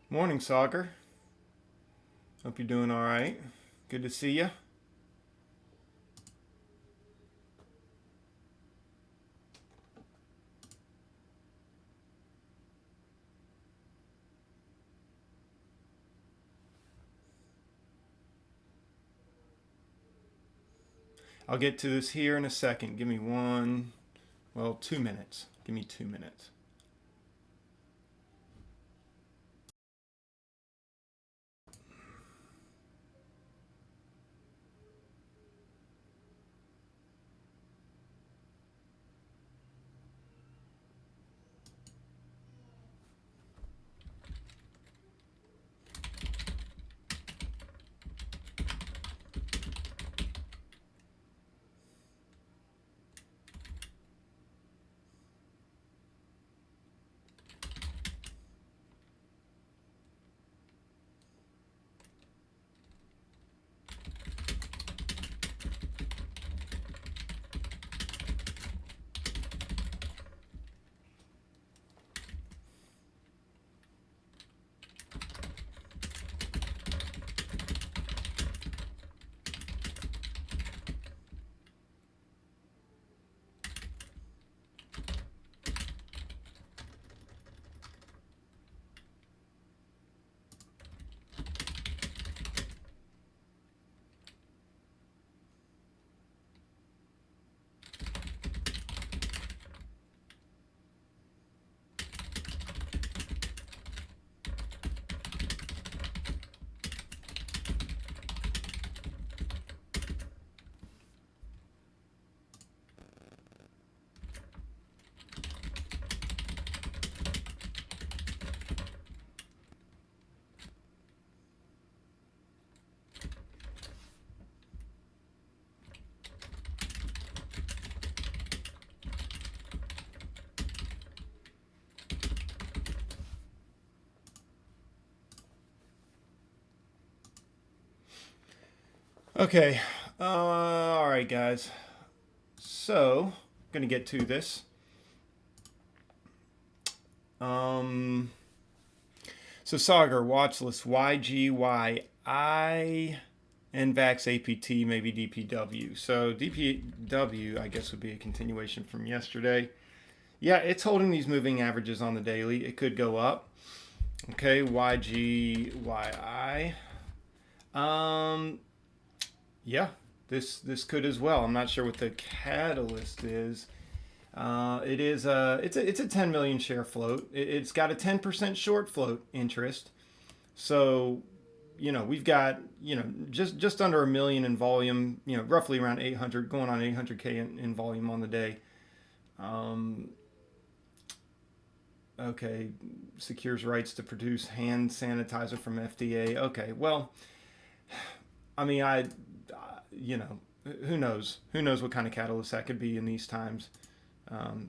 Morning, Soccer. Hope you're doing all right. Good to see you. I'll get to this here in a second. Give me 2 minutes. Give me 2 minutes. Okay. All right, guys. So, gonna get to this. Um, Sagar, watch list YGYI, NVAX APT, maybe DPW. So DPW, I guess, would be a continuation from yesterday. Yeah, it's holding these moving averages on the daily. It could go up. Okay, YGYI. Um, yeah, this could as well. I'm not sure what the catalyst is. It's a 10 million share float. It's got a 10% short float interest. So, we've got just under a million in volume. Roughly around 800, going on 800K in volume on the day. Um, okay, secures rights to produce hand sanitizer from FDA. Okay, well, I mean, you know, who knows? Who knows what kind of catalyst that could be in these times?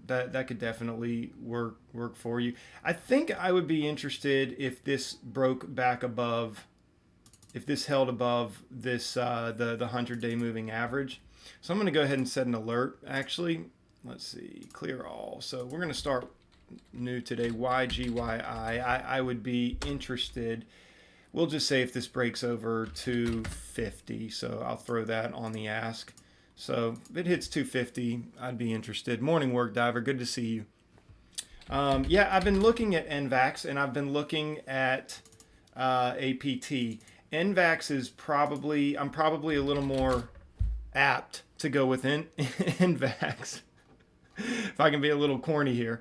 That could definitely work for you. I think I would be interested if this broke back above, if this held above this the 100-day moving average. So I'm going to go ahead and set an alert. Actually, let's see, clear all. So we're going to start new today. YGYI. I would be interested. We'll just say if this breaks over 250, so I'll throw that on the ask. So if it hits 250, I'd be interested. Morning work diver, good to see you. Yeah, I've been looking at NVAX and I've been looking at APT. NVAX is probably, I'm probably a little more apt to go with NVAX. If I can be a little corny here.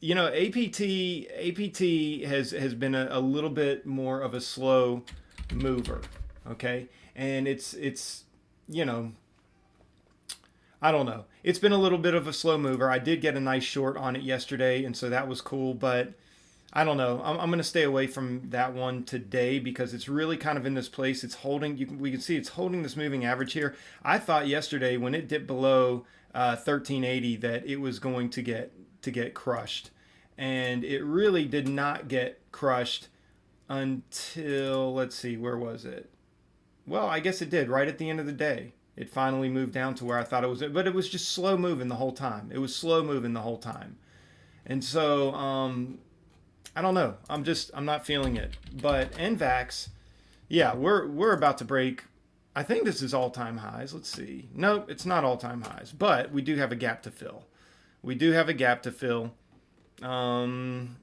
APT has been a little bit more of a slow mover, okay? And it's you know, I don't know. It's been a little bit of a slow mover. I did get a nice short on it yesterday, and so that was cool, but I don't know. I'm going to stay away from that one today because it's really kind of in this place. It's holding. We can see it's holding this moving average here. I thought yesterday when it dipped below 1380 that it was going to get crushed, and it really did not get crushed until, let's see, where was it? Well, I guess it did right at the end of the day. It finally moved down to where I thought it was, but it was just slow moving the whole time. It was slow moving the whole time, and so I don't know. I'm not feeling it. But NVAX, yeah, we're about to break. I think this is all-time highs. Let's see. Nope, it's not all-time highs, but we do have a gap to fill. We do have a gap to fill. Um,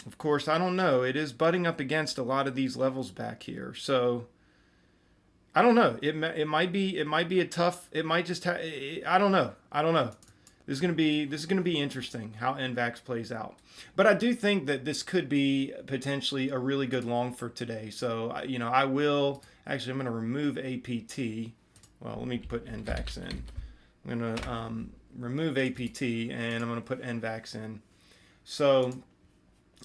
of course, I don't know. It is butting up against a lot of these levels back here. So I don't know. It might be a tough. It might just. I don't know. I don't know. This is gonna be interesting how NVAX plays out. But I do think that this could be potentially a really good long for today. So I will actually. I'm gonna remove APT. Well, let me put NVAX in. I'm gonna remove APT and I'm gonna put NVAX in. So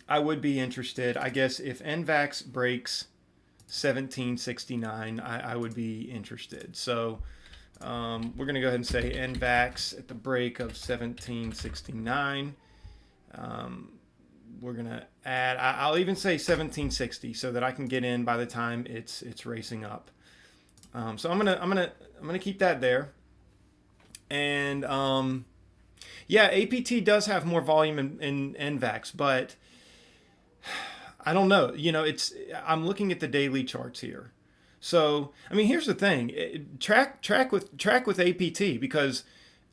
I would be interested. I guess if NVAX breaks 1769, I would be interested. So we're going to go ahead and say NVAX at the break of 1769. We're going to add, I'll even say 1760 so that I can get in by the time it's racing up. So I'm gonna keep that there. And yeah, APT does have more volume in NVAX, but I don't know. I'm looking at the daily charts here. So, I mean, here's the thing. Track with APT because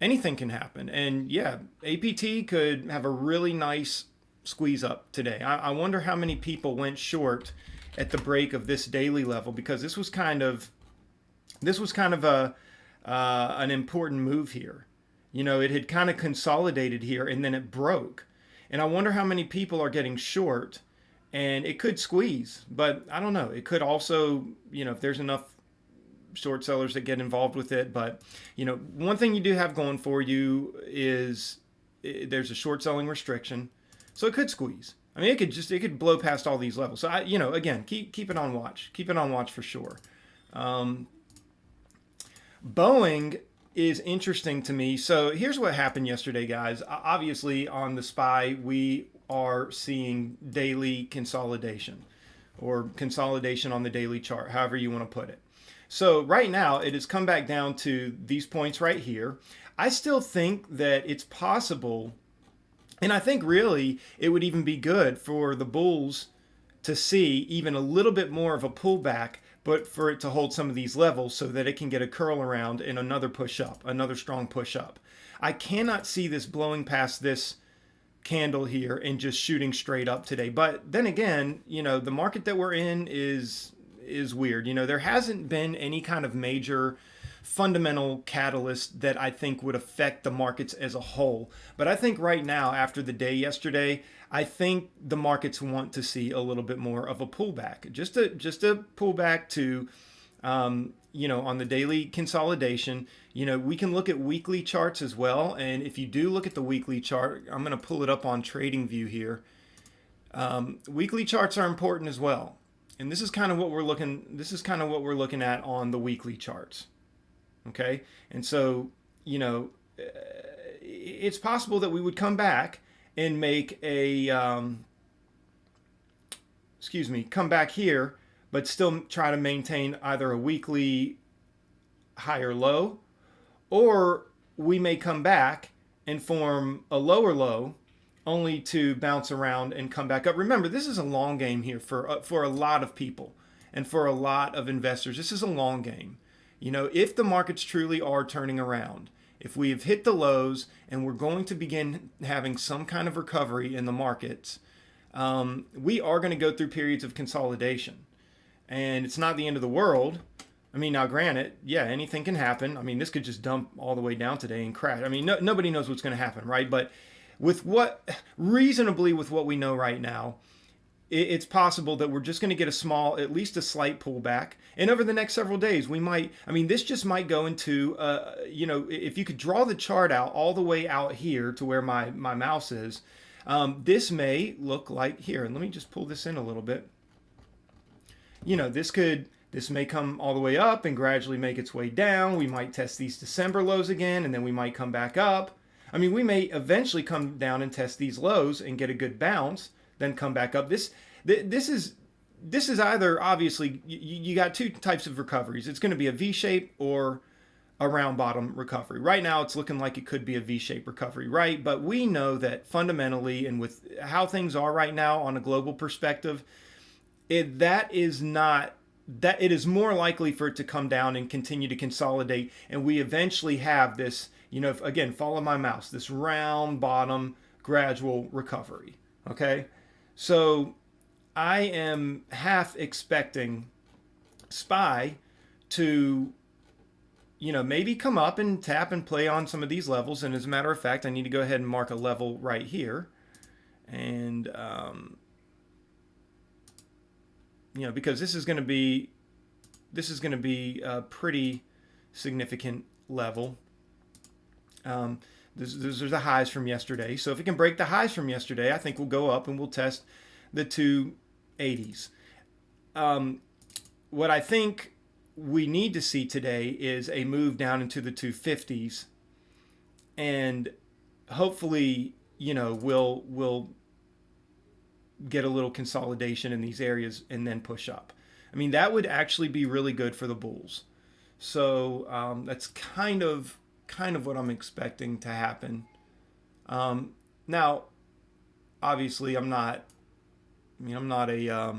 anything can happen. And yeah, APT could have a really nice squeeze up today. I wonder how many people went short at the break of this daily level because this was kind of a an important move here. It had kind of consolidated here and then it broke. And I wonder how many people are getting short and it could squeeze, but I don't know. It could also, if there's enough short sellers that get involved with it. But, one thing you do have going for you is there's a short selling restriction. So it could squeeze. I mean, it could blow past all these levels. So again, keep it on watch. Keep it on watch for sure. Boeing is interesting to me. So here's what happened yesterday, guys. Obviously, on the SPY, we are seeing daily consolidation or consolidation on the daily chart, however you want to put it. So right now, it has come back down to these points right here. I still think that it's possible, and I think really it would even be good for the bulls to see even a little bit more of a pullback, but for it to hold some of these levels so that it can get a curl around and another push up, another strong push up. I cannot see this blowing past this candle here and just shooting straight up today. But then again, the market that we're in is weird. There hasn't been any kind of major fundamental catalyst that I think would affect the markets as a whole. But I think right now, after the day yesterday, I think the markets want to see a little bit more of a pullback, just a pullback to, on the daily consolidation. We can look at weekly charts as well. And if you do look at the weekly chart, I'm going to pull it up on TradingView here. Weekly charts are important as well. And this is kind of what we're looking at on the weekly charts. Okay. And so, it's possible that we would come back and make come back here, but still try to maintain either a weekly high or low, or we may come back and form a lower low only to bounce around and come back up. Remember, this is a long game here for a lot of people and for a lot of investors. This is a long game. If the markets truly are turning around, if we have hit the lows and we're going to begin having some kind of recovery in the markets, we are going to go through periods of consolidation. And it's not the end of the world. I mean, now granted, yeah, anything can happen. I mean, this could just dump all the way down today and crash. I mean, nobody knows what's going to happen, right? But with what we know right now, it's possible that we're just going to get at least a slight pullback. And over the next several days, this just might go into, if you could draw the chart out all the way out here to where my mouse is, this may look like here. And let me just pull this in a little bit. This may come all the way up and gradually make its way down. We might test these December lows again, and then we might come back up. I mean, we may eventually come down and test these lows and get a good bounce, then come back up. This is either, obviously, you got two types of recoveries. It's going to be a V shape or a round bottom recovery. Right now, it's looking like it could be a V-shaped recovery, right? But we know that fundamentally, and with how things are right now on a global perspective, that is not that it is more likely for it to come down and continue to consolidate, and we eventually have this, again, follow my mouse, this round bottom gradual recovery. Okay, so I am half expecting SPY to maybe come up and tap and play on some of these levels. And as a matter of fact, I need to go ahead and mark a level right here. And, because this is going to be a pretty significant level. Those are the highs from yesterday. So if it can break the highs from yesterday, I think we'll go up and we'll test the 280s. What I think we need to see today is a move down into the 250s, and hopefully, we'll get a little consolidation in these areas and then push up. I mean, that would actually be really good for the bulls. So that's kind of what I'm expecting to happen. Now, obviously, I'm not a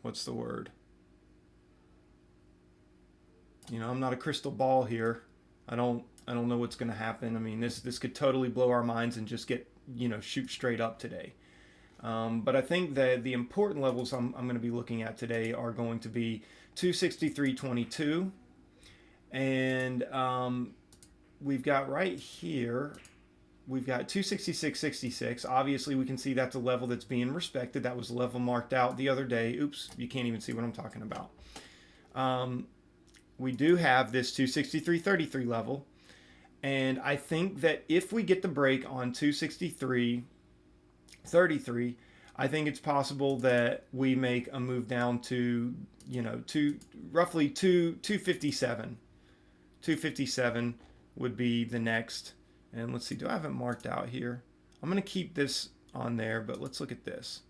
what's the word? I'm not a crystal ball here. I don't know what's going to happen. I mean, this could totally blow our minds and just get, shoot straight up today. But I think that the important levels I'm going to be looking at today are going to be 263.22, and we've got right here, we've got 266.66. Obviously, we can see that's a level that's being respected. That was a level marked out the other day. Oops, you can't even see what I'm talking about. We do have this 263.33 level, and I think that if we get the break on 263.33, I think it's possible that we make a move down to, roughly 257. 257 would be the next. And let's see, do I have it marked out here? I'm going to keep this on there, but let's look at this.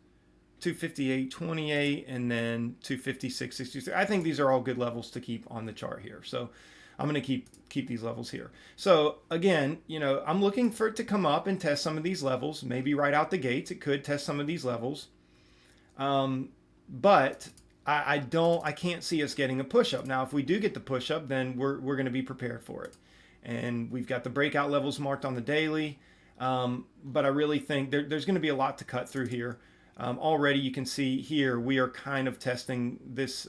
258.28 and then 256.63. I think these are all good levels to keep on the chart here. So I'm going to keep these levels here. So again, I'm looking for it to come up and test some of these levels. Maybe right out the gates, it could test some of these levels. But I can't see us getting a push up. Now, if we do get the push up, then we're going to be prepared for it. And we've got the breakout levels marked on the daily. But I really think there's going to be a lot to cut through here. Already you can see here we are kind of testing this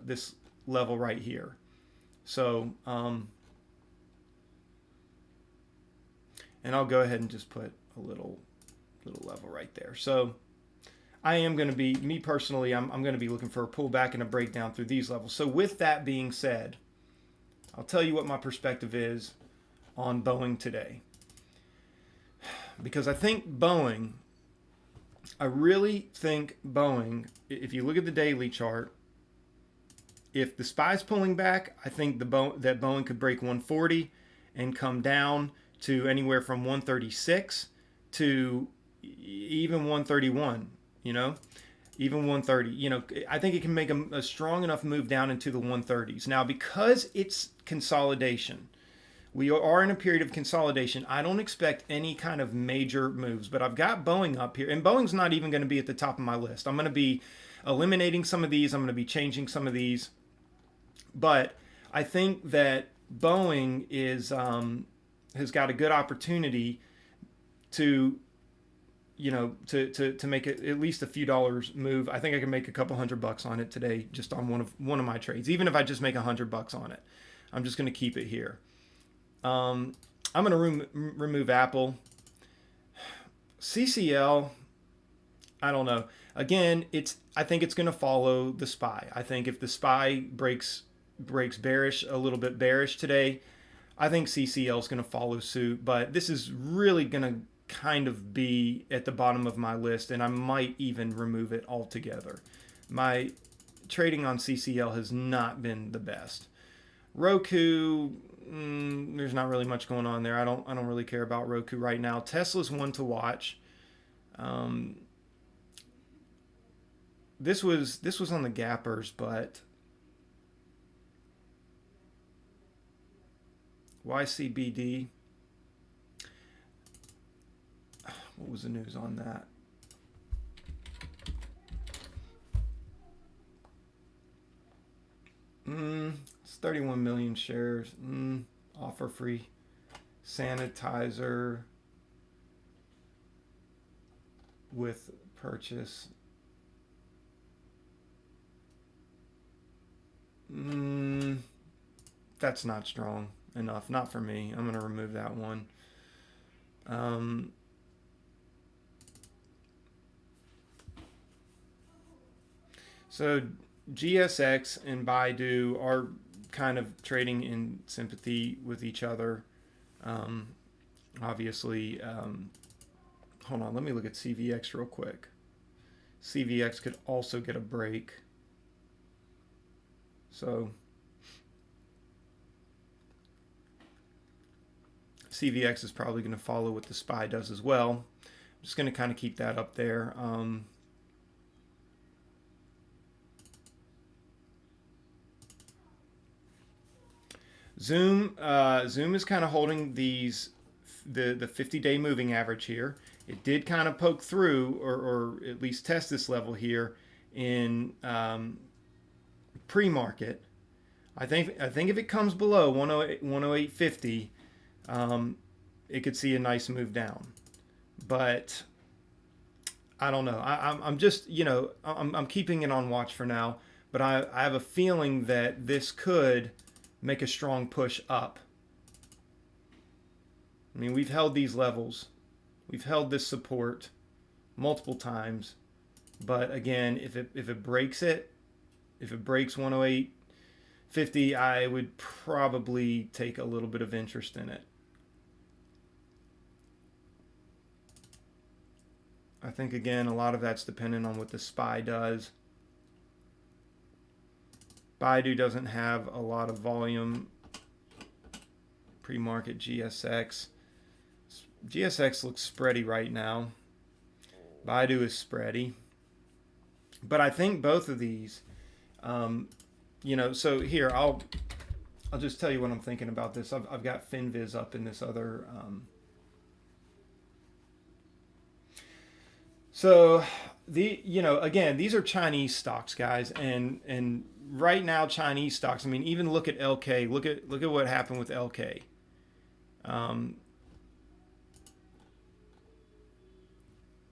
this level right here. So and I'll go ahead and just put a little level right there. So I am going to be, me personally, I'm going to be looking for a pullback and a breakdown through these levels. So with that being said, I'll tell you what my perspective is on Boeing today. Because I really think Boeing, if you look at the daily chart, if the SPY's pulling back, I think that Boeing could break 140 and come down to anywhere from 136 to even 131, even 130. I think it can make a strong enough move down into the 130s. Now, because it's consolidation, we are in a period of consolidation. I don't expect any kind of major moves, but I've got Boeing up here, and Boeing's not even going to be at the top of my list. I'm going to be eliminating some of these. I'm going to be changing some of these. But I think that Boeing has got a good opportunity to make it at least a few dollars move. I think I can make a couple $100 on it today, just on one of my trades. Even if I just make $100 on it, I'm just going to keep it here. I'm going to remove Apple. CCL, I don't know. Again, I think it's going to follow the SPY. I think if the SPY breaks bearish, a little bit bearish today, I think CCL is going to follow suit. But this is really going to kind of be at the bottom of my list, and I might even remove it altogether. My trading on CCL has not been the best. Roku, there's not really much going on there. I don't really care about Roku right now. Tesla's one to watch. This was on the gappers, but YCBD. What was the news on that? It's 31 million shares. Offer free sanitizer with purchase. That's not strong enough. Not for me. I'm going to remove that one. So GSX and Baidu are kind of trading in sympathy with each other. Obviously, hold on, let me look at CVX real quick. CVX could also get a break. So CVX is probably going to follow what the SPY does as well. I'm just going to kind of keep that up there. Zoom is kind of holding the 50-day moving average here. It did kind of poke through, or at least test this level here in pre-market. I think if it comes below 108.50, it could see a nice move down. But I don't know. I'm just, I'm keeping it on watch for now. But I have a feeling that this could make a strong push up. I mean, we've held these levels. We've held this support multiple times. But again, if it breaks it, if it breaks 108.50, I would probably take a little bit of interest in it. I think, again, a lot of that's dependent on what the SPY does. Baidu doesn't have a lot of volume. Pre-market GSX. GSX looks spready right now. Baidu is spready. But I think both of these, so here, I'll just tell you what I'm thinking about this. I've got FinViz up in this other. So again, these are Chinese stocks, guys, and right now Chinese stocks. I mean, even look at LK. Look at what happened with LK.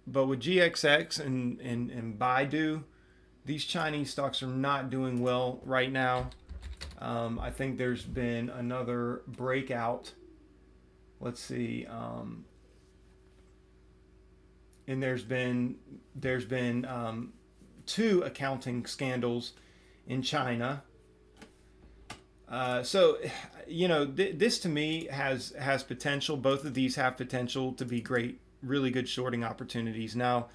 But with GXX and Baidu, these Chinese stocks are not doing well right now. I think there's been another breakout. Let's see. And there's been 2 accounting scandals in China. So this to me has potential. Both of these have potential to be great, really good shorting opportunities. Now,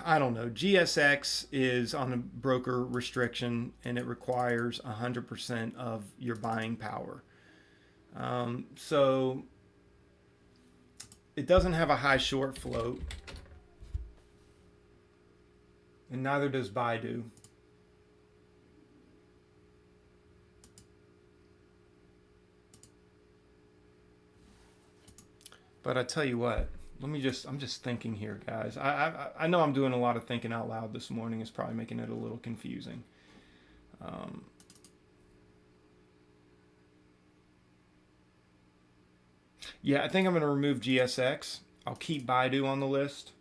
I don't know. GSX is on a broker restriction, and it requires 100% of your buying power. So it doesn't have a high short float, and neither does Baidu. But I tell you what, I'm just thinking here, guys. I know I'm doing a lot of thinking out loud this morning. It's probably making it a little confusing. Yeah, I think I'm going to remove GSX. I'll keep Baidu on the list.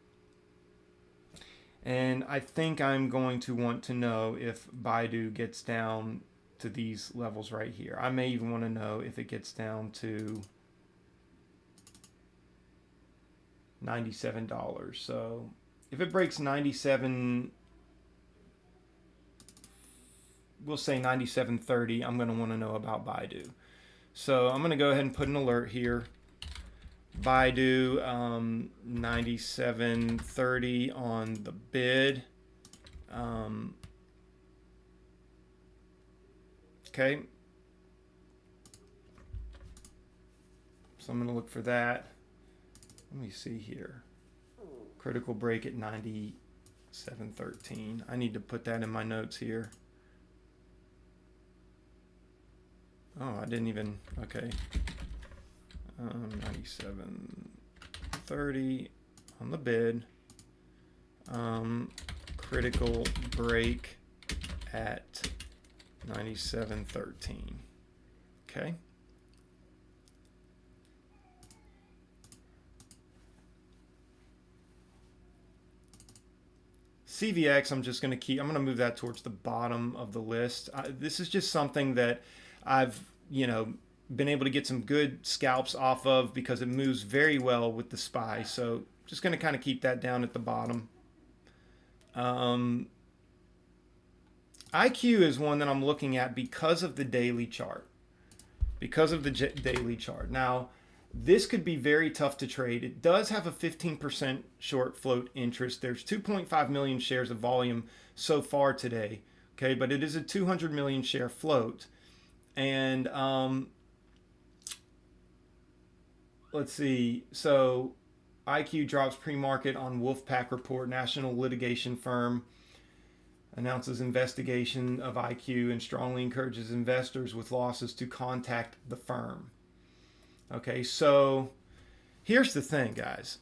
And I think I'm going to want to know if Baidu gets down to these levels right here. I may even want to know if it gets down to $97. So if it breaks 97, we'll say 97.30, I'm going to want to know about Baidu. So I'm going to go ahead and put an alert here. Baidu 97.30 on the bid. Okay. So I'm going to look for that. Let me see here. Critical break at 97.13. I need to put that in my notes here. Oh, I didn't even, okay. 97.30 on the bid. Critical break at 97.13. Okay. CVX, I'm just going to keep, I'm going to move that towards the bottom of the list. This is just something that I've, been able to get some good scalps off of because it moves very well with the SPY. So just going to kind of keep that down at the bottom. IQ is one that I'm looking at because of the daily chart. Daily chart. Now, this could be very tough to trade. It does have a 15% short float interest. There's 2.5 million shares of volume so far today. Okay, but it is a 200 million share float. And let's see. So IQ drops pre-market on Wolfpack report. National litigation firm announces investigation of IQ and strongly encourages investors with losses to contact the firm. Okay, so here's the thing, guys.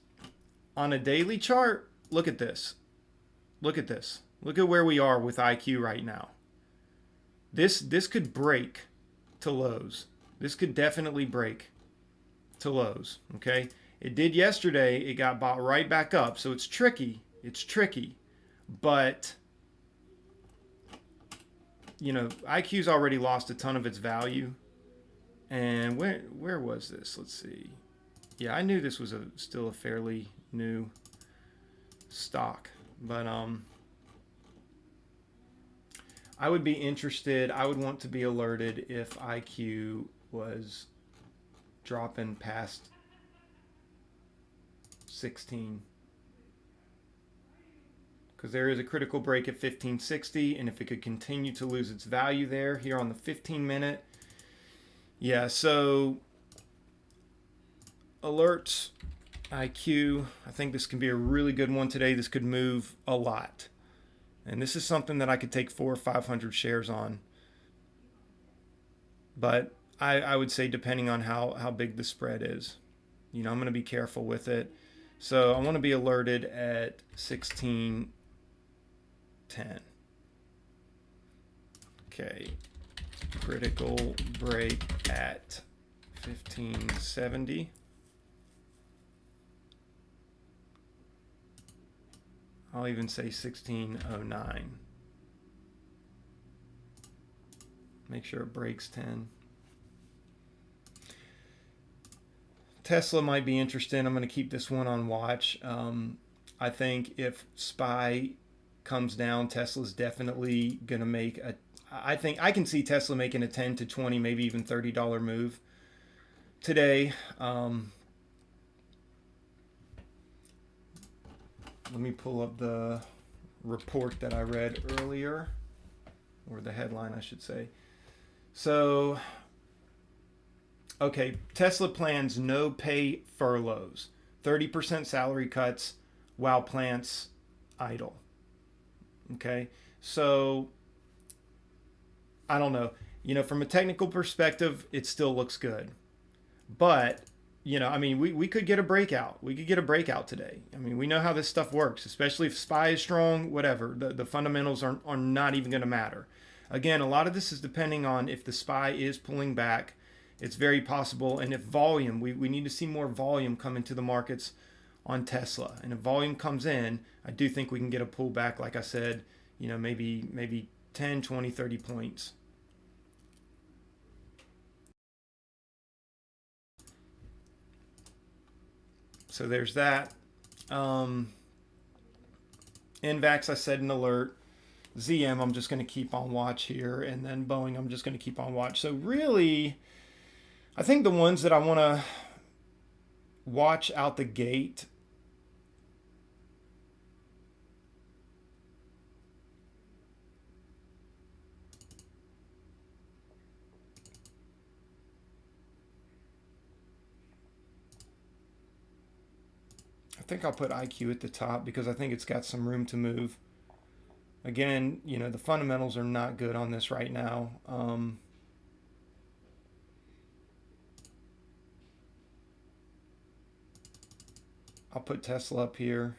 On a daily chart, look at this. Look at this. Look at where we are with IQ right now. This could break to lows. This could definitely break to lows, okay? It did yesterday. It got bought right back up, so it's tricky. It's tricky. But IQ's already lost a ton of its value. And where was this? Let's see. Yeah, I knew this was still a fairly new stock, but I would be interested. I would want to be alerted if IQ was dropping past 16, because there is a critical break at 1560, and if it could continue to lose its value there here on the 15-minute. Yeah, so alerts, IQ. I think this can be a really good one today. This could move a lot. And this is something that I could take 400 or 500 shares on. But I would say depending on how big the spread is. I'm going to be careful with it. So I want to be alerted at 1610. Okay. Critical break at 1570. I'll even say 1609. Make sure it breaks 10. Tesla might be interesting. I'm going to keep this one on watch. I think if SPY comes down, Tesla's definitely going to make a I think I can see Tesla making a 10 to 20, maybe even $30 move today. Let me pull up the report that I read earlier, or the headline, I should say. So, okay, Tesla plans no pay furloughs, 30% salary cuts while plants idle. Okay, so I don't know. From a technical perspective, it still looks good. But, we could get a breakout. We could get a breakout today. We know how this stuff works, especially if SPY is strong, whatever. The fundamentals are not even going to matter. Again, a lot of this is depending on if the SPY is pulling back. It's very possible. And if volume, we need to see more volume come into the markets on Tesla. And if volume comes in, I do think we can get a pullback, like I said, maybe 10, 20, 30 points. So there's that. NVAX, I said an alert. ZM, I'm just going to keep on watch here. And then Boeing, I'm just going to keep on watch. So really, I think the ones that I want to watch out the gate, I think I'll put IQ at the top because I think it's got some room to move. Again, the fundamentals are not good on this right now. I'll put Tesla up here.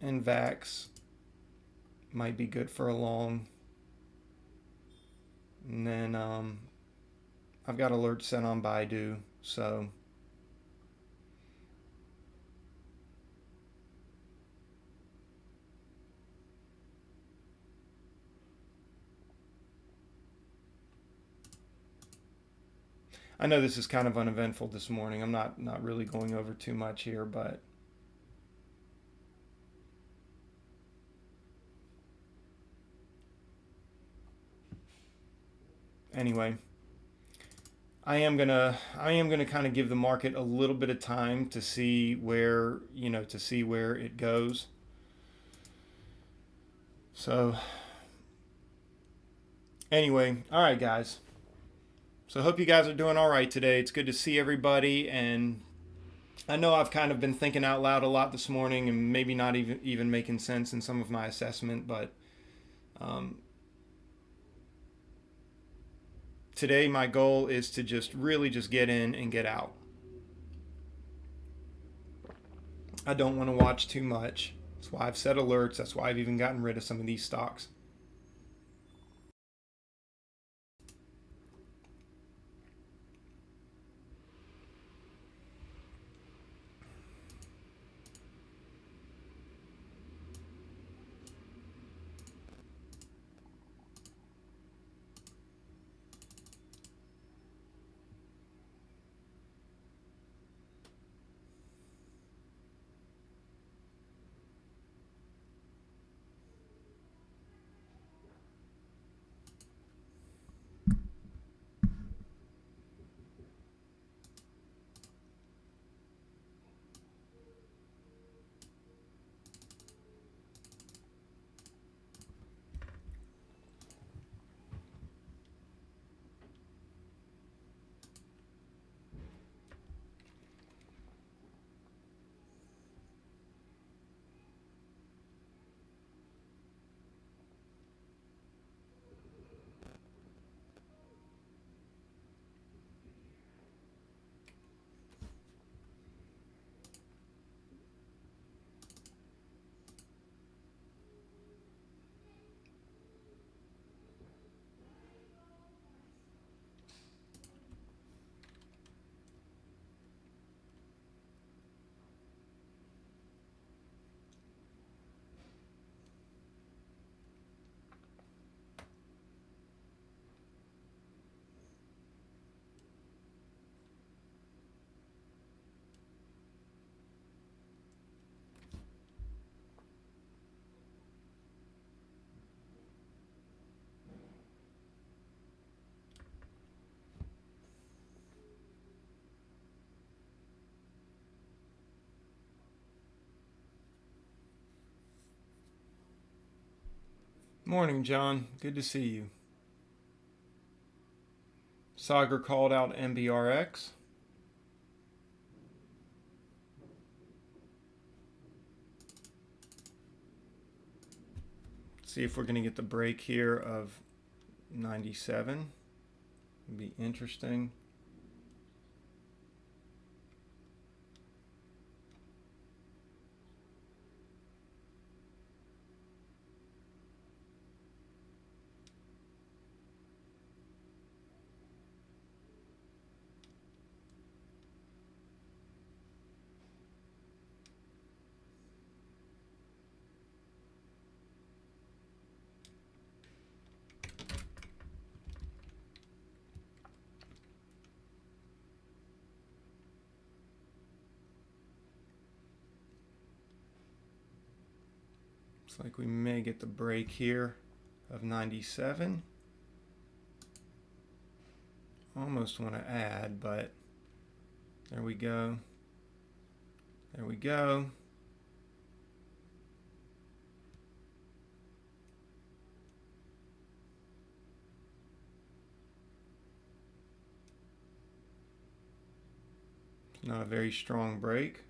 And VAX might be good for a long. And then I've got alerts set on Baidu, so I know this is kind of uneventful this morning. I'm not really going over too much here, but anyway, I am gonna kind of give the market a little bit of time to see where it goes. So anyway, all right, guys. So I hope you guys are doing all right today. It's good to see everybody, and I know I've kind of been thinking out loud a lot this morning, and maybe not even making sense in some of my assessment, but today my goal is to just really just get in and get out. I don't want to watch too much. That's why I've set alerts. That's why I've even gotten rid of some of these stocks. Morning, John. Good to see you. Sagar called out MBRX. See if we're going to get the break here of 97. It'd be interesting. Looks like we may get the break here of 97. Almost want to add, but there we go. There we go. It's not a very strong break.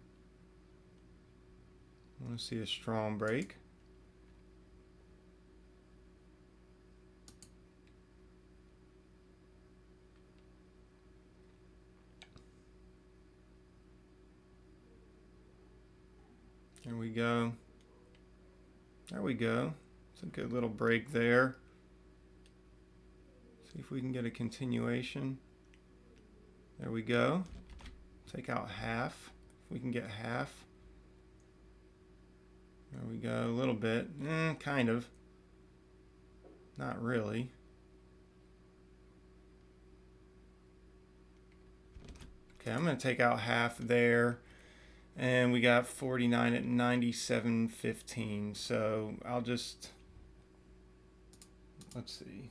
I want to see a strong break. we go. There we go. It's a good little break there. See if we can get a continuation. There we go. Take out half. If we can get half. There we go. A little bit. Kind of. Not really. Okay, I'm going to take out half there. And we got 49 at 97.15. So I'll just, let's see.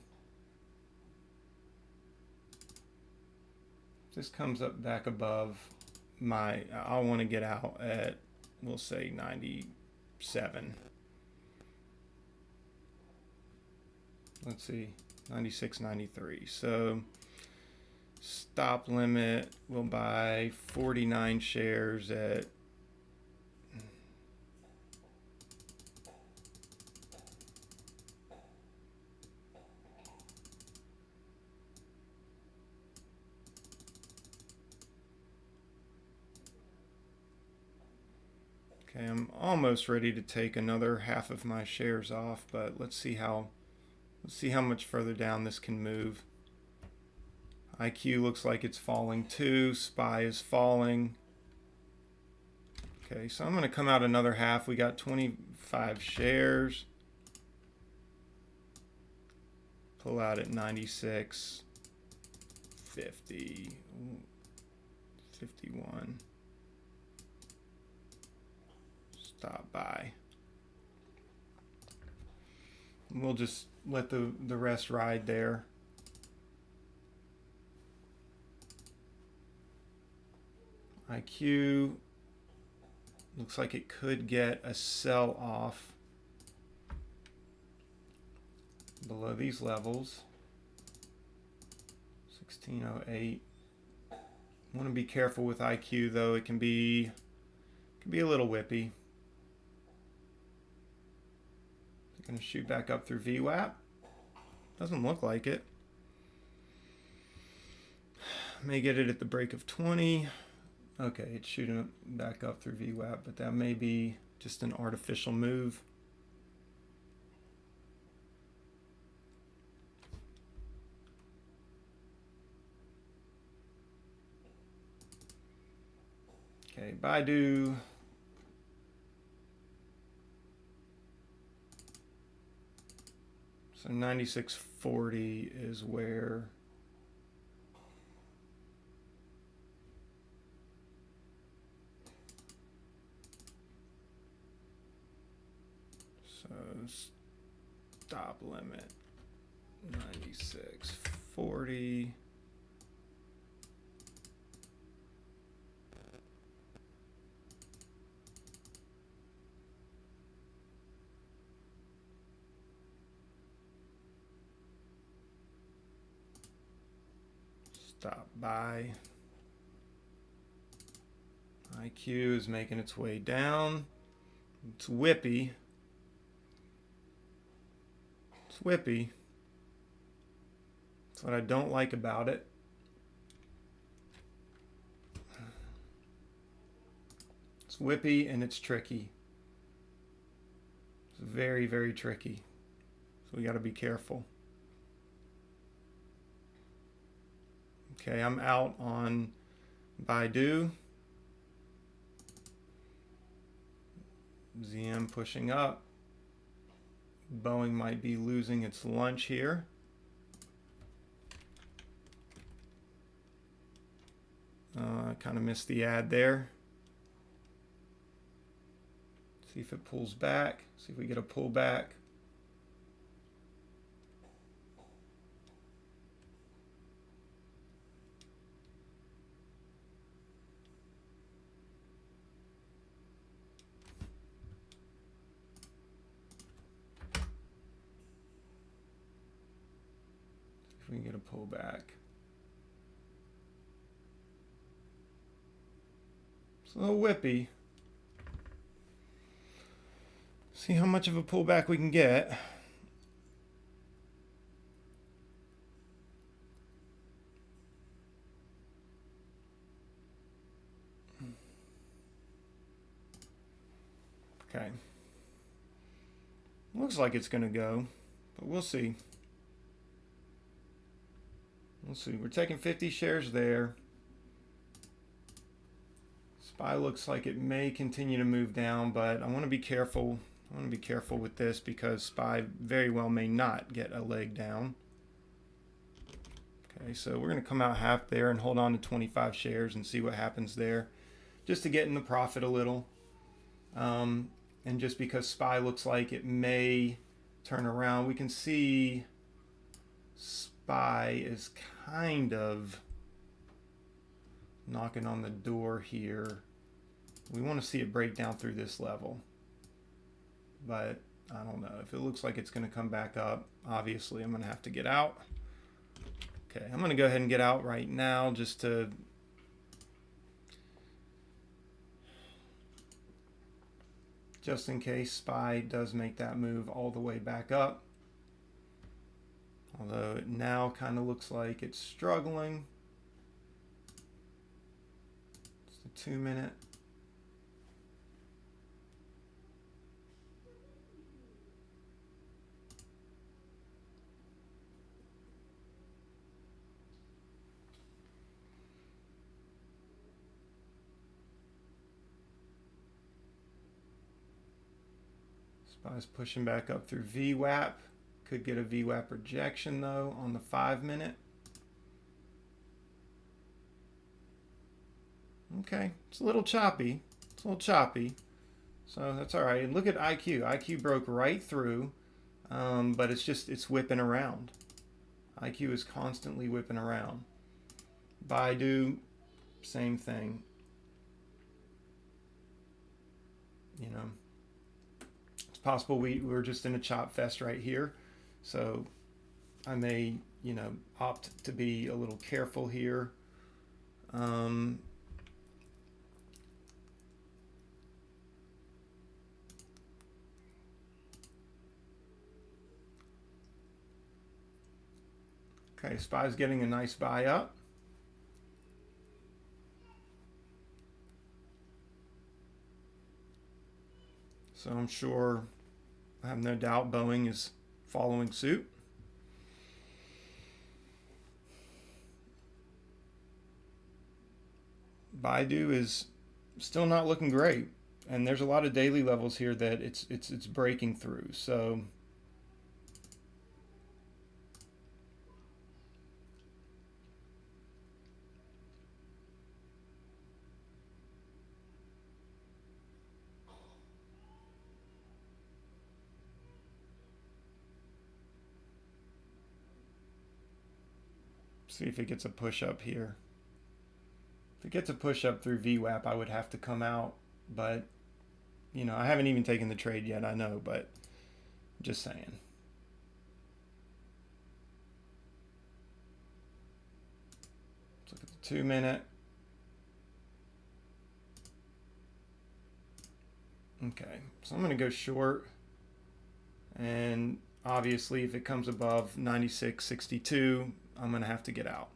This comes up back above my, I want to get out at, we'll say 97. Let's see, 96, 93. So stop limit, we'll buy 49 shares at okay, I'm almost ready to take another half of my shares off, but let's see how much further down this can move. IQ looks like it's falling too. SPY is falling. Okay, so I'm going to come out another half. We got 25 shares. Pull out at 96, 50, 51. Stop buy. And we'll just let the rest ride there. IQ looks like it could get a sell off below these levels. 1608. Want to be careful with IQ though. It can be a little whippy. Going to shoot back up through VWAP. Doesn't look like it. May get it at the break of 20. Okay, it's shooting back up through VWAP, but that may be just an artificial move. Okay, Baidu. So 96.40 is where stop limit 96.40. Stop buy. IQ is making its way down. It's whippy. It's whippy. That's what I don't like about it. It's whippy and it's tricky. It's very, very tricky. So we got to be careful. Okay, I'm out on Baidu. ZM pushing up. Boeing might be losing its lunch here. I kind of missed the ad there. See if it pulls back. See if we get a pullback. We can get a pullback. It's a little whippy. See how much of a pullback we can get. Looks like it's going to go, but we'll see. We'll see. We're taking 50 shares there. SPY looks like it may continue to move down, but I want to be careful. I want to be careful with this because SPY very well may not get a leg down. Okay, so we're going to come out half there and hold on to 25 shares and see what happens there, just to get in the profit a little. And just because SPY looks like it may turn around, we can see SPY is kind of knocking on the door here. We want to see it break down through this level, but I don't know. If it looks like it's going to come back up, obviously I'm going to have to get out. Okay, I'm going to go ahead and get out right now just in case SPY does make that move all the way back up. Although it now kind of looks like it's struggling. It's the 2 minute. SPY's pushing back up through VWAP. Could get a VWAP rejection though on the 5 minute. Okay, it's a little choppy. It's a little choppy. So that's all right. And look at IQ. IQ broke right through, but it's whipping around. IQ is constantly whipping around. Baidu, same thing. You know, it's possible we're just in a chop fest right here. So I may, you know, opt to be a little careful here. Okay, SPY's getting a nice buy up. So I'm sure, I have no doubt Boeing is following suit. Baidu is still not looking great, and there's a lot of daily levels here that it's breaking through. So see if it gets a push up here. If it gets a push up through VWAP, I would have to come out, but you know, I haven't even taken the trade yet, I know, but just saying. Let's look at the 2 minute. Okay, so I'm going to go short, and obviously if it comes above 96.62, I'm going to have to get out.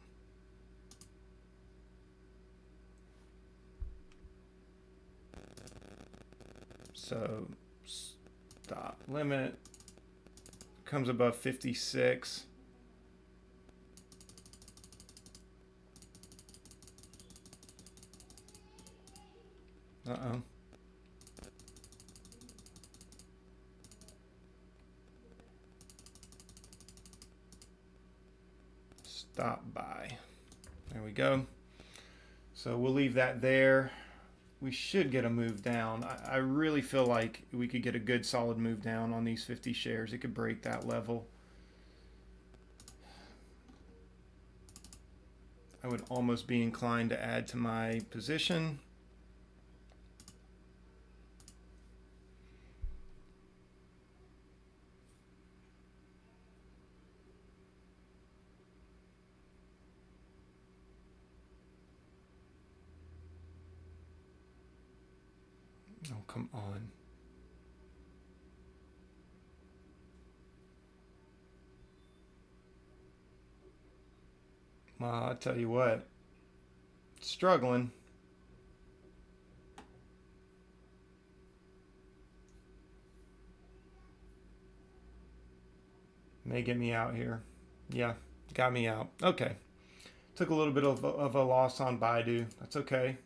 So stop limit comes above 56. Uh-oh. Stop buy. There we go. So we'll leave that there. We should get a move down. I really feel like we could get a good solid move down on these 50 shares. It could break that level. I would almost be inclined to add to my position. Oh, come on. Well, I tell you what, struggling. May get me out here. Yeah, got me out. Okay. Took a little bit of a loss on Baidu. That's okay.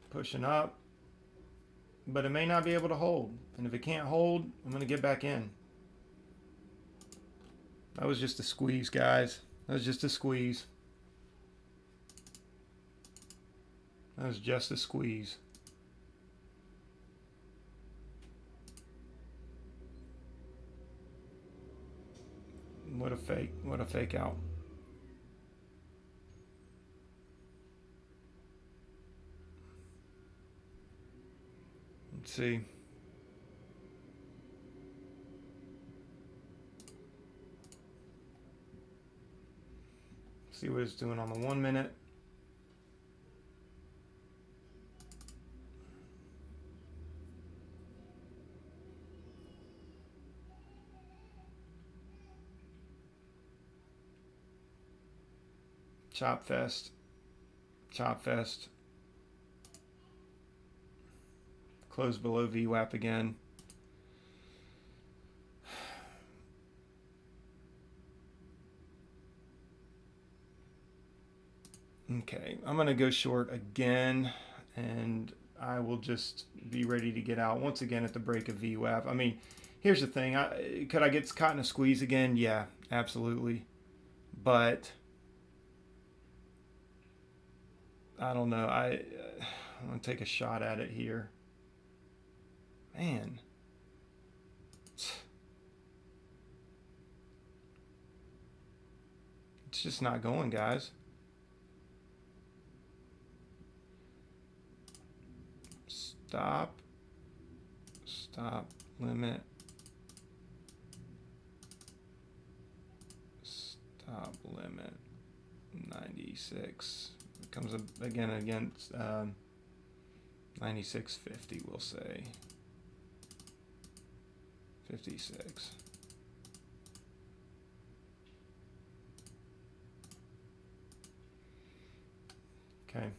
Pushing up. But it may not be able to hold. And if it can't hold, I'm going to get back in. That was just a squeeze, guys. That was just a squeeze. That was just a squeeze. What a fake. What a fake out. Let's see. See what it's doing on the 1 minute. Chop fest. Chop fest. Close below VWAP again. Okay, I'm going to go short again, and I will just be ready to get out once again at the break of VWAP. I mean, here's the thing. Could I get caught in a squeeze again? Yeah, absolutely. But I don't know. I'm going to take a shot at it here. Man. It's just not going, guys. Stop. Stop. Limit. Stop. Limit. 96. It comes up again against 96.50, we'll say. 56. Okay.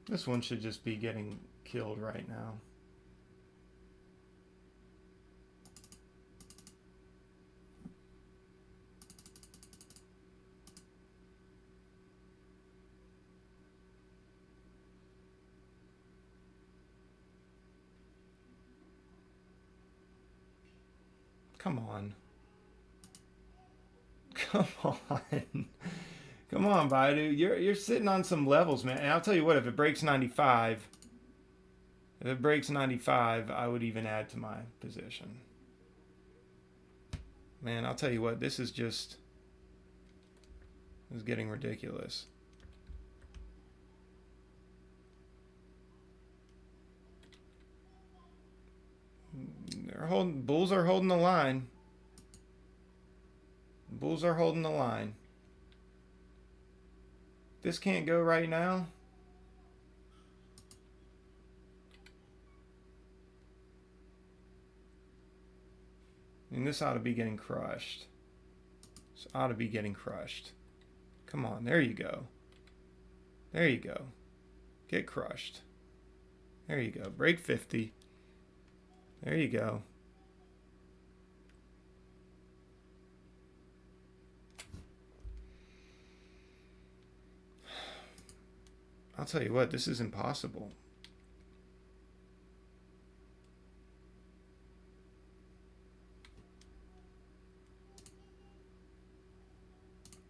This one should just be getting killed right now. Come on. Come on. Come on, Baidu. You're sitting on some levels, man. And I'll tell you what, if it breaks 95, I would even add to my position. Man, I'll tell you what, this is getting ridiculous. Bulls are holding the line. Bulls are holding the line. This can't go right now. And this ought to be getting crushed. This ought to be getting crushed. Come on, there you go. There you go. Get crushed. There you go. Break 50. There you go. I'll tell you what, this is impossible.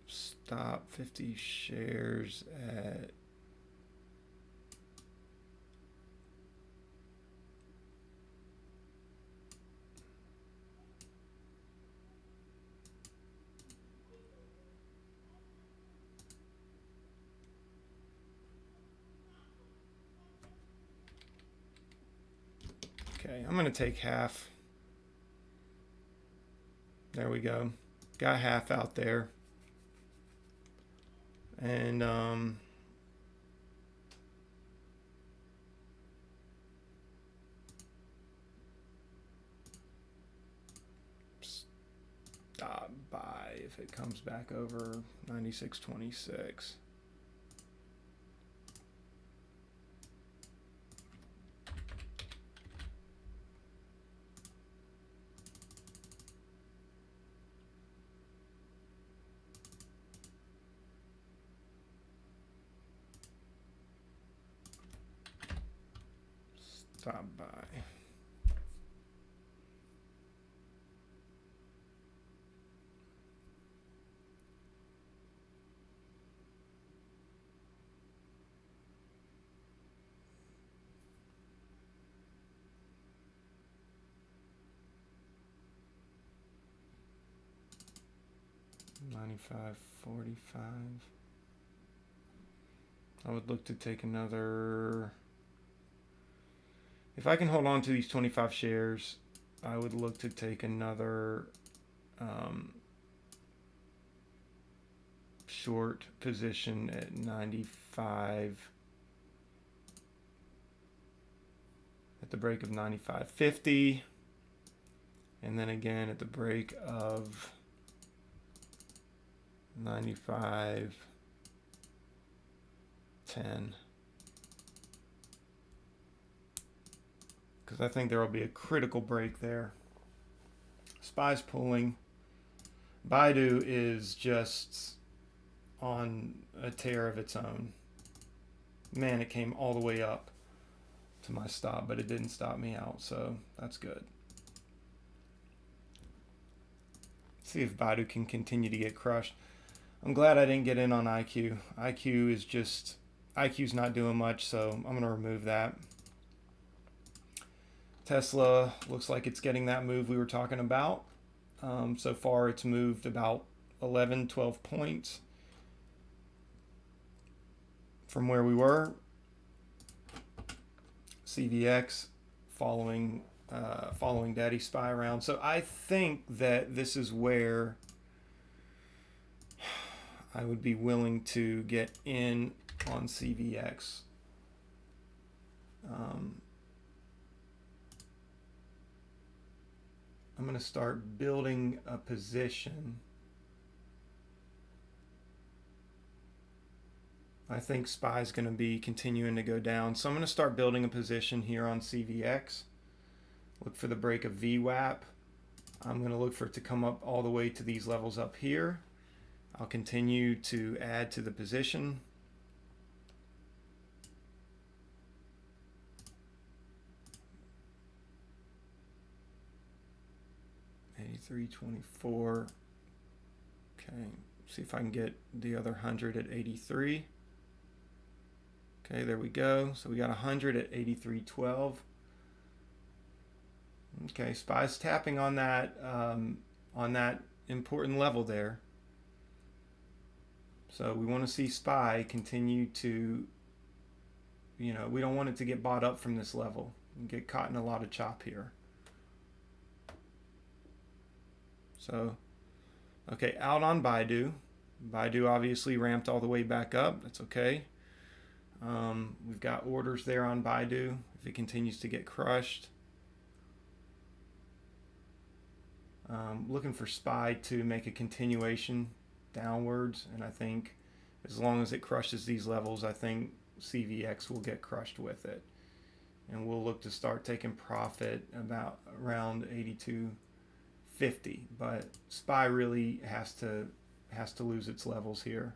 Stop 50 shares at Okay, I'm going to take half. There we go. Got half out there. And stop buy if it comes back over 96.26. Stop by. $95.45. I would look to take another. If I can hold on to these 25 shares, I would look to take another short position at 95, at the break of 95.50, and then again at the break of 95.10. Because I think there will be a critical break there. SPY's pulling. Baidu is just on a tear of its own. Man, it came all the way up to my stop, but it didn't stop me out, so that's good. See if Baidu can continue to get crushed. I'm glad I didn't get in on IQ. IQ's not doing much, so I'm going to remove that. Tesla looks like it's getting that move we were talking about. So far it's moved about 11, 12 points from where we were. CVX following Daddy SPY around. So I think that this is where I would be willing to get in on CVX. I'm going to start building a position. I think SPY is going to be continuing to go down. So I'm going to start building a position here on CVX. Look for the break of VWAP. I'm going to look for it to come up all the way to these levels up here. I'll continue to add to the position. $83.24. Okay, see if I can get the other 100 at 83. Okay, there we go. So we got 100 at 83.12. Okay, SPY's tapping on that important level there. So we want to see SPY continue to, we don't want it to get bought up from this level and get caught in a lot of chop here. So, okay, out on Baidu. Baidu obviously ramped all the way back up. That's okay. We've got orders there on Baidu if it continues to get crushed. Looking for SPY to make a continuation downwards, and I think as long as it crushes these levels, I think CVX will get crushed with it, and we'll look to start taking profit about around 82.50. But SPY really has to lose its levels here.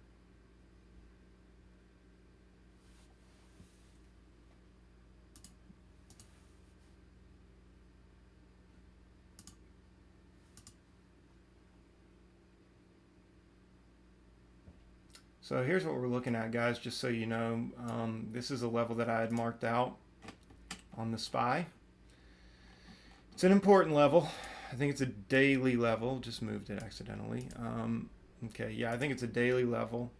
So here's what we're looking at, guys, just so you know. This is a level that I had marked out on the SPY. It's an important level. I think it's a daily level. Just moved it accidentally. Okay, yeah, I think it's a daily level.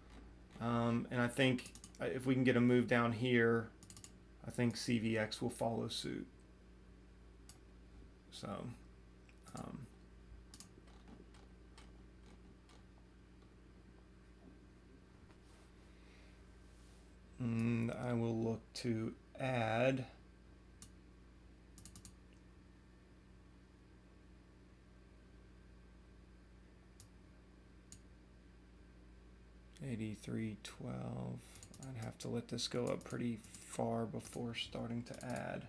And I think if we can get a move down here, I think CVX will follow suit. So, I will look to add 83.12. I'd have to let this go up pretty far before starting to add.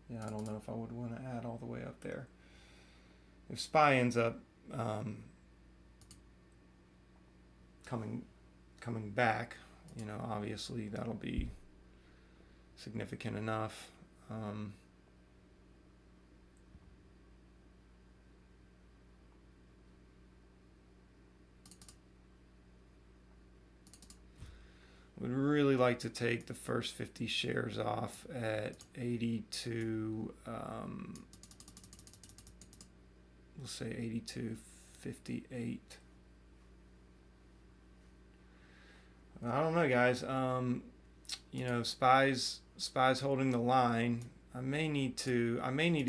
Yeah, I don't know if I would want to add all the way up there. If SPY ends up coming back, you know, obviously that'll be significant enough. Would really like to take the first 50 shares off at 82. We'll say 82.58. I don't know, guys. You know, SPY's holding the line. I may need to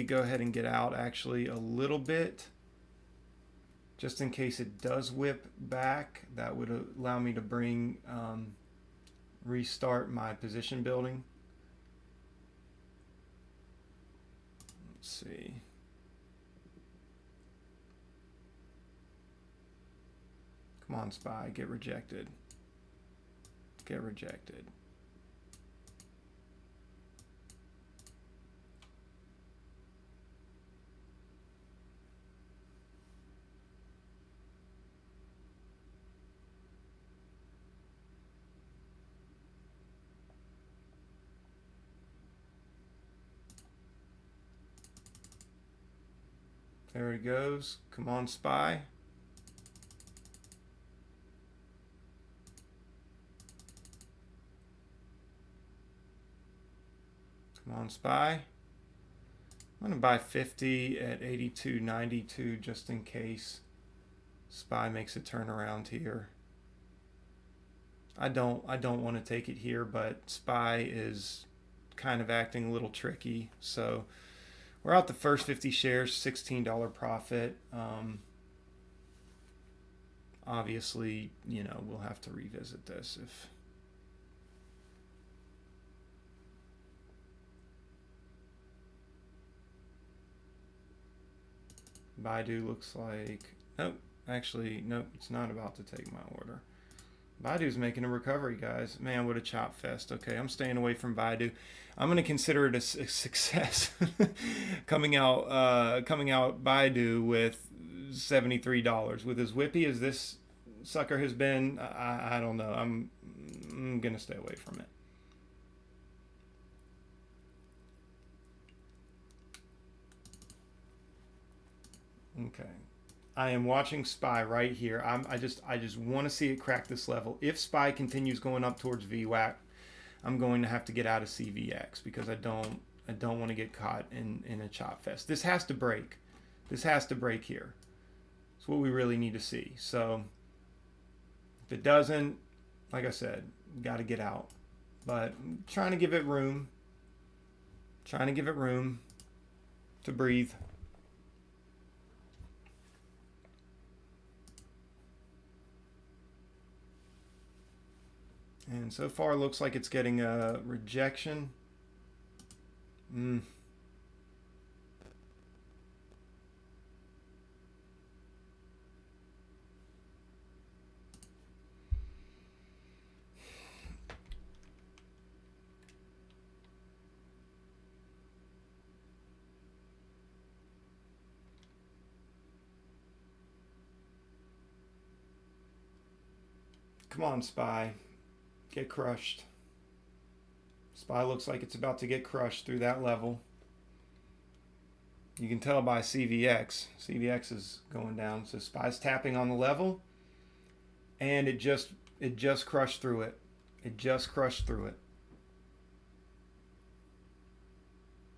go ahead and get out actually a little bit, just in case it does whip back. That would allow me to bring restart my position building. Let's see. Come on, SPY, get rejected. Get rejected. There it goes. Come on, SPY. Come on, SPY. I'm going to buy 50 at 82.92 just in case SPY makes a turnaround here. I don't want to take it here, but SPY is kind of acting a little tricky. So we're out the first 50 shares, $16 profit. Obviously, you know, we'll have to revisit this if Baidu looks like, nope, actually, nope, it's not about to take my order. Baidu's making a recovery, guys. Man, what a chop fest. Okay, I'm staying away from Baidu. I'm going to consider it a success. coming out Baidu with $73. With as whippy as this sucker has been, I don't know. I'm going to stay away from it. Okay. I am watching SPY right here. I just want to see it crack this level. If SPY continues going up towards VWAP, I'm going to have to get out of CVX because I don't want to get caught in a chop fest. This has to break. This has to break here. It's what we really need to see. So if it doesn't, like I said, got to get out. But I'm trying to give it room. Trying to give it room to breathe. And so far, it looks like it's getting a rejection. Come on, SPY. Get crushed. SPY looks like it's about to get crushed through that level. You can tell by CVX. CVX is going down. So SPY's tapping on the level, and it just crushed through it. It just crushed through it.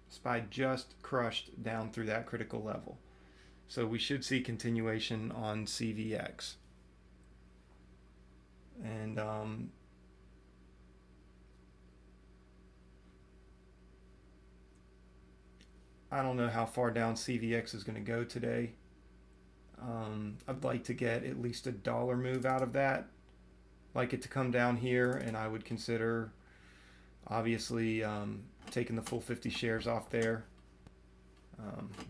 SPY just crushed down through that critical level. So we should see continuation on CVX. And I don't know how far down CVX is going to go today. I'd like to get at least $1 move out of that. Like it to come down here, and I would consider obviously taking the full 50 shares off there.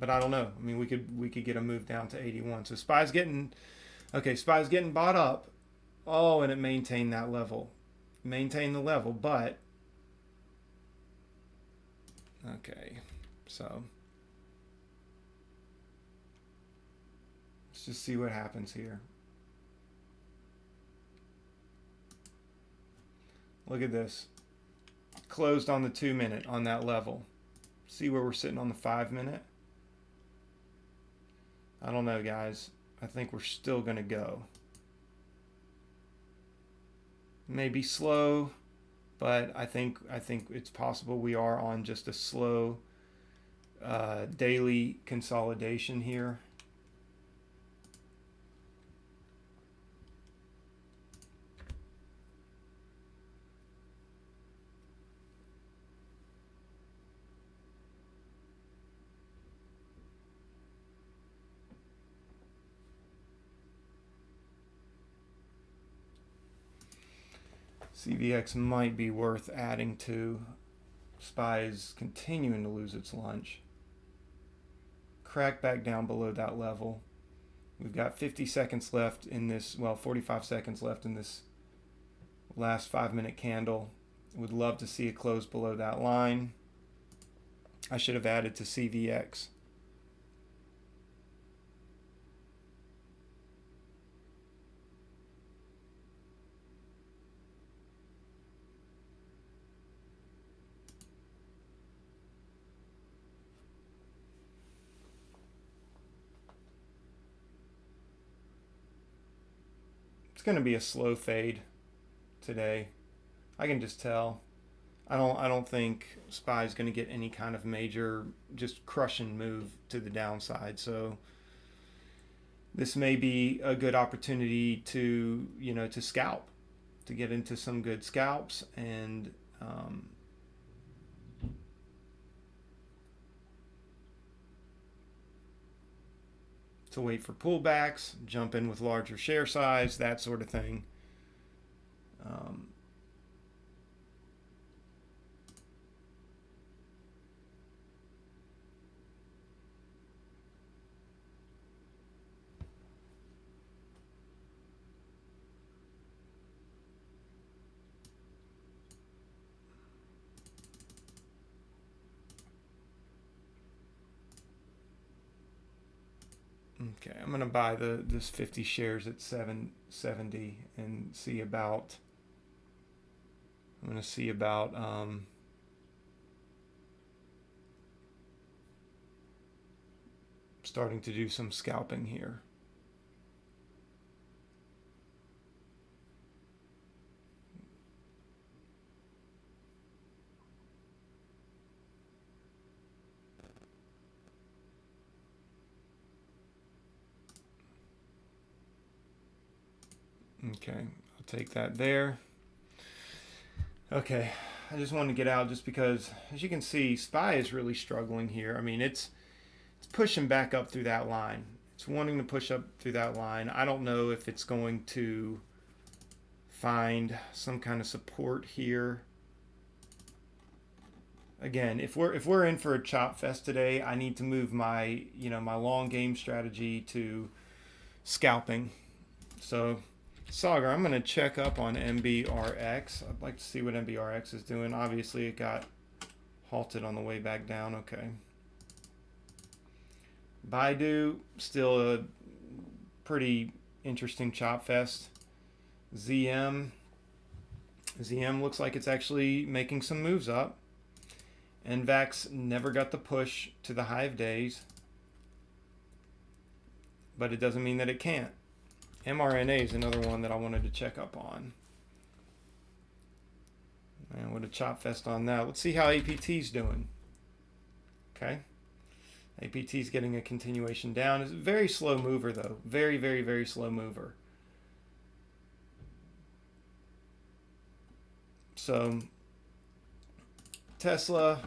But I don't know. I mean, we could get a move down to 81. So SPY's getting Okay, SPY's getting bought up. Oh, and it maintained that level. Maintained the level, but okay, so let's just see what happens here. Look at this. Closed on the 2 minute on that level. See where we're sitting on the 5 minute? I don't know, guys. I think we're still going to go. Maybe slow, but I think it's possible we are on just a slow daily consolidation here. CVX might be worth adding to. SPY is continuing to lose its lunch. Crack back down below that level. We've got 50 seconds left in this, well, 45 seconds left in this last 5 minute candle. Would love to see it close below that line. I should have added to CVX. It's going to be a slow fade today. I can just tell. I don't think SPY is going to get any kind of major, just crushing move to the downside. So this may be a good opportunity to, to scalp, to get into some good scalps and to wait for pullbacks, jump in with larger share size, that sort of thing. Okay, I'm gonna buy this 50 shares at 770 and see about. I'm gonna see about starting to do some scalping here. Okay, I'll take that there. Okay, I just wanted to get out just because, as you can see, SPY is really struggling here. I mean, it's pushing back up through that line. It's wanting to push up through that line. I don't know if it's going to find some kind of support here. Again, if we're in for a chop fest today, I need to move my my long game strategy to scalping. So Sagar, I'm going to check up on MBRX. I'd like to see what MBRX is doing. Obviously, it got halted on the way back down. Okay. Baidu, still a pretty interesting chop fest. ZM looks like it's actually making some moves up. NVAX never got the push to the high of days, but it doesn't mean that it can't. mRNA is another one that I wanted to check up on. And what a chop fest on that. Let's see how APT's doing. Okay. APT's getting a continuation down. It's a very slow mover though. Very, very, very slow mover. So Tesla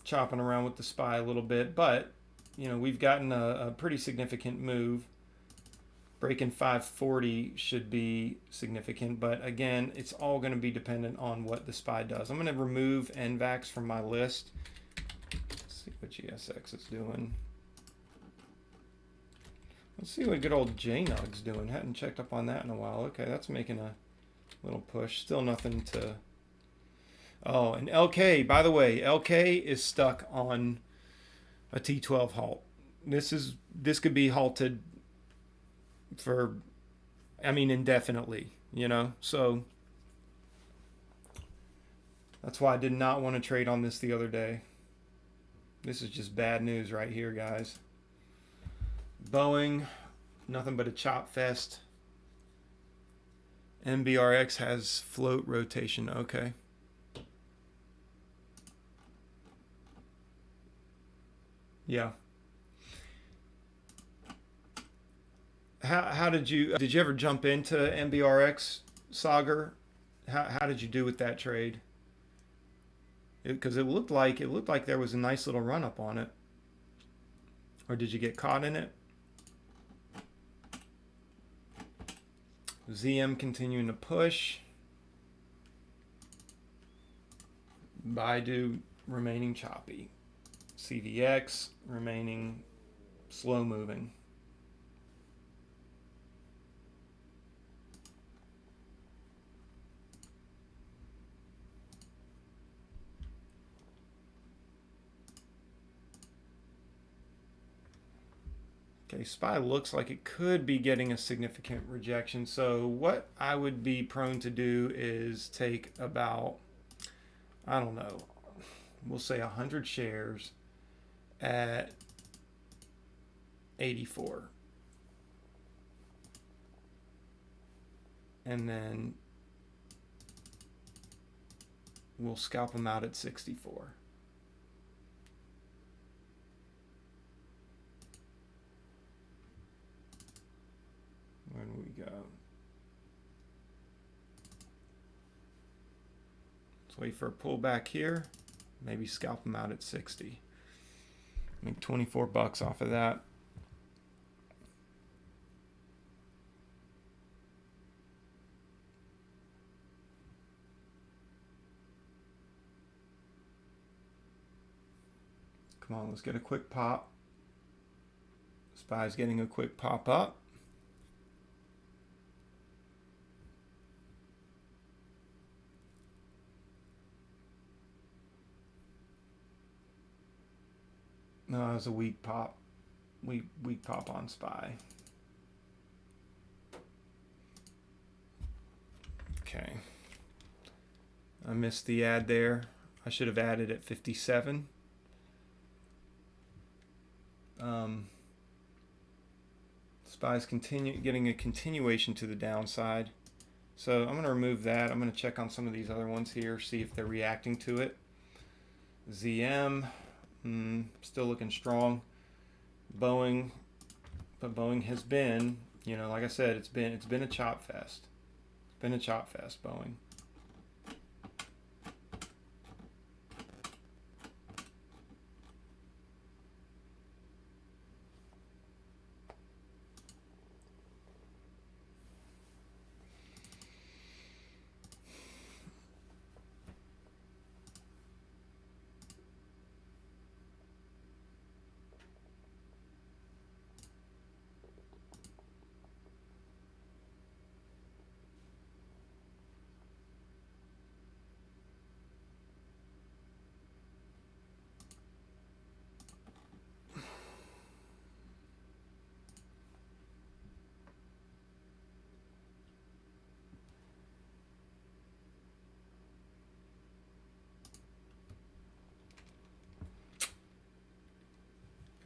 chopping around with the SPY a little bit, but we've gotten a pretty significant move. Breaking 540 should be significant, but again, it's all going to be dependent on what the SPY does. I'm going to remove NVAX from my list. Let's see what GSX is doing. Let's see what good old J-Nug's doing. Hadn't checked up on that in a while. Okay, that's making a little push. Still nothing to... Oh, and LK, by the way, LK is stuck on a T12 halt. This could be halted for, I mean, indefinitely, you know? So that's why I did not want to trade on this the other day. This is just bad news right here, guys. Boeing, nothing but a chop fest. MBRX has float rotation. Okay. Yeah. How did you ever jump into MBRX, Sagar? How did you do with that trade? Because it looked like there was a nice little run up on it. Or did you get caught in it? ZM continuing to push. Baidu remaining choppy. CVX remaining slow moving. Okay, SPY looks like it could be getting a significant rejection. So what I would be prone to do is take about, I don't know, we'll say 100 shares at 84. And then we'll scalp them out at 64. When we go. Let's wait for a pullback here. Maybe scalp them out at 60. Make 24 bucks off of that. Come on, let's get a quick pop. SPY's getting a quick pop up. No, it was a weak pop. Weak pop on SPY. Okay. I missed the ad there. I should have added at 57. SPY's getting a continuation to the downside. So I'm going to remove that. I'm going to check on some of these other ones here, see if they're reacting to it. ZM, still looking strong. Boeing, but Boeing has been, you know, like I said, it's been a chop fest. It's been a chop fest, Boeing.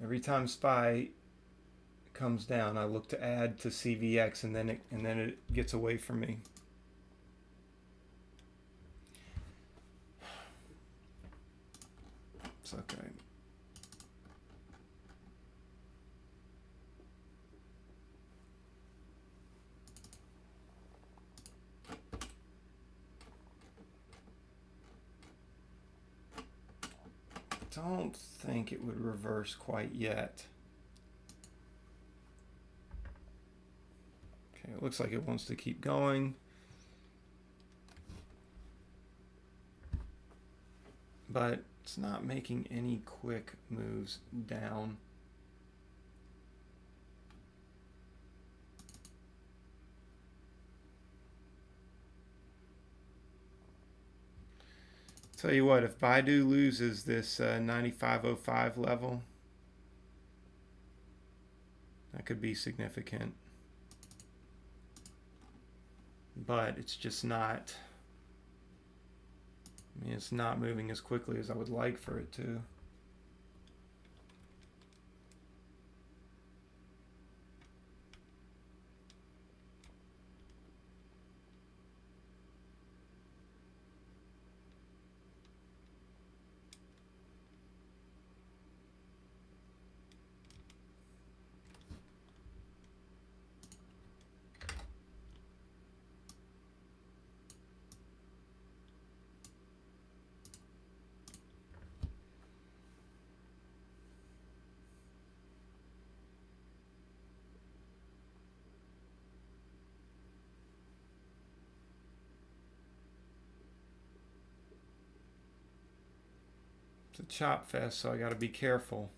Every time SPY comes down, I look to add to CVX, and then it gets away from me. It's okay. Don't think it would reverse quite yet. Okay, it looks like it wants to keep going. But it's not making any quick moves down. Tell you what, if Baidu loses this 95.05 level, that could be significant. But it's just not. I mean, it's not moving as quickly as I would like for it to. It's a chop fest, so I got to be careful.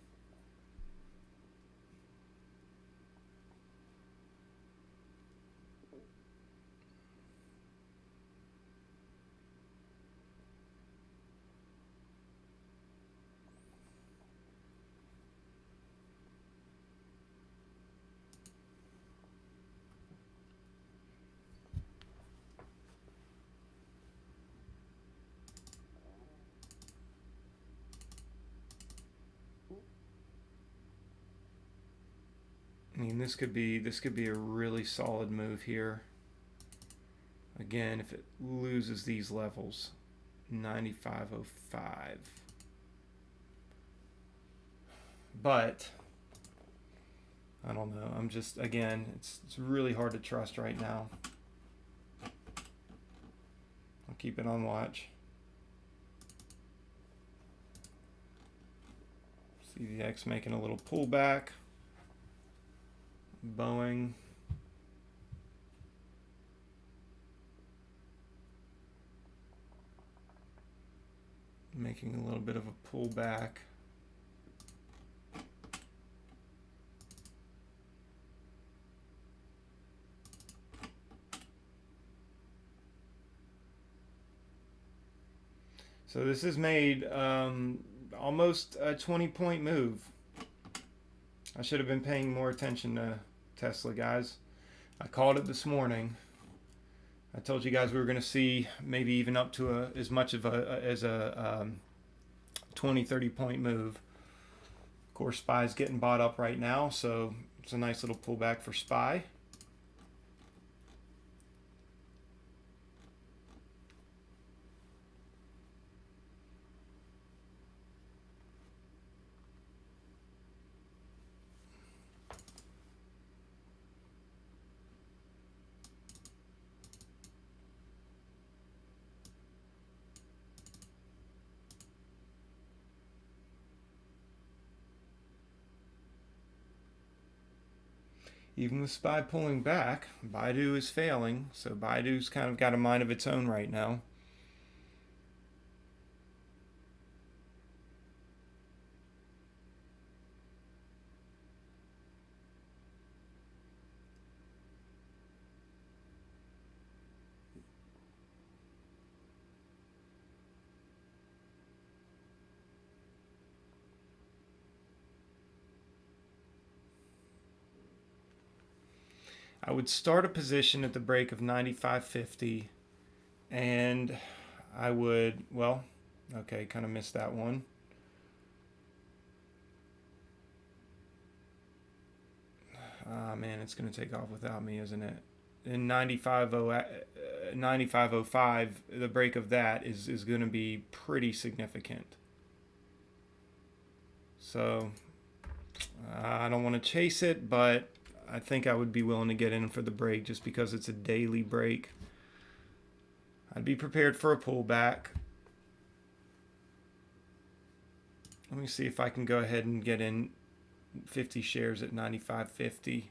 I mean, this could be a really solid move here. Again, if it loses these levels, 95.05. But I don't know. I'm just, again, it's really hard to trust right now. I'll keep it on watch. CVX making a little pullback. Boeing. Making a little bit of a pullback. So this has made almost a 20-point move. I should have been paying more attention to Tesla, guys. I called it this morning. I told you guys we were going to see maybe even up to as much of a 20-30 point move. Of course, SPY's getting bought up right now, so it's a nice little pullback for SPY. Even with SPY pulling back, Baidu is failing, so Baidu's kind of got a mind of its own right now. I would start a position at the break of 95.50, and I would, well, okay, kind of missed that one. Ah, man, it's going to take off without me, isn't it? In 95.05, the break of that is going to be pretty significant. So I don't want to chase it, but I think I would be willing to get in for the break just because it's a daily break. I'd be prepared for a pullback. Let me see if I can go ahead and get in 50 shares at 95.50.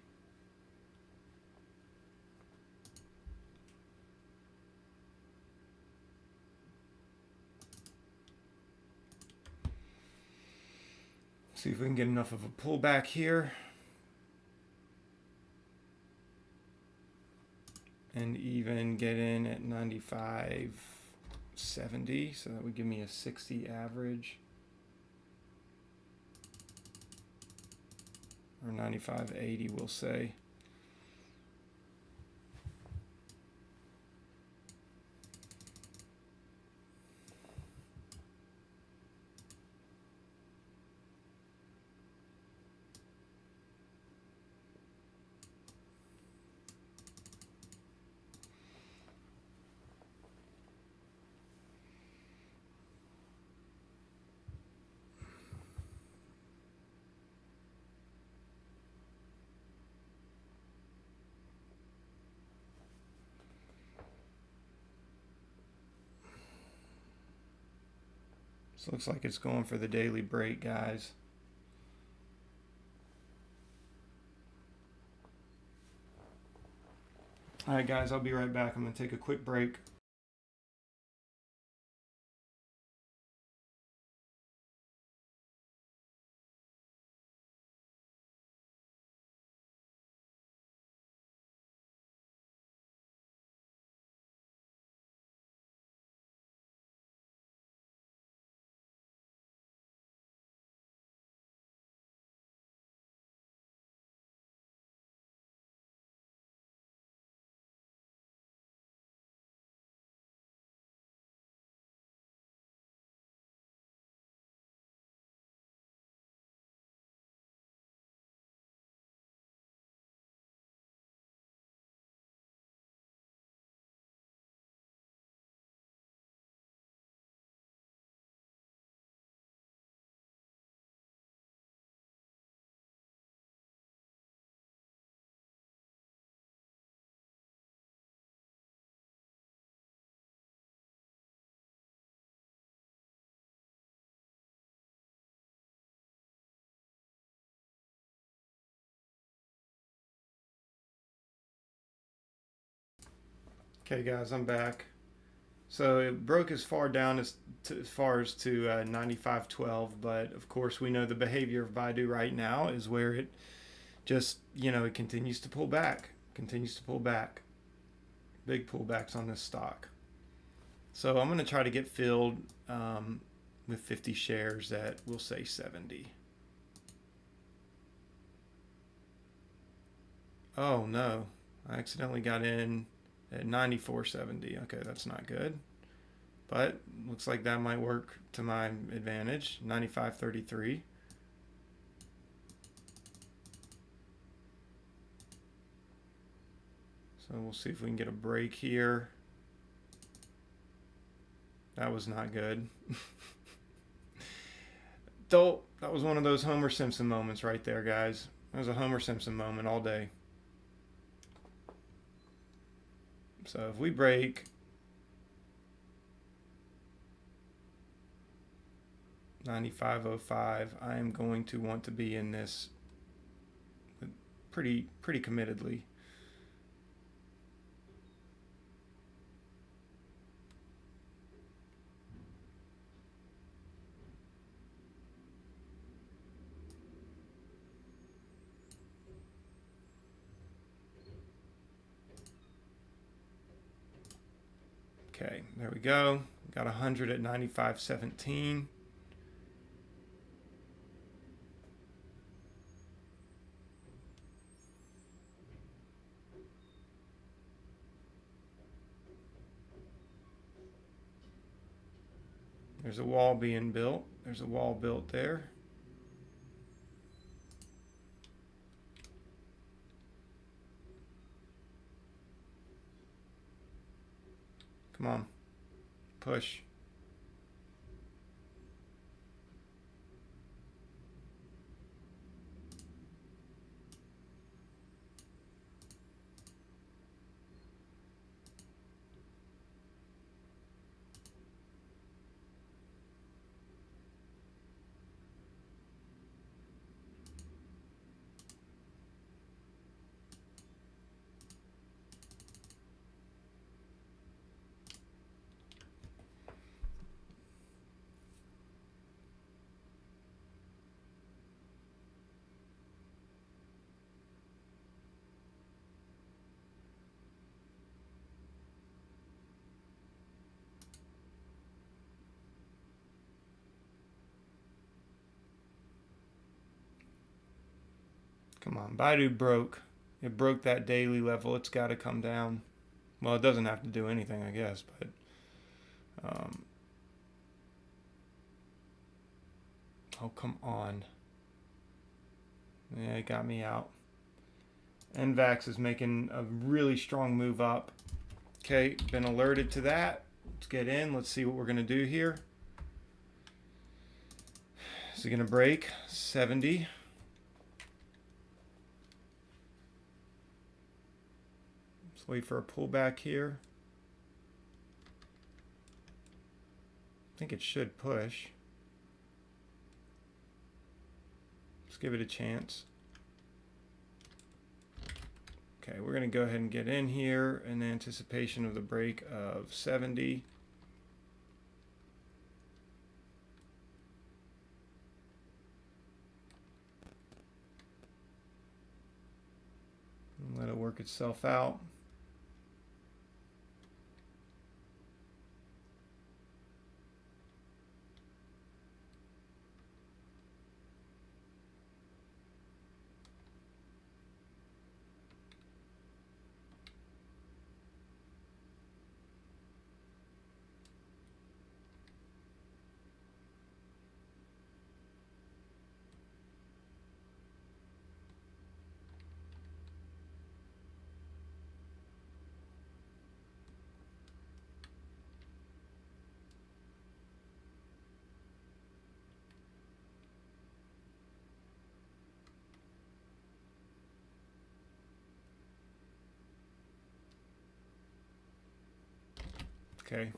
See if we can get enough of a pullback here. And even get in at 95.60. 70, so that would give me a 60 average. Or 95.80, we'll say. So looks like it's going for the daily break, guys. All right, guys, I'll be right back. I'm going to take a quick break. Okay, guys, I'm back. So it broke as far down as far as to 95.12, but of course we know the behavior of Baidu right now is where it just, it continues to pull back, continues to pull back. Big pullbacks on this stock. So I'm going to try to get filled with 50 shares at, we'll say, 70. Oh no, I accidentally got in at 94.70. Okay, that's not good. But looks like that might work to my advantage. 95.33. So we'll see if we can get a break here. That was not good. Though, that was one of those Homer Simpson moments right there, guys. That was a Homer Simpson moment all day. So if we break 95.05, I am going to want to be in this pretty committedly. Okay, there we go. Got 100 at 95.17. There's a wall being built. There's a wall built there. Come on. Push. Come on, Baidu broke. It broke that daily level. It's got to come down. Well, it doesn't have to do anything, I guess, but oh, come on. Yeah, it got me out. NVAX is making a really strong move up. Okay, been alerted to that. Let's get in. Let's see what we're going to do here. Is it going to break 70? Let's wait for a pullback here. I think it should push. Let's give it a chance. Okay, we're going to go ahead and get in here in anticipation of the break of 70. And let it work itself out. Okay, I'm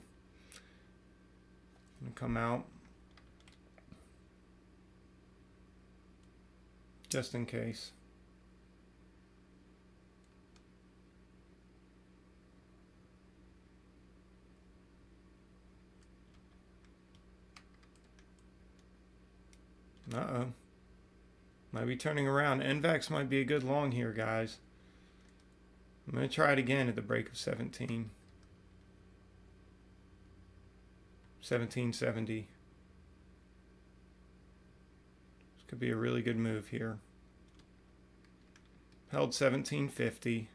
gonna come out just in case. Uh-oh. Might be turning around. NVAX might be a good long here, guys. I'm going to try it again at the break of 17. 1770. This could be a really good move here. Held 1750.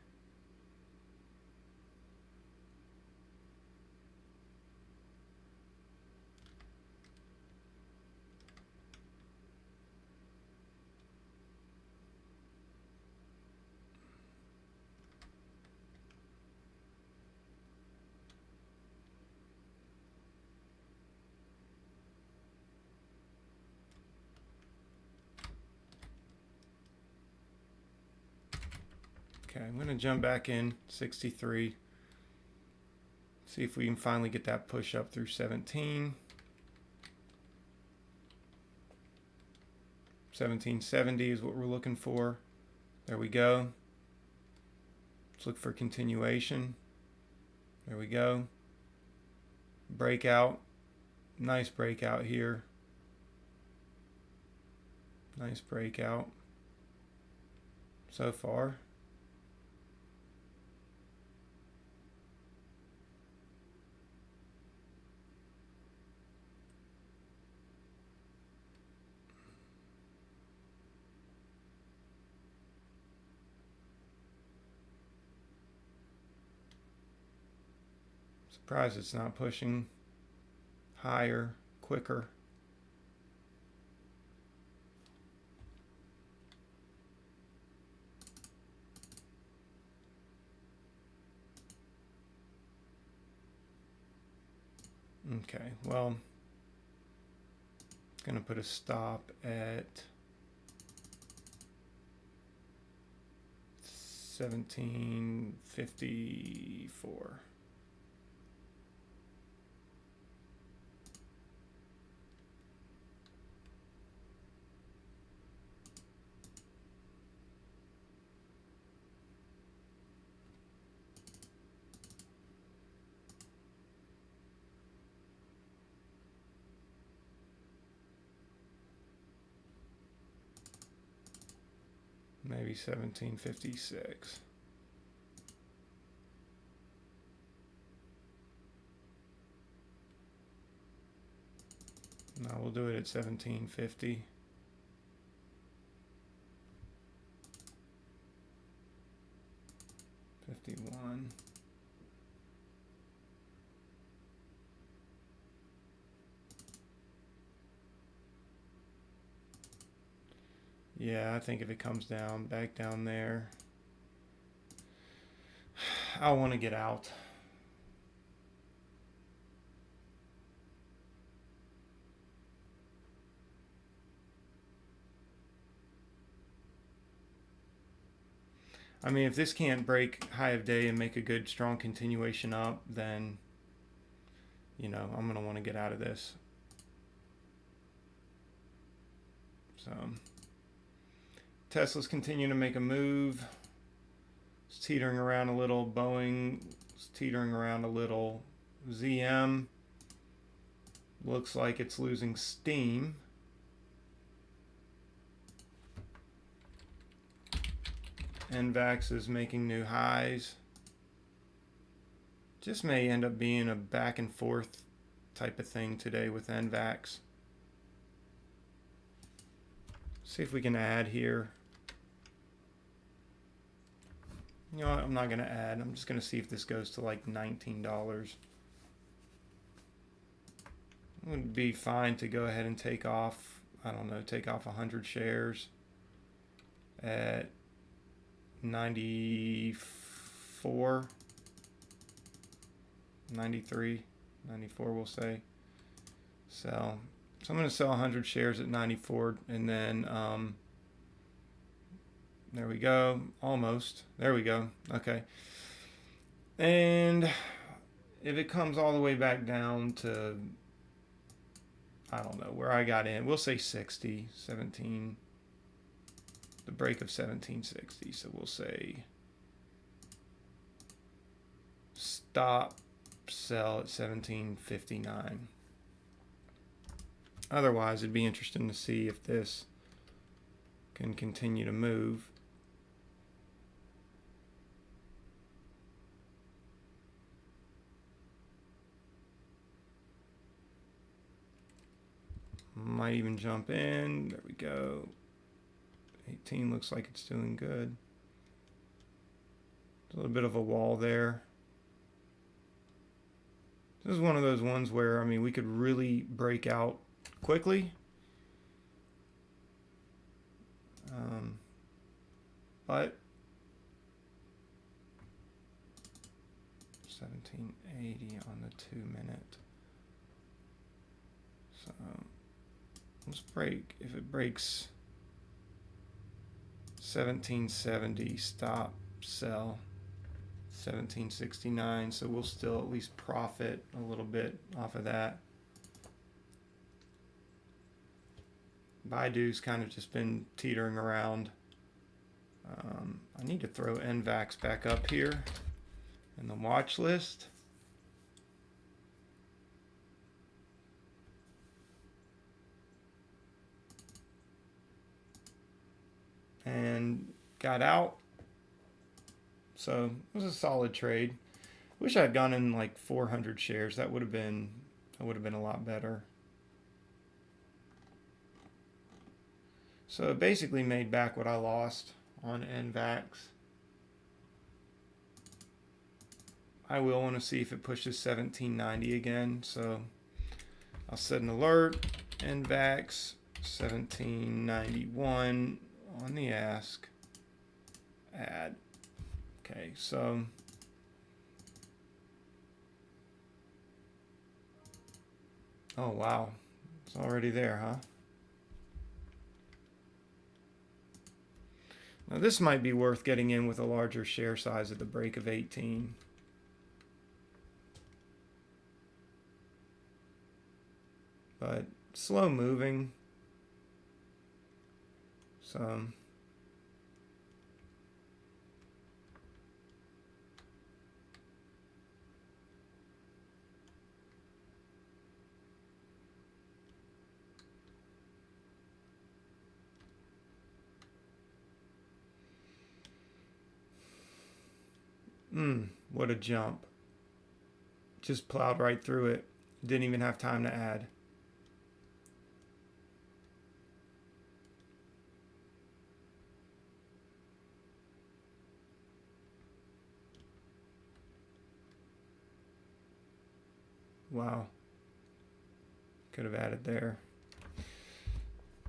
Okay, I'm going to jump back in 63. See if we can finally get that push up through 17. 1770 is what we're looking for. There we go. Let's look for continuation. There we go. Breakout. Nice breakout here. Nice breakout so far. Surprised it's not pushing higher, quicker. Okay, well, I'm going to put a stop at 1754. Maybe 1756. No, we'll do it at 1750. Yeah, I think if it comes down, back down there, I want to get out. I mean, if this can't break high of day and make a good, strong continuation up, then, you know, I'm going to want to get out of this. So, Tesla's continuing to make a move. It's teetering around a little. Boeing is teetering around a little. ZM looks like it's losing steam. NVAX is making new highs. Just may end up being a back and forth type of thing today with NVAX. See if we can add here. You know what? I'm not going to add. I'm just going to see if this goes to like $19. It would be fine to go ahead and take off, I don't know, take off 100 shares at 94, 93, 94 we'll say. So I'm going to sell 100 shares at 94, and then there we go, almost, there we go, okay. And if it comes all the way back down to, I don't know, where I got in, we'll say 60, 17, the break of 1760, so we'll say stop sell at 1759. Otherwise, it'd be interesting to see if this can continue to move. Might even jump in. There we go. 18 looks like it's doing good. There's a little bit of a wall there. This is one of those ones where, I mean, we could really break out quickly. But 1780 on the 2 minute. So let's break. If it breaks 1770, stop, sell 1769. So we'll still at least profit a little bit off of that. Baidu's kind of just been teetering around. I need to throw NVAX back up here in the watch list. And got out. So it was a solid trade. Wish I had gone in like 400 shares. That would have been a lot better. So it basically made back what I lost on NVAX. I will want to see if it pushes 1790 again. So I'll set an alert. NVAX 1791 on the ask. Add. Okay, so oh wow, it's already there, huh? Now this might be worth getting in with a larger share size at the break of 18. But slow moving. So what a jump. Just plowed right through it. Didn't even have time to add. Wow. Could have added there.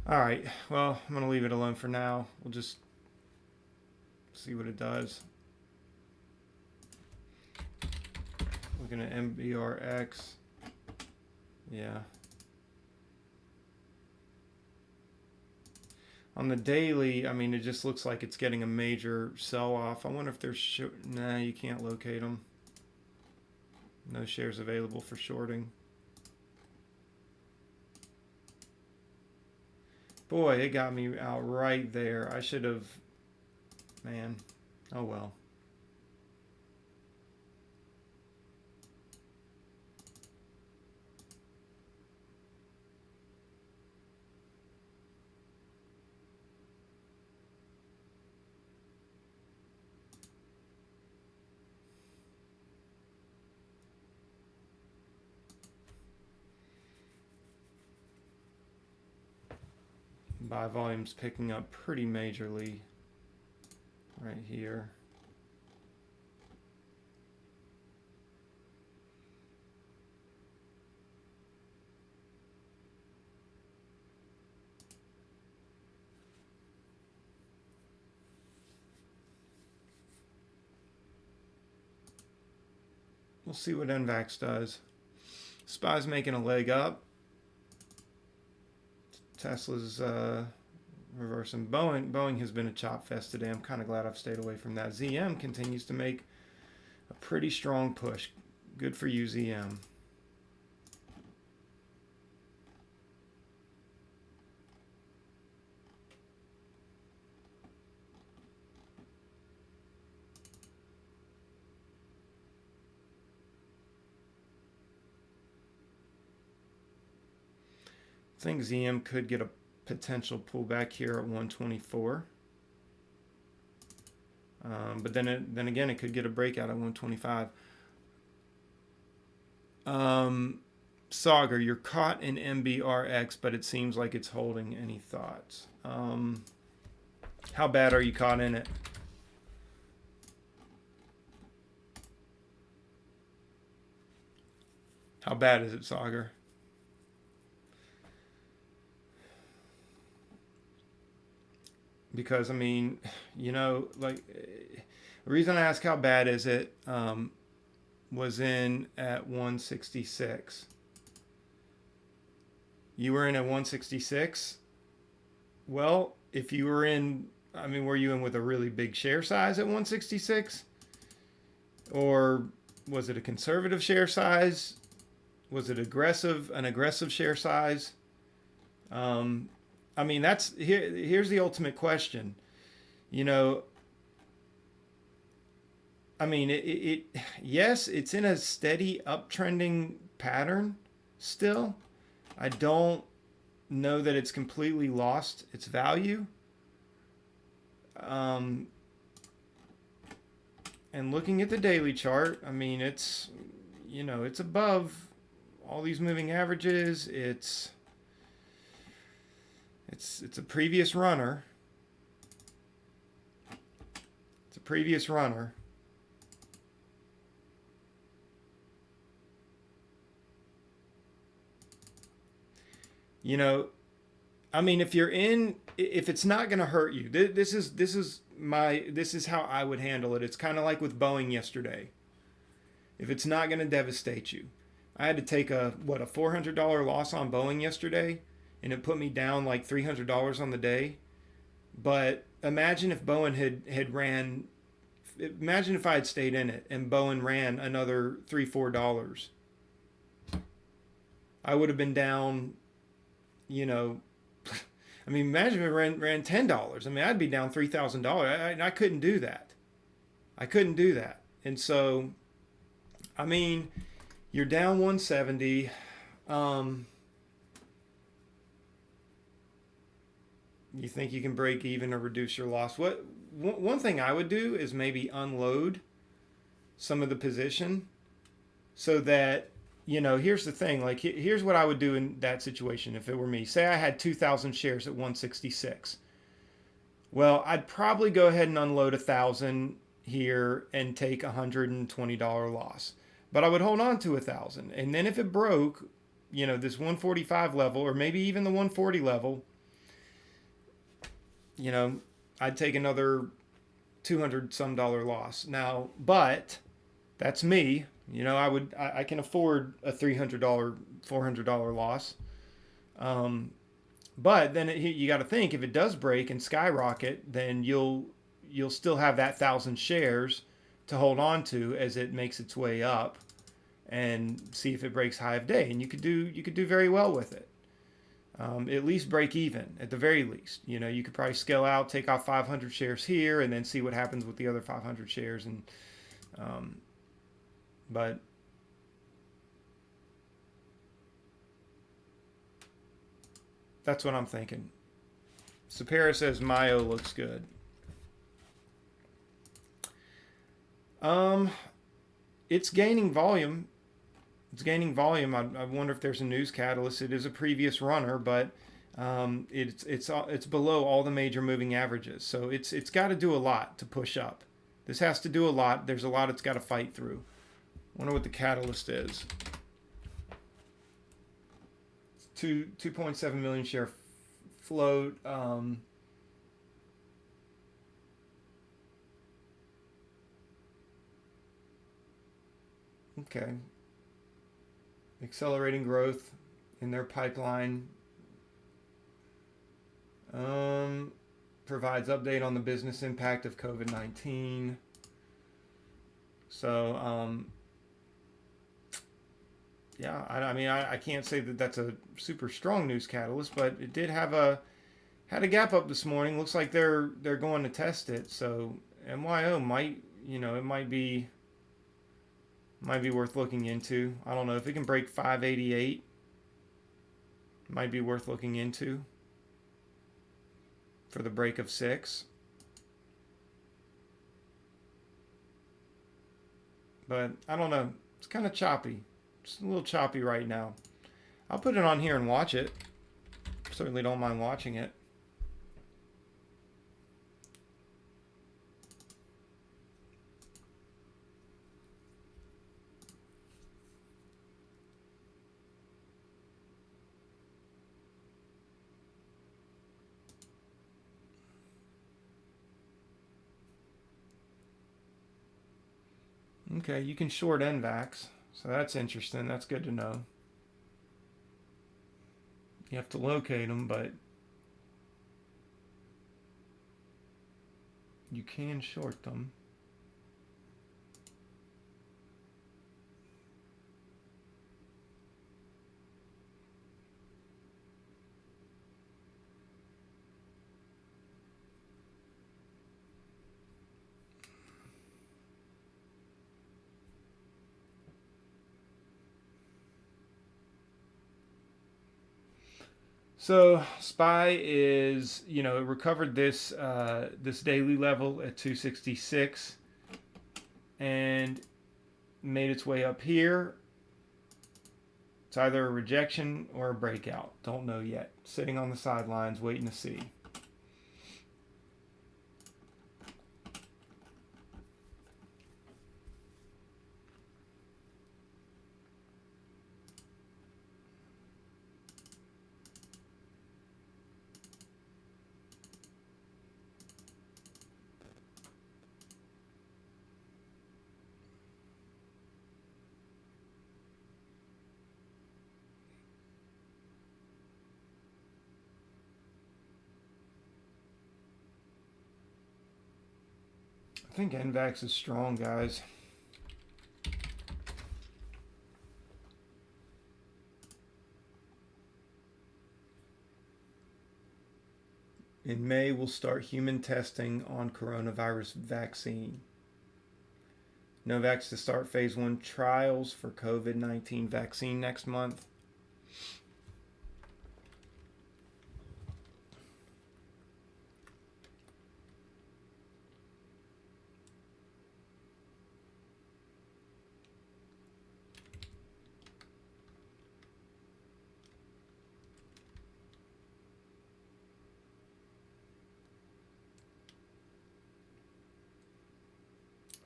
All right. Well, I'm going to leave it alone for now. We'll just see what it does. Looking at MBRX. Yeah. On the daily, I mean, it just looks like it's getting a major sell-off. I wonder if there's... Nah, you can't locate them. No shares available for shorting. Boy, it got me out right there. I should have... Man. Oh well. Buy volume's picking up pretty majorly right here. We'll see what NVAX does. SPY's making a leg up. Tesla's reversing. Boeing has been a chop fest today. I'm kind of glad I've stayed away from that. ZM continues to make a pretty strong push. Good for you, ZM. I think ZM could get a potential pullback here at 124. But then again, it could get a breakout at 125. Sauger, you're caught in MBRX, but it seems like it's holding. Any thoughts? How bad are you caught in it? How bad is it, Sauger? Because, I mean, you know, like, the reason I ask how bad is it was in at 166. You were in at 166? Well, if you were in, I mean, were you in with a really big share size at 166? Or was it a conservative share size? Was it an aggressive share size? I mean, here's the ultimate question. You know, I mean, yes, it's in a steady uptrending pattern still. I don't know that it's completely lost its value. And looking at the daily chart, I mean, it's, you know, it's above all these moving averages. It's a previous runner. It's a previous runner. You know, I mean, if it's not going to hurt you, this is how I would handle it. It's kind of like with Boeing yesterday. If it's not going to devastate you, I had to take a $400 loss on Boeing yesterday, and it put me down like $300 on the day. But imagine if Boeing had ran. Imagine if I had stayed in it and Boeing ran another $3-4. I would have been down. You know, I mean, imagine if it ran $10. I mean, I'd be down $3,000. I couldn't do that. I couldn't do that. And so, I mean, you're down 170. You think you can break even or reduce your loss? One thing I would do is maybe unload some of the position so that, you know, here's the thing. Like, here's what I would do in that situation if it were me. Say I had 2,000 shares at 166. Well, I'd probably go ahead and unload 1,000 here and take $120 loss. But I would hold on to 1,000. And then if it broke, you know, this 145 level or maybe even the 140 level, you know, I'd take another 200 some dollar loss. Now, but that's me. You know, I can afford a $300, $400 loss. Um, but then you got to think, if it does break and skyrocket, then you'll still have that 1,000 shares to hold on to as it makes its way up, and see if it breaks high of day, and you could do very well with it. At least break even at the very least. You know, you could probably scale out, take off 500 shares here, and then see what happens with the other 500 shares. And um, but that's what I'm thinking. Sapara says Mayo looks good. Um, it's gaining volume. It's gaining volume. I wonder if there's a news catalyst. It is a previous runner, but it's below all the major moving averages. So it's got to do a lot to push up. This has to do a lot. There's a lot it's got to fight through. Wonder what the catalyst is. 2.7 million share float. Okay. Accelerating growth in their pipeline. Um, Provides update on the business impact of COVID-19. So, yeah, I mean, I can't say that that's a super strong news catalyst, but it did had a gap up this morning. Looks like they're going to test it. So MYO might, it might be worth looking into. I don't know if it can break 588. Might be worth looking into for the break of 6. But I don't know. It's kind of choppy. Just a little choppy right now. I'll put it on here and watch it. Certainly don't mind watching it. Okay, you can short NVAX. So that's interesting. That's good to know. You have to locate them, but you can short them. So SPY is, it recovered this daily level at 266 and made its way up here. It's either a rejection or a breakout. Don't know yet. Sitting on the sidelines waiting to see. I think NVAX is strong, guys. In May, we'll start human testing on coronavirus vaccine. Novavax to start phase 1 trials for COVID-19 vaccine next month.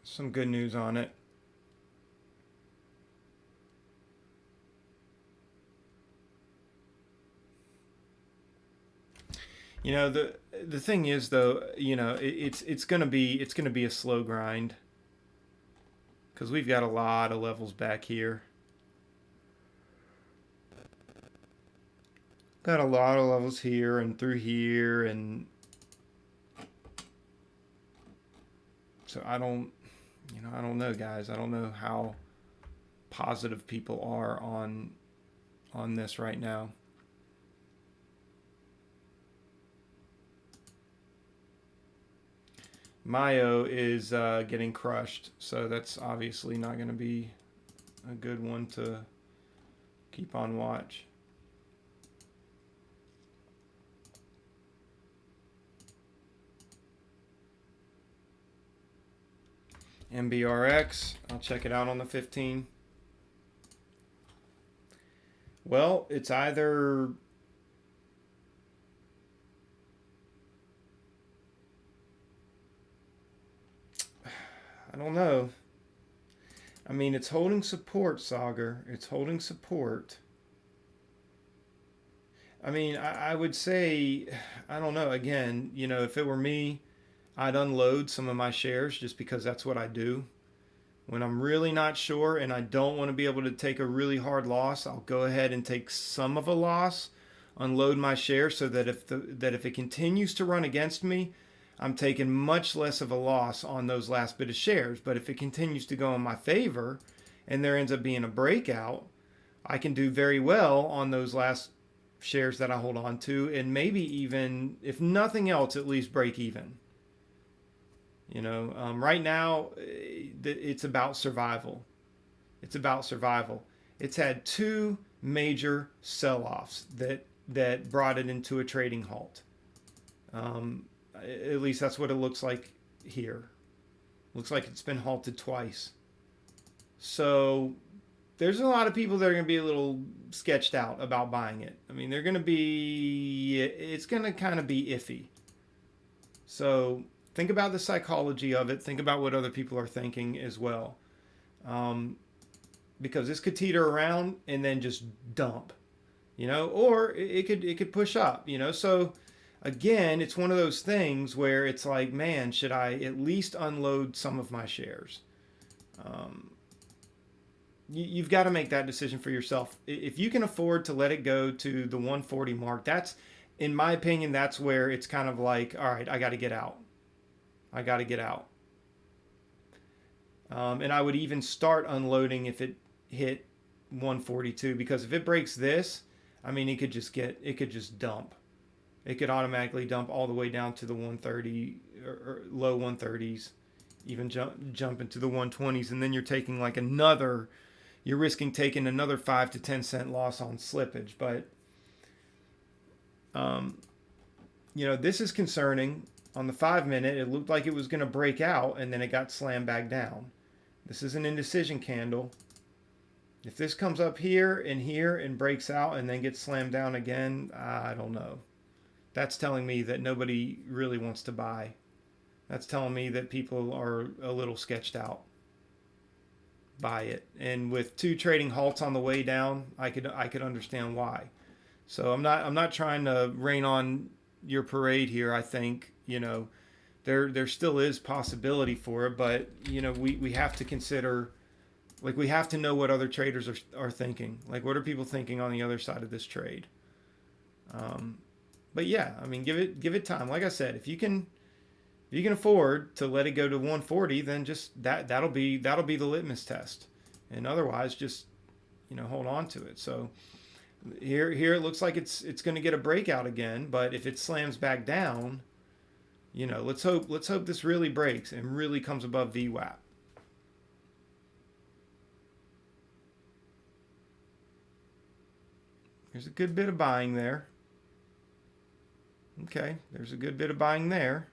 Some good news on it. The thing is though, it's gonna be a slow grind because we've got a lot of levels back here. Got a lot of levels here and through here, and so I don't know, guys. I don't know how positive people are on this right now. Mayo is getting crushed, so that's obviously not going to be a good one to keep on watch. MBRX, I'll check it out on the 15. Well, it's either I don't know. I mean, it's holding support, Sagar. It's holding support. I mean, I would say, I don't know. Again, if it were me, I'd unload some of my shares just because that's what I do. When I'm really not sure and I don't want to be able to take a really hard loss, I'll go ahead and take some of a loss, unload my shares so that if it continues to run against me, I'm taking much less of a loss on those last bit of shares. But if it continues to go in my favor and there ends up being a breakout, I can do very well on those last shares that I hold on to, and maybe even, if nothing else, at least break even. Right now, it's about survival. It's about survival. It's had two major sell-offs that brought it into a trading halt. At least that's what it looks like here. Looks like it's been halted twice. So there's a lot of people that are going to be a little sketched out about buying it. I mean, it's going to kind of be iffy. So think about the psychology of it. Think about what other people are thinking as well. Because this could teeter around and then just dump, or it could push up, So again, it's one of those things where it's like, man, should I at least unload some of my shares? You've got to make that decision for yourself. If you can afford to let it go to the 140 mark, that's, in my opinion, that's where it's kind of like, all right, I got to get out. I got to get out. And I would even start unloading if it hit 142, because if it breaks this, I mean, it could just dump. It could automatically dump all the way down to the 130 or low 130s, even jump into the 120s, and then you're risking taking another 5 to 10 cent loss on slippage. But this is concerning. On the 5-minute, it looked like it was going to break out, and then it got slammed back down. This is an indecision candle. If this comes up here and breaks out and then gets slammed down again, I don't know. That's telling me that nobody really wants to buy. That's telling me that people are a little sketched out by it. And with two trading halts on the way down, I could understand why. So I'm not trying to rain on your parade here. I think there still is possibility for it, but we have to consider, like, we have to know what other traders are thinking. Like, what are people thinking on the other side of this trade? But yeah, I mean, give it time. Like I said, if you can afford to let it go to 140, then just that'll be the litmus test. And otherwise, just hold on to it. So here it looks like it's going to get a breakout again. But if it slams back down, let's hope this really breaks and really comes above VWAP. There's a good bit of buying there. Okay, there's a good bit of buying there.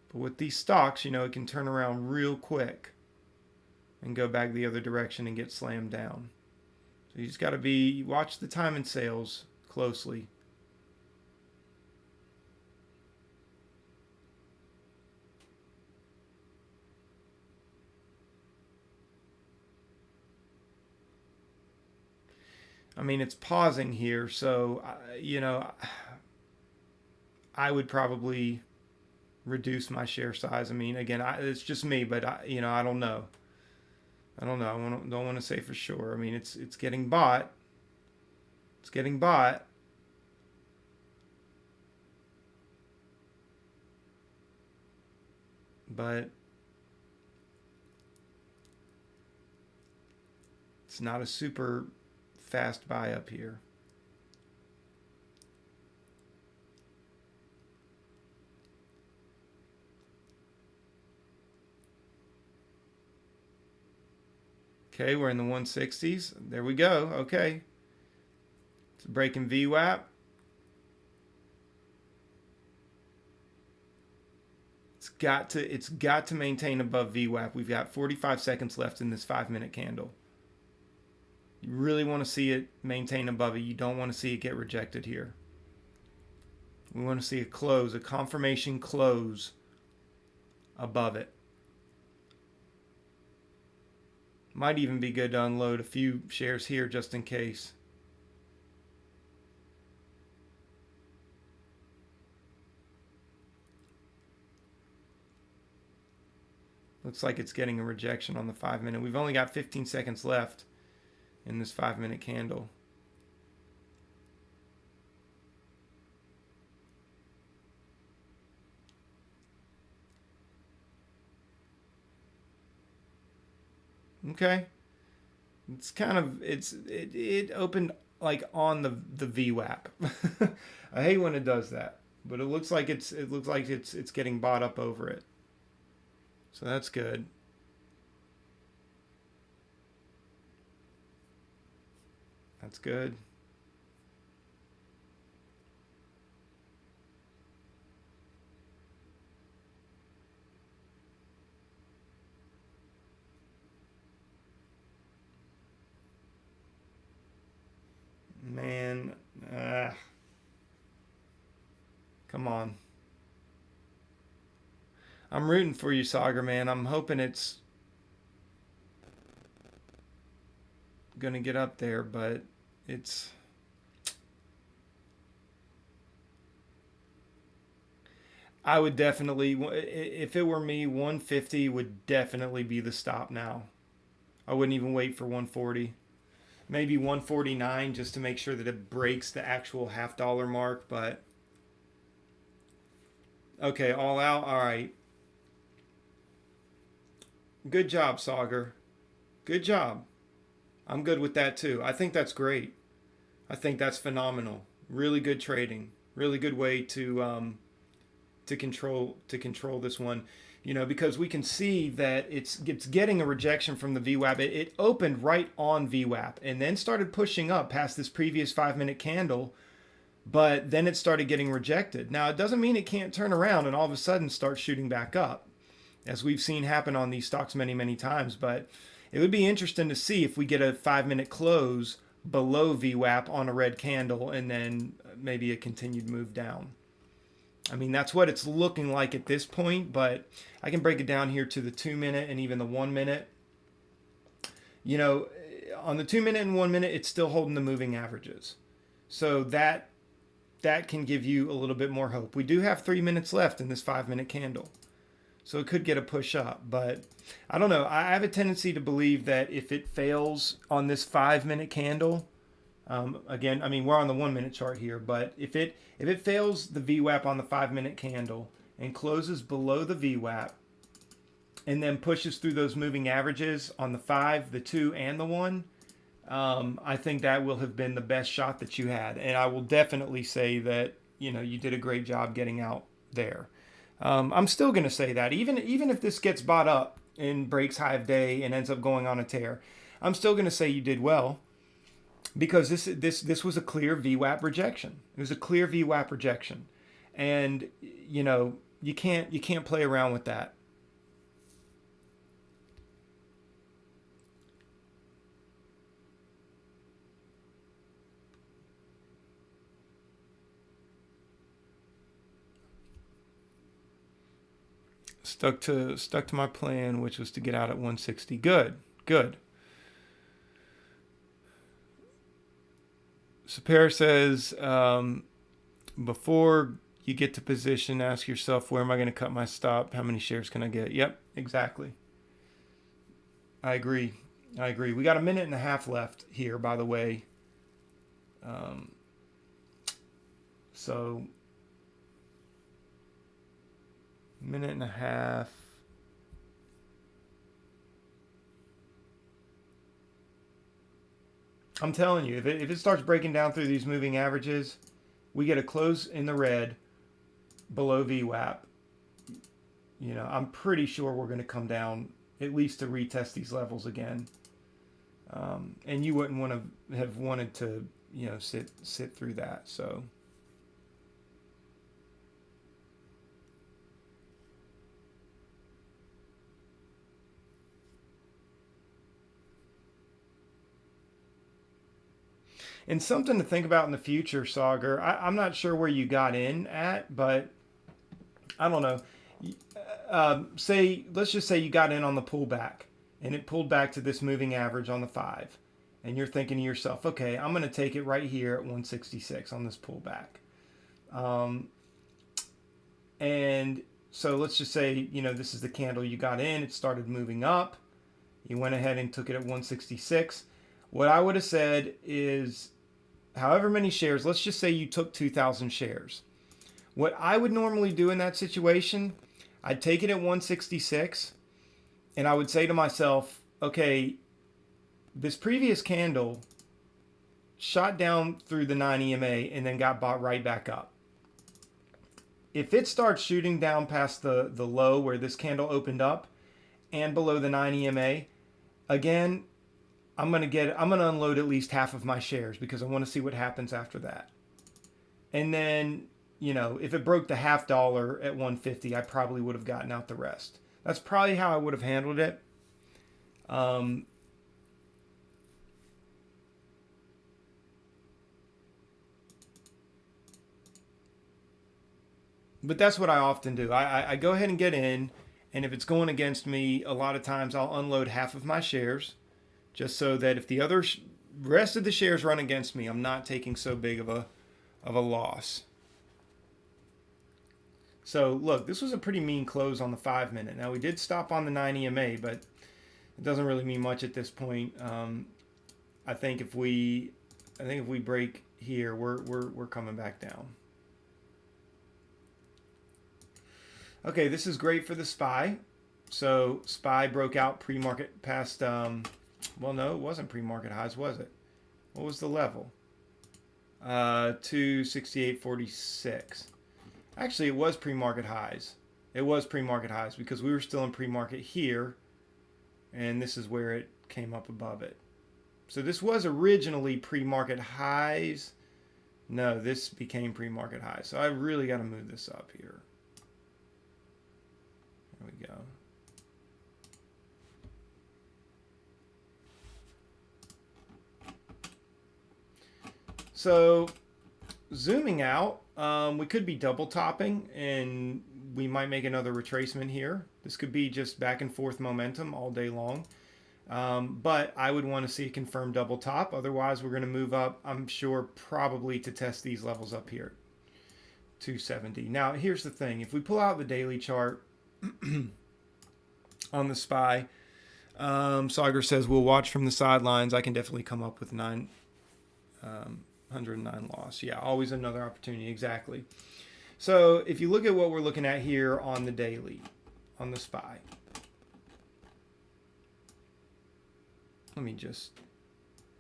But with these stocks, it can turn around real quick and go back the other direction and get slammed down. So you just got to watch the time and sales closely. I mean, it's pausing here, so I would probably reduce my share size. I mean, again, it's just me, but I don't know. I don't know. Don't want to say for sure. I mean, it's getting bought. It's getting bought. But it's not a super fast buy up here. Okay, we're in the 160s. There we go. Okay. It's breaking VWAP. It's got to maintain above VWAP. We've got 45 seconds left in this 5-minute candle. You really want to see it maintain above it. You don't want to see it get rejected here. We want to see a close, a confirmation close above it. Might even be good to unload a few shares here just in case. Looks like it's getting a rejection on the 5-minute. We've only got 15 seconds left in this 5-minute candle. Okay. It's kind of it opened like on the VWAP. I hate when it does that, but it looks like it's getting bought up over it. So that's good. That's good. Man, come on. I'm rooting for you, Sagar, man. I'm hoping it's gonna get up there, but it's. I would definitely, if it were me, 150 would definitely be the stop now. I wouldn't even wait for 140. Maybe 149 just to make sure that it breaks the actual $half mark, but okay, all out. All right. Good job, Sagar. Good job. I'm good with that too. I think that's great. I think that's phenomenal. Really good trading. Really good way to control this one. Because we can see that it's getting a rejection from the VWAP. It opened right on VWAP and then started pushing up past this previous 5-minute candle, but then it started getting rejected. Now, it doesn't mean it can't turn around and all of a sudden start shooting back up, as we've seen happen on these stocks many, many times. But it would be interesting to see if we get a 5-minute close below VWAP on a red candle and then maybe a continued move down. I mean, that's what it's looking like at this point, but I can break it down here to the 2-minute and even the 1-minute. On the 2-minute and 1-minute, it's still holding the moving averages. So that can give you a little bit more hope. We do have 3 minutes left in this 5-minute candle. So it could get a push up, but I don't know. I have a tendency to believe that if it fails on this 5-minute candle, again, I mean, we're on the 1-minute chart here, but if it fails the VWAP on the 5-minute candle and closes below the VWAP and then pushes through those moving averages on the 5, the 2, and the 1, I think that will have been the best shot that you had. And I will definitely say that, you did a great job getting out there. I'm still going to say that even if this gets bought up and breaks high of day and ends up going on a tear, I'm still going to say you did well. Because this was a clear VWAP rejection. It was a clear VWAP rejection, and you can't play around with that. Stuck to my plan, which was to get out at 160. Good. Sapir says, before you get to position, ask yourself, where am I going to cut my stop? How many shares can I get? Yep, exactly. I agree. I agree. We got a minute and a half left here, by the way. Um, so, minute and a half. I'm telling you, if it starts breaking down through these moving averages, we get a close in the red below VWAP. You know, I'm pretty sure we're going to come down at least to retest these levels again. And you wouldn't want to have wanted to, you know, sit through that. So. And something to think about in the future, Sauger. I'm not sure where you got in at, but I don't know. Let's just say you got in on the pullback, and it pulled back to this moving average on the 5, and you're thinking to yourself, okay, I'm going to take it right here at 166 on this pullback. And so let's just say, you know, this is the candle you got in. It started moving up. You went ahead and took it at 166. What I would have said is, however many shares, let's just say you took 2,000 shares. What I would normally do in that situation, I'd take it at 166, and I would say to myself, okay, this previous candle shot down through the 9 EMA and then got bought right back up. If it starts shooting down past the low where this candle opened up and below the 9 EMA, again, I'm going to unload at least half of my shares because I want to see what happens after that. And then, you know, if it broke the $0.50 at 150, I probably would have gotten out the rest. That's probably how I would have handled it. But that's what I often do. I go ahead and get in, and if it's going against me, a lot of times I'll unload half of my shares, just so that if the rest of the shares run against me, I'm not taking so big of a loss. So look, this was a pretty mean close on the 5 minute. Now we did stop on the 9 EMA, but it doesn't really mean much at this point. I think if we break here, we're coming back down. Okay, this is great for the SPY. So SPY broke out pre-market past, well, no, it wasn't pre-market highs, was it? What was the level? 268.46. Actually, it was pre-market highs. It was pre-market highs because we were still in pre-market here, and this is where it came up above it. So this was originally pre-market highs. No, this became pre-market highs. So I really got to move this up here. There we go. So zooming out, we could be double topping and we might make another retracement here. This could be just back and forth momentum all day long. But I would want to see a confirmed double top. Otherwise, we're going to move up, I'm sure, probably to test these levels up here. 270. Now, here's the thing. If we pull out the daily chart on the SPY, Sagar says, we'll watch from the sidelines. I can definitely come up with 109 loss. Yeah, always another opportunity. Exactly. So if you look at what we're looking at here on the daily, on the SPY, let me just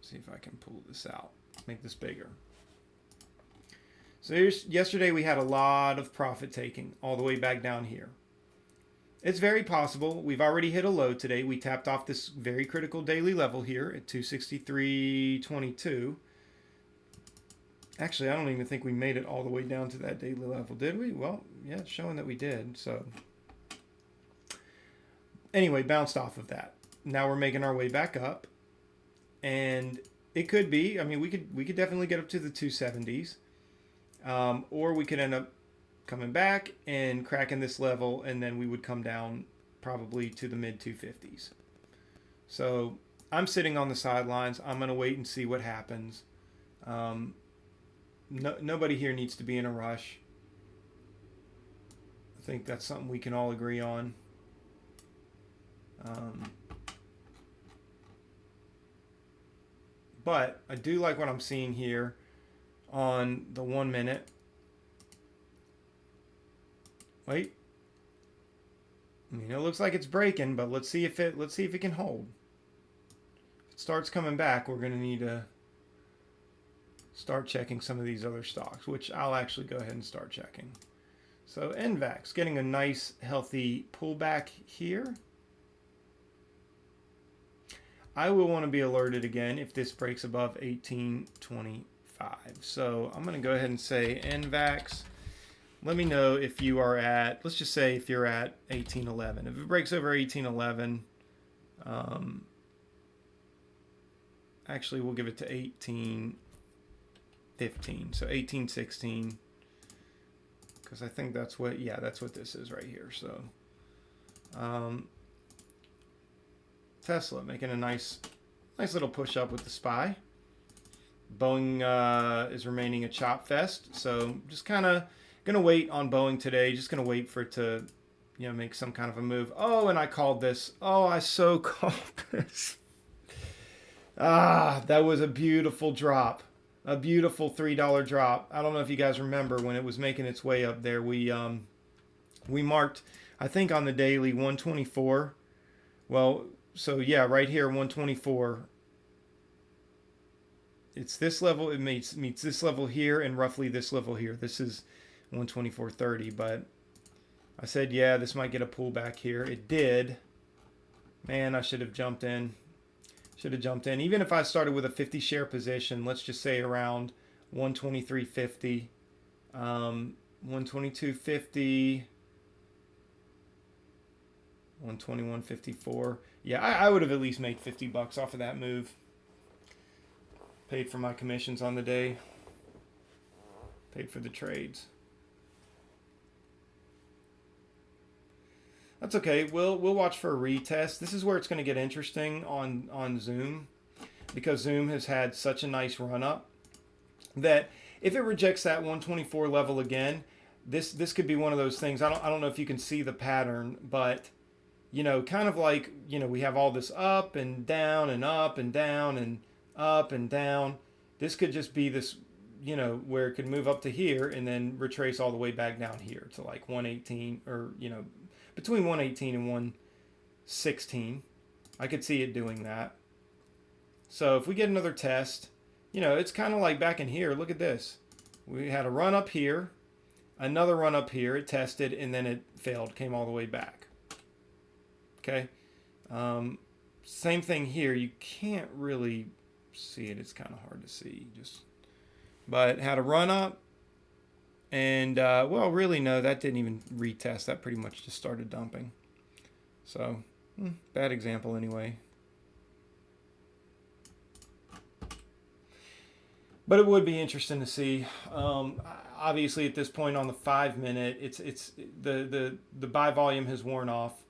see if I can pull this out, make this bigger. So yesterday we had a lot of profit taking all the way back down here. It's very possible. We've already hit a low today. We tapped off this very critical daily level here at 263.22. Actually, I don't even think we made it all the way down to that daily level, did we? Well, yeah, it's showing that we did. So anyway, bounced off of that. Now we're making our way back up. And it could be, I mean, we could definitely get up to the 270s. Or we could end up coming back and cracking this level, and then we would come down probably to the mid 250s. So I'm sitting on the sidelines. I'm going to wait and see what happens. Nobody here needs to be in a rush. I think that's something we can all agree on. But I do like what I'm seeing here on the 1 minute. Wait. I mean, it looks like it's breaking, but let's see if it can hold. If it starts coming back, we're going to need to start checking some of these other stocks, which I'll actually go ahead and start checking. So NVAX getting a nice healthy pullback here. I will want to be alerted again if this breaks above 1825. So I'm going to go ahead and say NVAX. Let me know if you are at, let's just say if you're at 1811. If it breaks over 1811, actually we'll give it to 1815. So 1816. Because I think that's what, yeah, that's what this is right here. So Tesla making a nice little push up with the SPY. Boeing is remaining a chop fest. So just kind of going to wait on Boeing today. Just going to wait for it to, you know, make some kind of a move. Oh, and I called this. Oh, I so called this. That was a beautiful drop. A beautiful $3 drop. I don't know if you guys remember when it was making its way up there. We marked, I think on the daily, 124. Well, so yeah, right here, 124. It's this level. It meets this level here and roughly this level here. This is 124.30. But I said, yeah, this might get a pullback here. It did. Man, I should have jumped in. Even if I started with a 50 share position, let's just say around 123.50, 122.50, 121.54. Yeah, I would have at least made $50 off of that move. Paid for my commissions on the day. Paid for the trades. That's okay. We'll watch for a retest. This is where it's going to get interesting on Zoom, because Zoom has had such a nice run up that if it rejects that 124 level again, this could be one of those things. I don't know if you can see the pattern, but you know, kind of like, you know, we have all this up and down and up and down and up and down. This could just be this, you know, where it could move up to here and then retrace all the way back down here to like 118, or, you know, between 118 and 116. I could see it doing that. So if we get another test, you know, it's kind of like back in here. Look at this. We had a run up here, another run up here. It tested and then it failed, came all the way back. Okay. Same thing here. You can't really see it. It's kind of hard to see. But had a run up. And, well, really, no, that didn't even retest. That pretty much just started dumping. So, bad example anyway. But it would be interesting to see. Obviously, at this point on the 5 minute, it's the buy volume has worn off.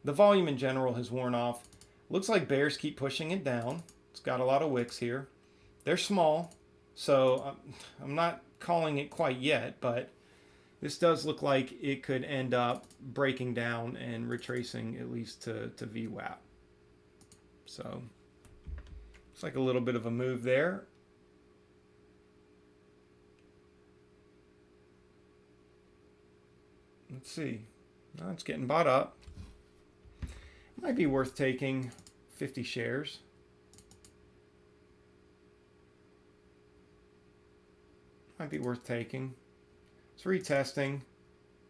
The volume in general has worn off. Looks like bears keep pushing it down. It's got a lot of wicks here. They're small, so I'm not calling it quite yet, but this does look like it could end up breaking down and retracing at least to VWAP. So it's like a little bit of a move there. Let's see. Oh, it's getting bought up. Might be worth taking 50 shares. Might be worth taking. It's retesting.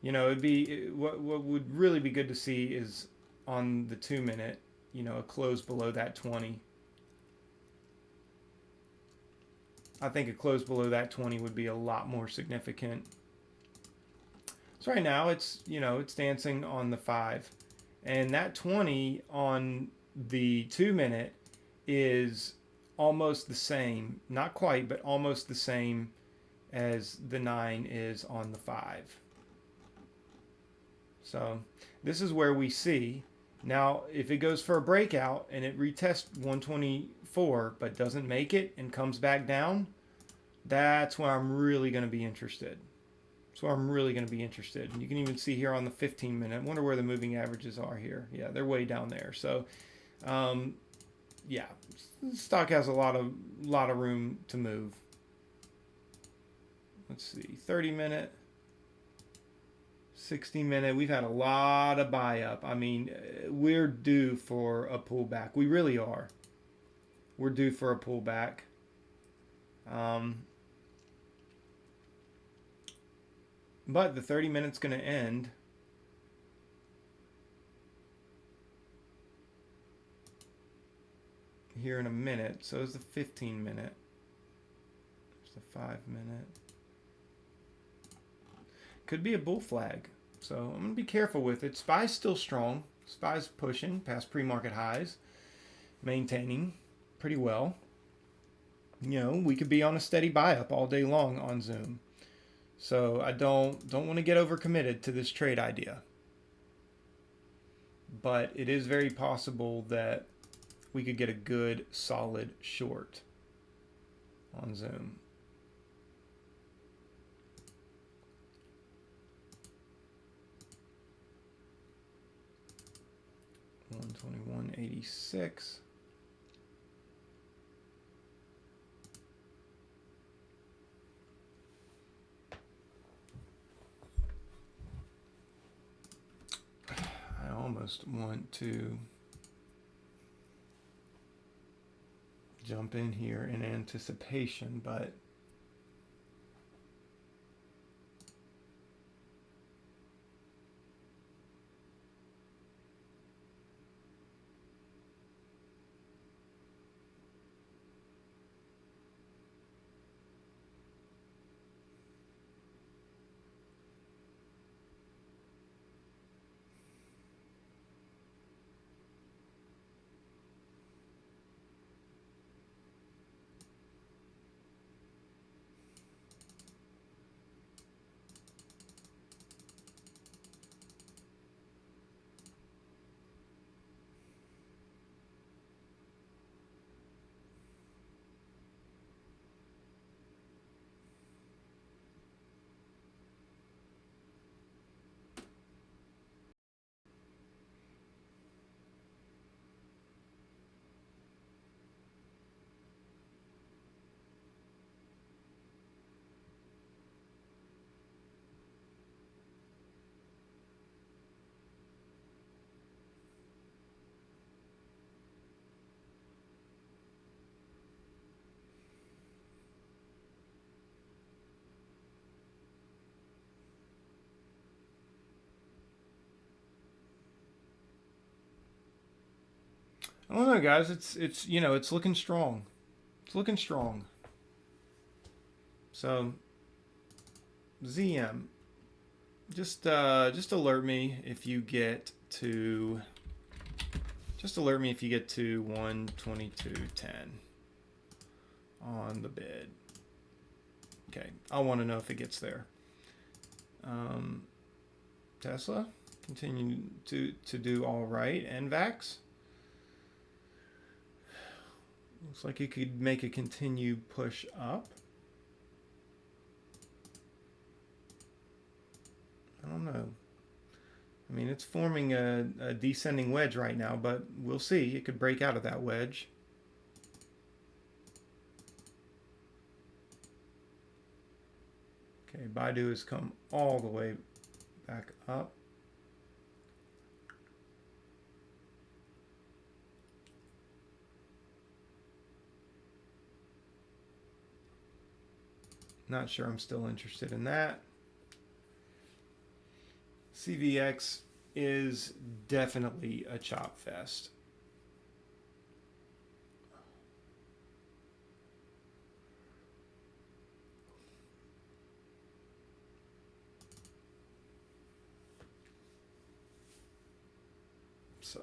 You know, it'd be what would really be good to see is on the 2 minute, you know, a close below that 20. I think a close below that 20 would be a lot more significant. So right now it's, you know, it's dancing on the 5, and that 20 on the 2 minute is almost the same, not quite, but almost the same as the 9 is on the 5. So this is where we see. Now, if it goes for a breakout and it retests 124 but doesn't make it and comes back down, That's where I'm really going to be interested. So I'm really going to be interested. And you can even see here on the 15 minute. I wonder where the moving averages are here. Yeah, they're way down there. So, um, yeah, stock has a lot of room to move. Let's see, 30 minute, 60 minute. We've had a lot of buy up. I mean, we're due for a pullback. We really are. We're due for a pullback. Um, but the 30 minutes going to end here in a minute. So is the 15 minute. There's the 5 minute. Could be a bull flag. So I'm going to be careful with it. SPY's still strong. SPY's pushing past pre-market highs, maintaining pretty well. You know, we could be on a steady buy up all day long on Zoom. So I don't want to get overcommitted to this trade idea. But it is very possible that we could get a good solid short on Zoom. $121.86. I almost want to jump in here in anticipation, but I don't know, guys. It's it's looking strong. It's looking strong. So ZM, just alert me if you get to 122.10 on the bid. Okay, I want to know if it gets there. Tesla continue to do all right. NVAX looks like it could make a continued push up. I don't know. I mean, it's forming a descending wedge right now, but we'll see. It could break out of that wedge. Okay, Baidu has come all the way back up. Not sure I'm still interested in that. CVX is definitely a chop fest. So,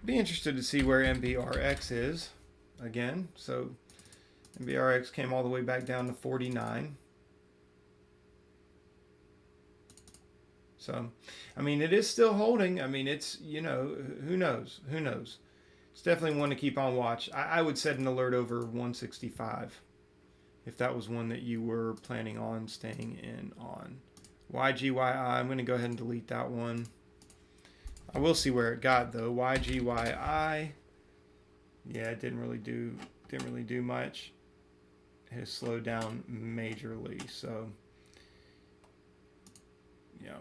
be interested to see where MBRX is again. So, MBRX came all the way back down to 49. So, I mean, it is still holding. I mean, it's, who knows? Who knows? It's definitely one to keep on watch. I would set an alert over 165 if that was one that you were planning on staying in on. YGYI, I'm going to go ahead and delete that one. I will see where it got though. YGYI, yeah, it didn't really do much. It has slowed down majorly, so yeah.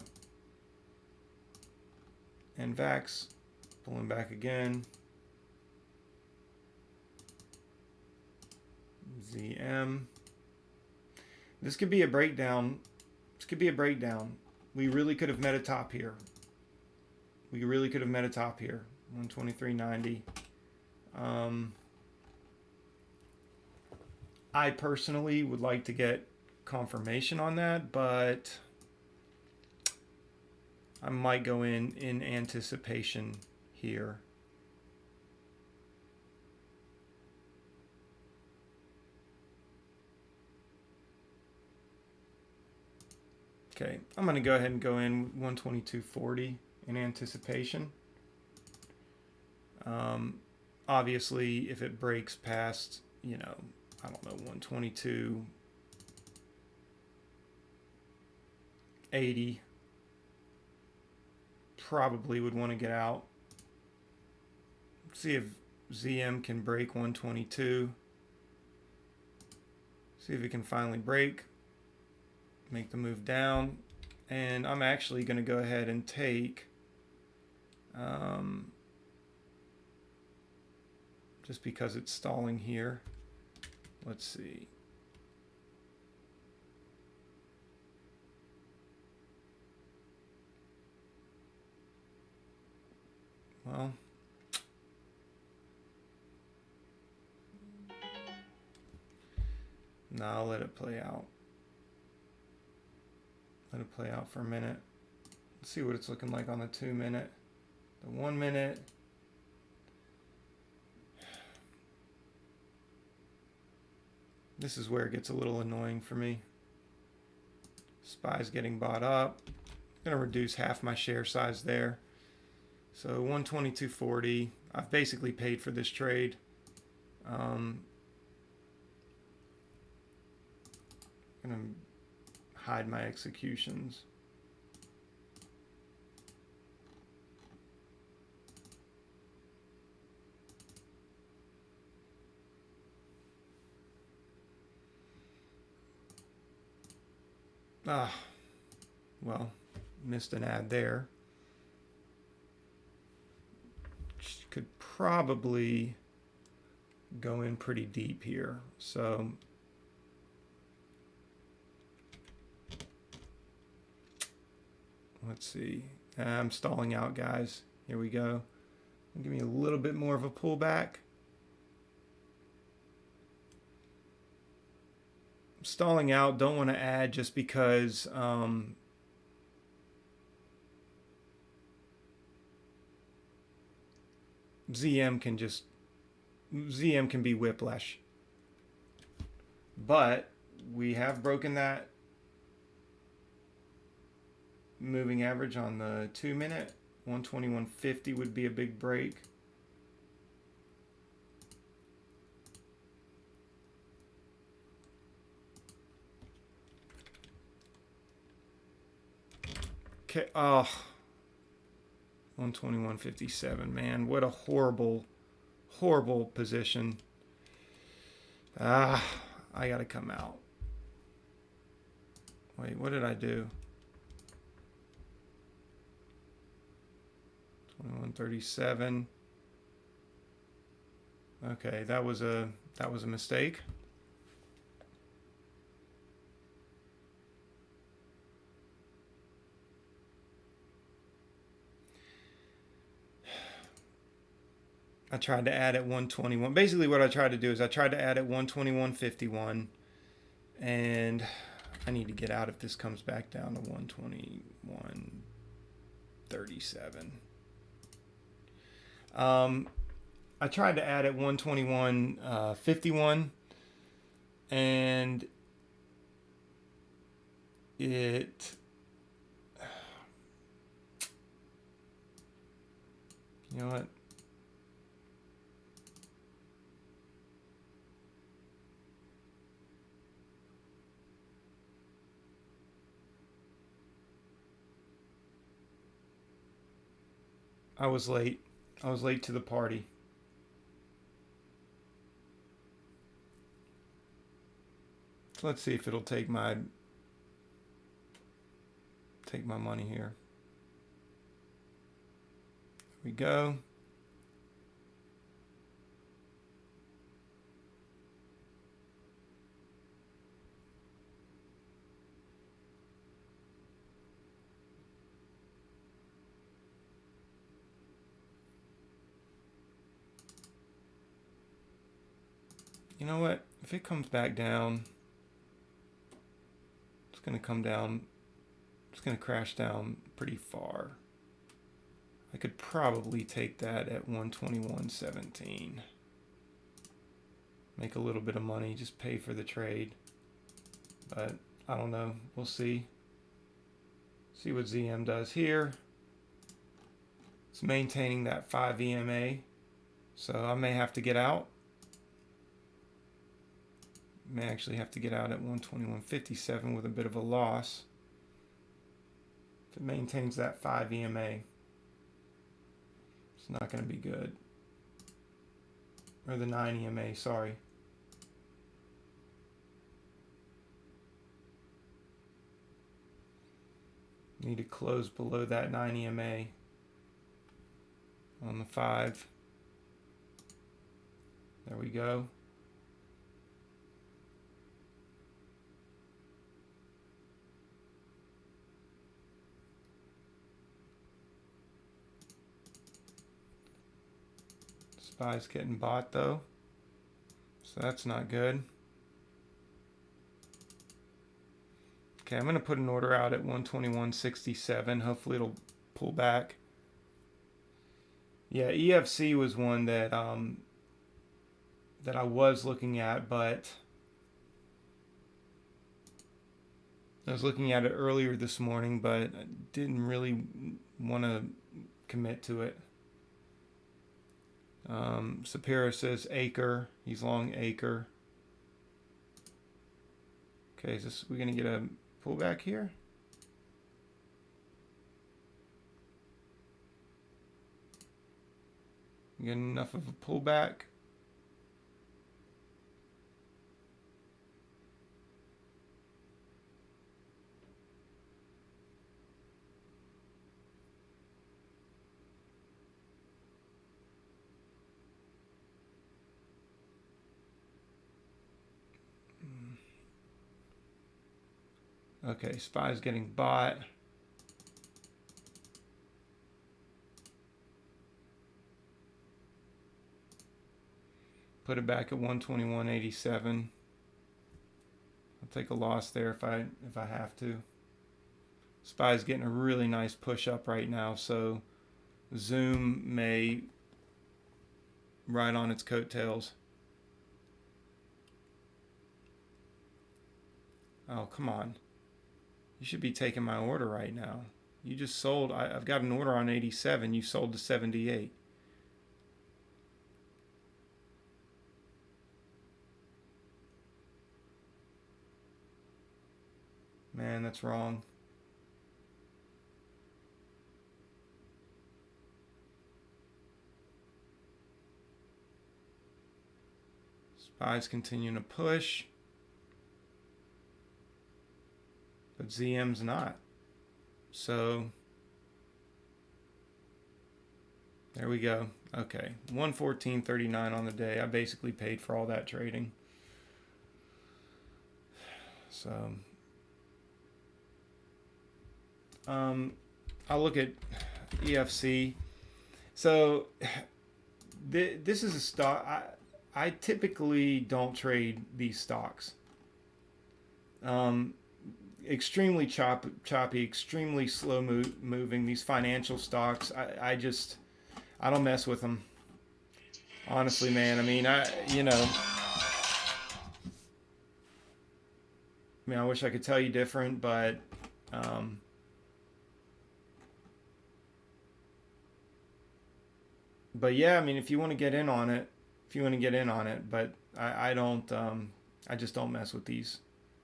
And VAX, pulling back again. ZM. This could be a breakdown. This could be a breakdown. We really could have met a top here. We really could have met a top here. 123.90. I personally would like to get confirmation on that, but I might go in anticipation here. Okay, I'm going to go ahead and go in 122.40 in anticipation. Obviously, if it breaks past, you know, I don't know, 122.80, probably would want to get out. See if ZM can break 122. See if it can finally break. Make the move down. And I'm actually going to go ahead and take just because it's stalling here. Let's see. Well, no, I'll let it play out. Let it play out for a minute. Let's see what it's looking like on the 2 minute. The 1 minute. This is where it gets a little annoying for me. SPY's getting bought up. I'm going to reduce half my share size there. So 122.40. I've basically paid for this trade. I'm going to hide my executions. Well, missed an ad there. Could probably go in pretty deep here. So let's see. I'm stalling out, guys. Here we go. Give me a little bit more of a pullback. Stalling out, don't want to add just because ZM can be whiplash. But we have broken that moving average on the 2 minute. 121.50 would be a big break. Okay, 121.57, man, what a horrible position. I gotta come out. Wait, what did I do? 21.37. Okay, that was a mistake. I tried to add at 121. Basically what I tried to do is I tried to add at 121.51, and I need to get out if this comes back down to 121.37. I tried to add at 121.51, and it, you know what? I was late. I was late to the party. So let's see if it'll take my money here. Here we go. You know what? If it comes back down, it's going to come down. It's going to crash down pretty far. I could probably take that at 121.17. Make a little bit of money, just pay for the trade. But I don't know. We'll see. See what ZM does here. It's maintaining that 5 EMA. So I may have to get out. May actually have to get out at 121.57 with a bit of a loss. If it maintains that 5 EMA, it's not going to be good. Or the 9 EMA, sorry. Need to close below that 9 EMA on the 5. There we go. SPY's getting bought though, so that's not good. Okay, I'm going to put an order out at 121.67. Hopefully it'll pull back. Yeah, EFC was one that that I was looking at, but I was looking at it earlier this morning, but I didn't really want to commit to it. Sapira says acre. He's long acre. Okay, is this, we're going to get a pullback here? We get enough of a pullback? Okay, SPY's getting bought. Put it back at 121.87. I'll take a loss there if I have to. SPY's getting a really nice push up right now, so Zoom may ride on its coattails. Oh, come on. You should be taking my order right now. You just sold. I've got an order on 87. You sold to 78. Man, that's wrong. SPY's continuing to push. But ZM's not. So there we go. Okay, 114.39 on the day. I basically paid for all that trading. So I'll look at EFC. So this is a stock. I typically don't trade these stocks. Extremely choppy, extremely slow moving. These financial stocks, I don't mess with them. Honestly, man. I mean, I wish I could tell you different, but yeah, I mean, if you want to get in on it, but I don't. I just don't mess with these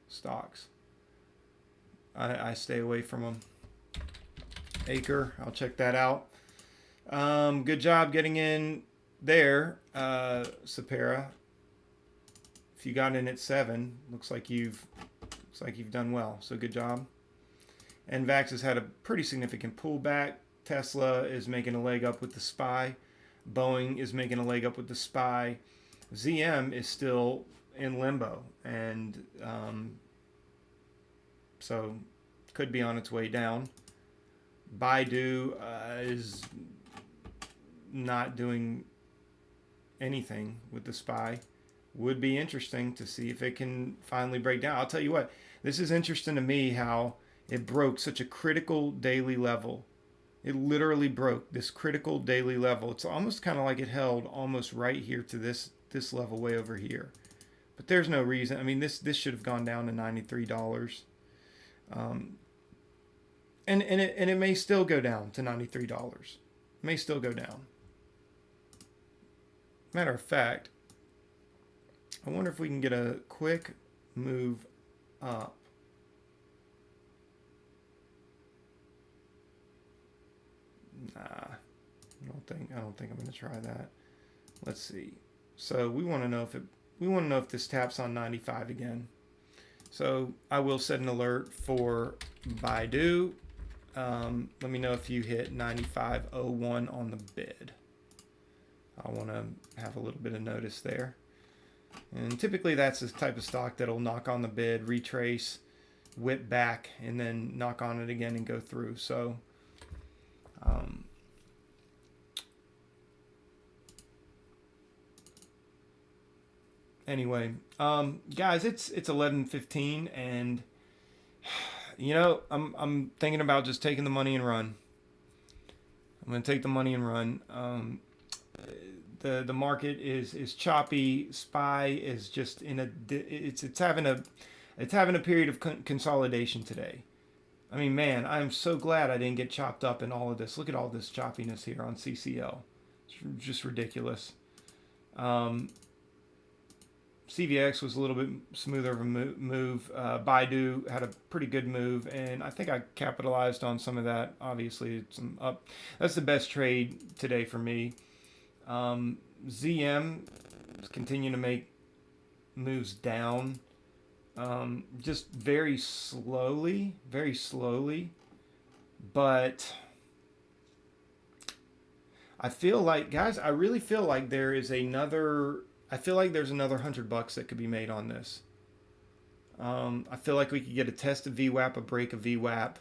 stocks. I stay away from them. Acre, I'll check that out. Good job getting in there, Sapera. If you got in at 7, looks like you've done well. So good job. NVAX has had a pretty significant pullback. Tesla is making a leg up with the SPY. Boeing is making a leg up with the SPY. ZM is still in limbo, and so could be on its way down. Baidu is not doing anything with the SPY. Would be interesting to see if it can finally break down. I'll tell you what, this is interesting to me how it broke such a critical daily level. It literally broke this critical daily level. It's almost kind of like it held almost right here to this level way over here. But there's no reason. I mean, this should have gone down to $93. And it may still go down to $93. It may still go down. Matter of fact, I wonder if we can get a quick move up. Nah, I don't think I'm going to try that. Let's see. So we want to know if this taps on 95 again. So I will set an alert for Baidu. Let me know if you hit 95.01 on the bid. I want to have a little bit of notice there. And typically that's the type of stock that'll knock on the bid, retrace, whip back, and then knock on it again and go through. So anyway, guys, it's 11:15, and you know, I'm thinking about just taking the money and run. I'm gonna take the money and run. The market is choppy. SPY is just in a it's having a period of consolidation today. I mean, man, I'm so glad I didn't get chopped up in all of this. Look at all this choppiness here on CCL. It's just ridiculous. CVX was a little bit smoother of a move. Baidu had a pretty good move, and I think I capitalized on some of that. Obviously, some up. That's the best trade today for me. ZM is continuing to make moves down, just very slowly, but I feel like, guys, I really feel like there's another $100 that could be made on this. I feel like we could get a test of VWAP, a break of VWAP.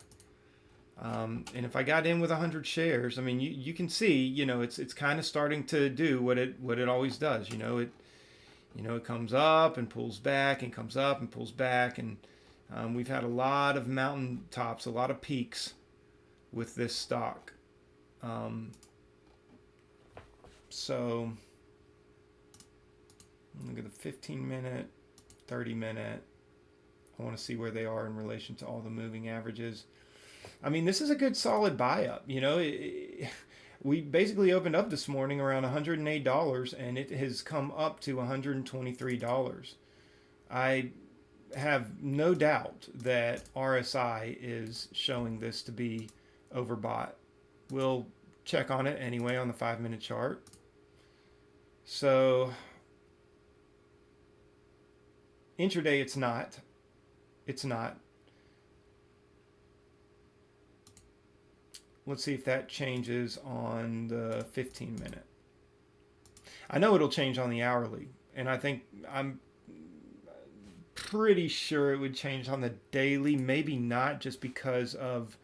And if I got in with 100 shares, I mean, you can see, you know, it's kind of starting to do what it always does. It comes up and pulls back and comes up and pulls back, and we've had a lot of mountain tops, a lot of peaks with this stock. So look at the 15-minute, 30-minute. I want to see where they are in relation to all the moving averages. I mean, this is a good solid buy up. You know, we basically opened up this morning around $108, and it has come up to $123. I have no doubt that RSI is showing this to be overbought. We'll check on it anyway on the 5-minute chart. So intraday, it's not. Let's see if that changes on the 15-minute. I know it'll change on the hourly, and I'm pretty sure it would change on the daily. Maybe not, just because of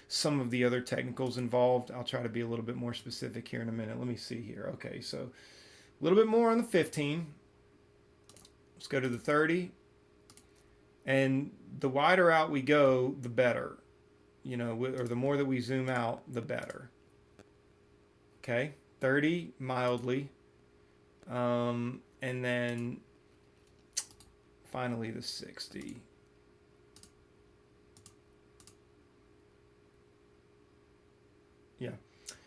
some of the other technicals involved. I'll try to be a little bit more specific here in a minute. Let me see here. Okay, so a little bit more on the 15. Let's go to the 30. And the wider out we go, the better. You know, or the more that we zoom out, the better. Okay, 30 mildly. And then finally the 60. Yeah.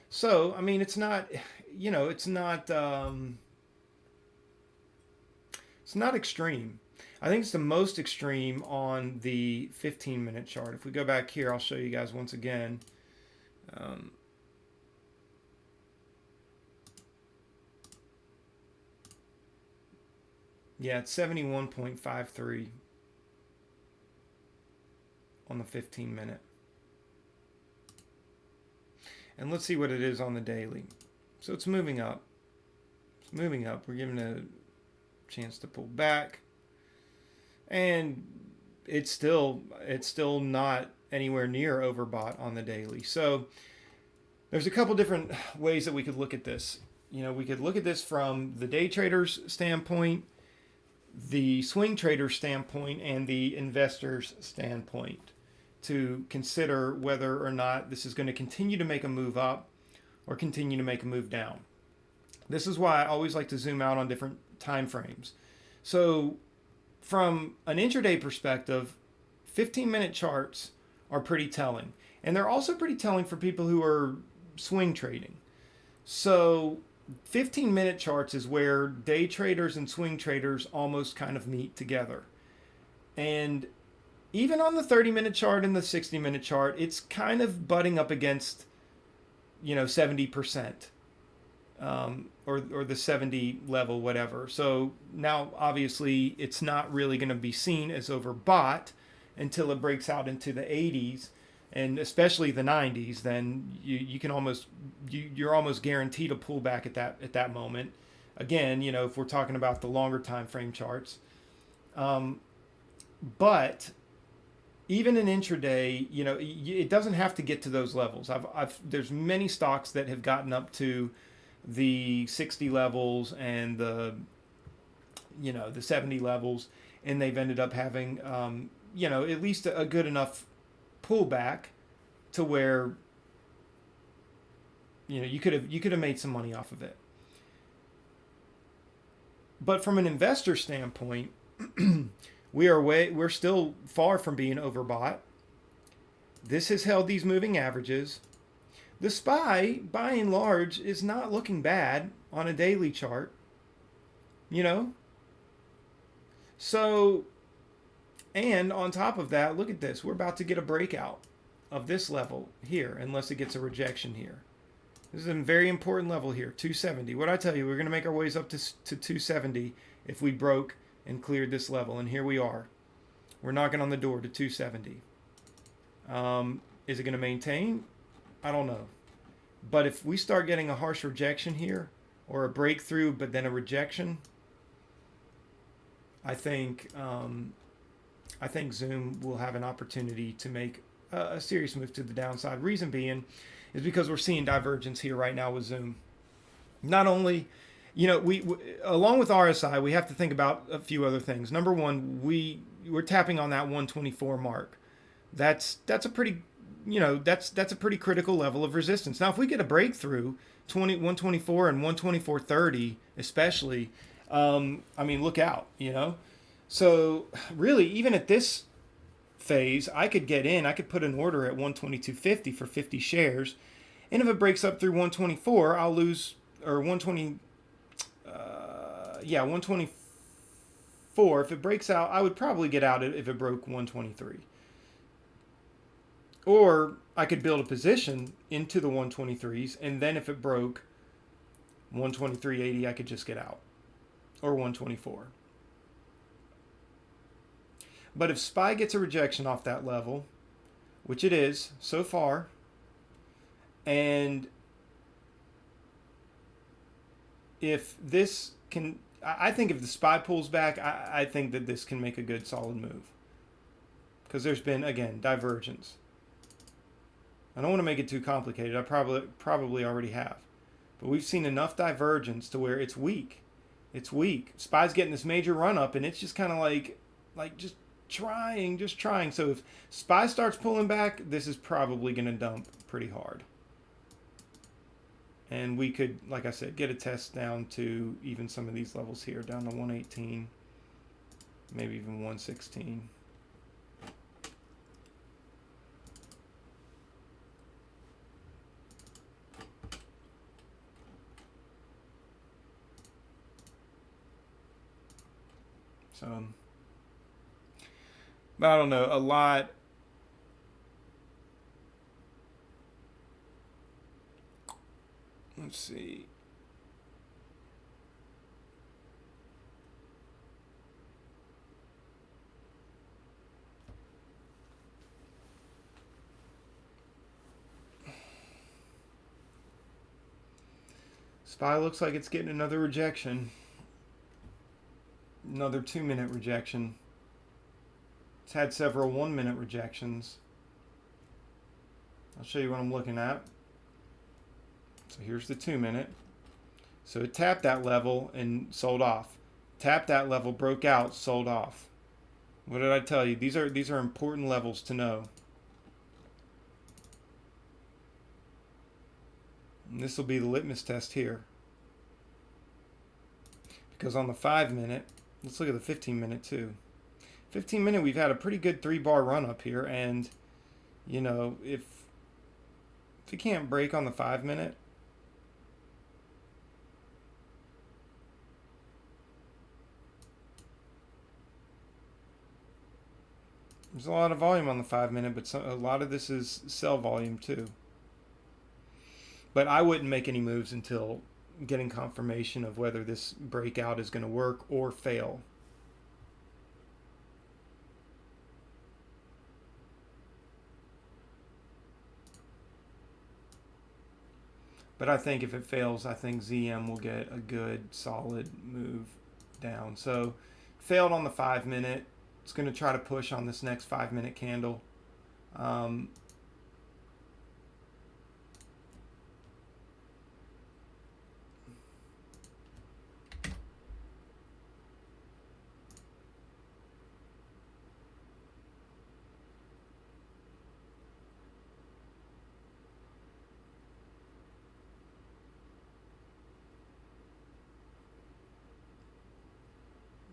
So, I mean, it's not, you know, it's not extreme. I think it's the most extreme on the 15-minute chart. If we go back here, I'll show you guys once again. Yeah, it's 71.53 on the 15 minute. And let's see what it is on the daily. So it's moving up. It's moving up. We're giving it a chance to pull back. And it's still not anywhere near overbought on the daily. So there's a couple different ways that we could look at this. You know, we could look at this from the day trader's standpoint, the swing trader's standpoint, and the investor's standpoint to consider whether or not this is going to continue to make a move up or continue to make a move down. This is why I always like to zoom out on different time frames. So from an intraday perspective, 15-minute charts are pretty telling. And they're also pretty telling for people who are swing trading. So 15-minute charts is where day traders and swing traders almost kind of meet together. And even on the 30-minute chart and the 60-minute chart, it's kind of butting up against, 70%. Or the 70 level, whatever. So now, obviously, it's not really going to be seen as overbought until it breaks out into the 80s, and especially the 90s. Then you're almost guaranteed a pullback at that moment. Again, if we're talking about the longer time frame charts, but even in intraday, it doesn't have to get to those levels. There's many stocks that have gotten up to the 60 levels and the 70 levels, and they've ended up having at least a good enough pullback to where you could have made some money off of it. But from an investor standpoint, we're still far from being overbought. This has held these moving averages. The SPY, by and large, is not looking bad on a daily chart, So, and on top of that, look at this. We're about to get a breakout of this level here, unless it gets a rejection here. This is a very important level here, 270. What I tell you, we're going to make our ways up to 270 if we broke and cleared this level, and here we are. We're knocking on the door to 270. Is it going to maintain? I don't know. But if we start getting a harsh rejection here, or a breakthrough but then a rejection, I think Zoom will have an opportunity to make a serious move to the downside. Reason being is because we're seeing divergence here right now with Zoom. Not only, we along with RSI, we have to think about a few other things. Number one, we're tapping on that 124 mark. That's a pretty that's a pretty critical level of resistance. Now, if we get a breakthrough, 124 and 124.30 especially, look out, So really, even at this phase, I could get in. I could put an order at 122.50 for 50 shares. And if it breaks up through 124, I'll lose, or 120, 124. If it breaks out, I would probably get out if it broke 123. Or I could build a position into the 123s, and then if it broke 123.80, I could just get out. Or 124. But if SPY gets a rejection off that level, which it is so far, and if this can, I think if the SPY pulls back, I think that this can make a good solid move. Because there's been, again, divergence. I don't want to make it too complicated. I probably already have. But we've seen enough divergence to where it's weak. It's weak. SPY's getting this major run up, and it's just kind of like just trying. So if SPY starts pulling back, this is probably going to dump pretty hard. And we could, like I said, get a test down to even some of these levels here, down to 118, maybe even 116. But I don't know, a lot. Let's see. SPY looks like it's getting another rejection. Another 2-minute rejection. It's had several 1-minute rejections. I'll show you what I'm looking at. So here's the 2-minute. So it tapped that level and sold off. Tapped that level, broke out, sold off. What did I tell you? These are important levels to know. And this will be the litmus test here. Because on the 5-minute, let's look at the 15-minute too. 15-minute, we've had a pretty good 3-bar run up here, and you know, if you can't break on the 5-minute, there's a lot of volume on the 5-minute, but a lot of this is sell volume too. But I wouldn't make any moves until getting confirmation of whether this breakout is going to work or fail. But I think if it fails, I think ZM will get a good solid move down. So failed on the 5-minute. It's going to try to push on this next 5-minute candle.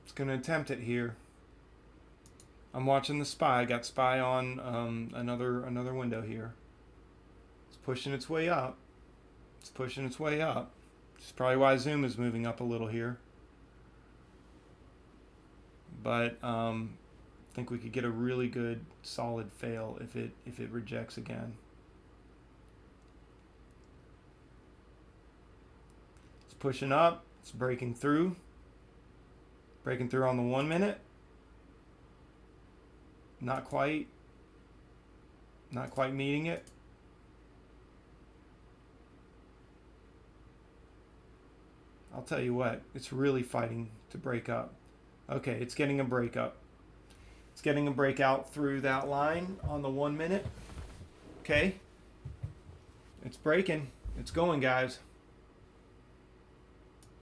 It's going to attempt it here. I'm watching the SPY. I got SPY on another window here. It's pushing its way up. It's pushing its way up. Which is probably why Zoom is moving up a little here. But I think we could get a really good solid fail if it rejects again. It's pushing up. It's breaking through. Breaking through on the 1-minute. Not quite meeting it. I'll tell you what, it's really fighting to break up. Okay, it's getting a breakup. It's getting a breakout through that line on the 1-minute. Okay. It's breaking. It's going, guys.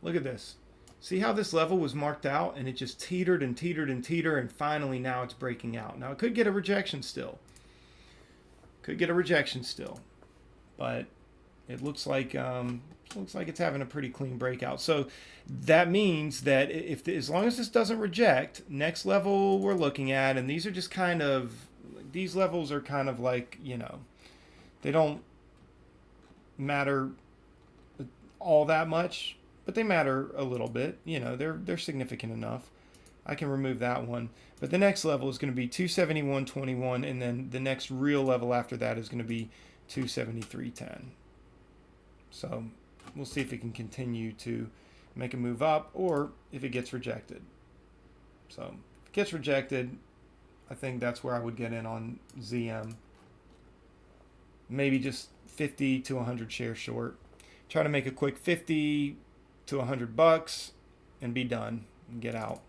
Look at this. See how this level was marked out and it just teetered and teetered and teetered, and finally now it's breaking out. Now it could get a rejection still. Could get a rejection still. But it looks like it's having a pretty clean breakout. So that means that as long as this doesn't reject, next level we're looking at, and these are just kind of, these levels are kind of like, you know, they don't matter all that much, but they matter a little bit. You know, they're significant enough. I can remove that one. But the next level is going to be 271.21, and then the next real level after that is going to be 273.10. So we'll see if it can continue to make a move up or if it gets rejected. So if it gets rejected, I think that's where I would get in on ZM. Maybe just 50 to 100 shares short. Try to make a quick 50 to $100 and be done and get out.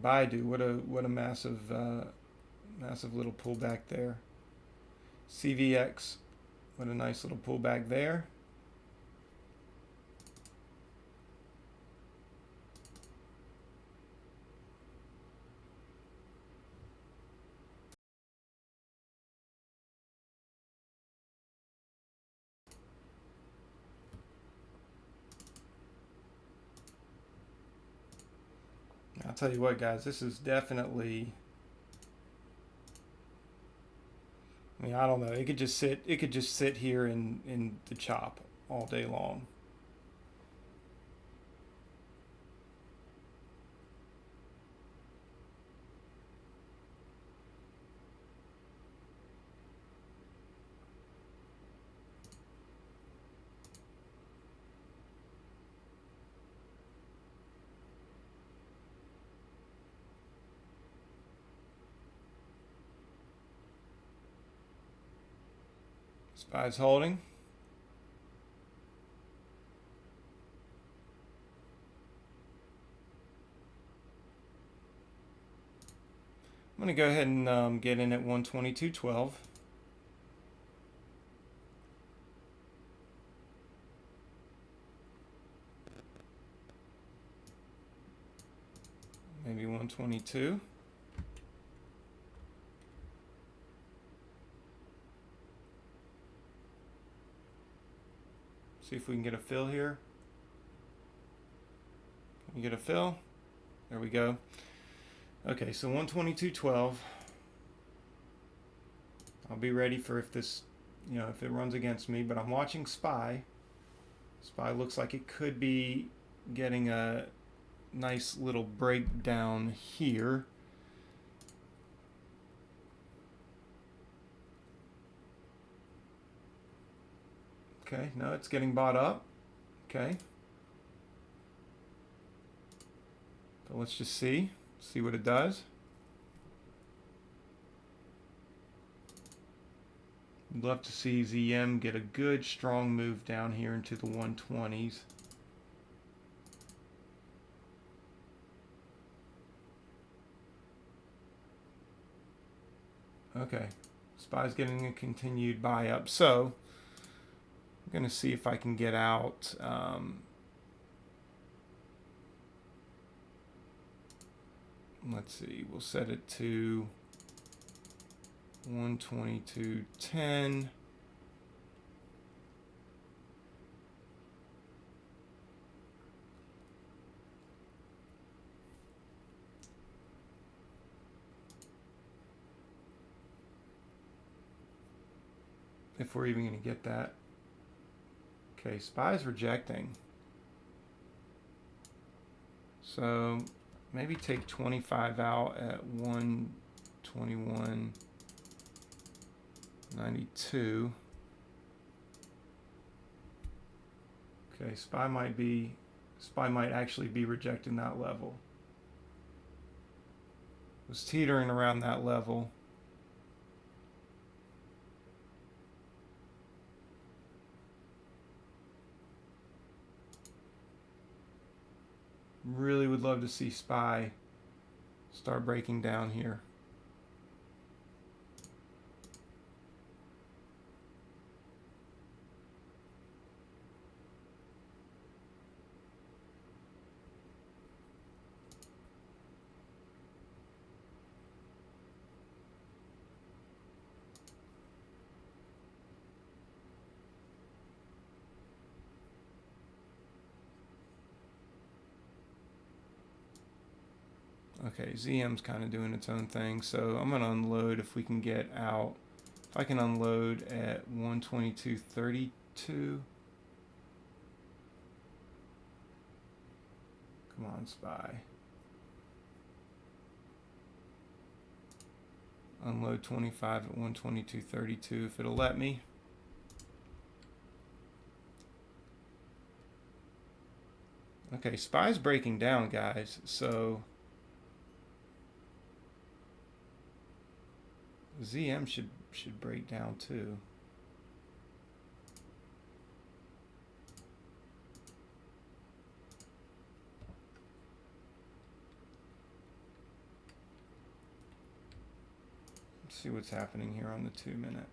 Baidu, what a massive little pullback there. CVX, what a nice little pullback there. I'll tell you what, guys, this is definitely, I mean, I don't know. It could just sit here in the chop all day long. SPY's holding. I'm going to go ahead and get in at 122.12. Maybe 122. See if we can get a fill here. Can we get a fill? There we go. Okay, so 122.12. I'll be ready for if this, if it runs against me, but I'm watching SPY. SPY looks like it could be getting a nice little breakdown here. Okay, no, it's getting bought up. Okay. So let's just see what it does. I'd love to see ZM get a good strong move down here into the 120s. Okay, SPY's getting a continued buy up. So I'm going to see if I can get out. Let's see, we'll set it to 122.10. If we're even going to get that. Okay, SPY's rejecting. So maybe take 25 out at 121.92. Okay, SPY might actually be rejecting that level. It was teetering around that level. Really would love to see SPY start breaking down here. Okay, ZM's kind of doing its own thing, so I'm going to unload if we can get out. If I can unload at 122.32. Come on, SPY. Unload 25 at 122.32 if it'll let me. Okay, SPY's breaking down, guys, so ZM should break down too. Let's see what's happening here on the 2-minute.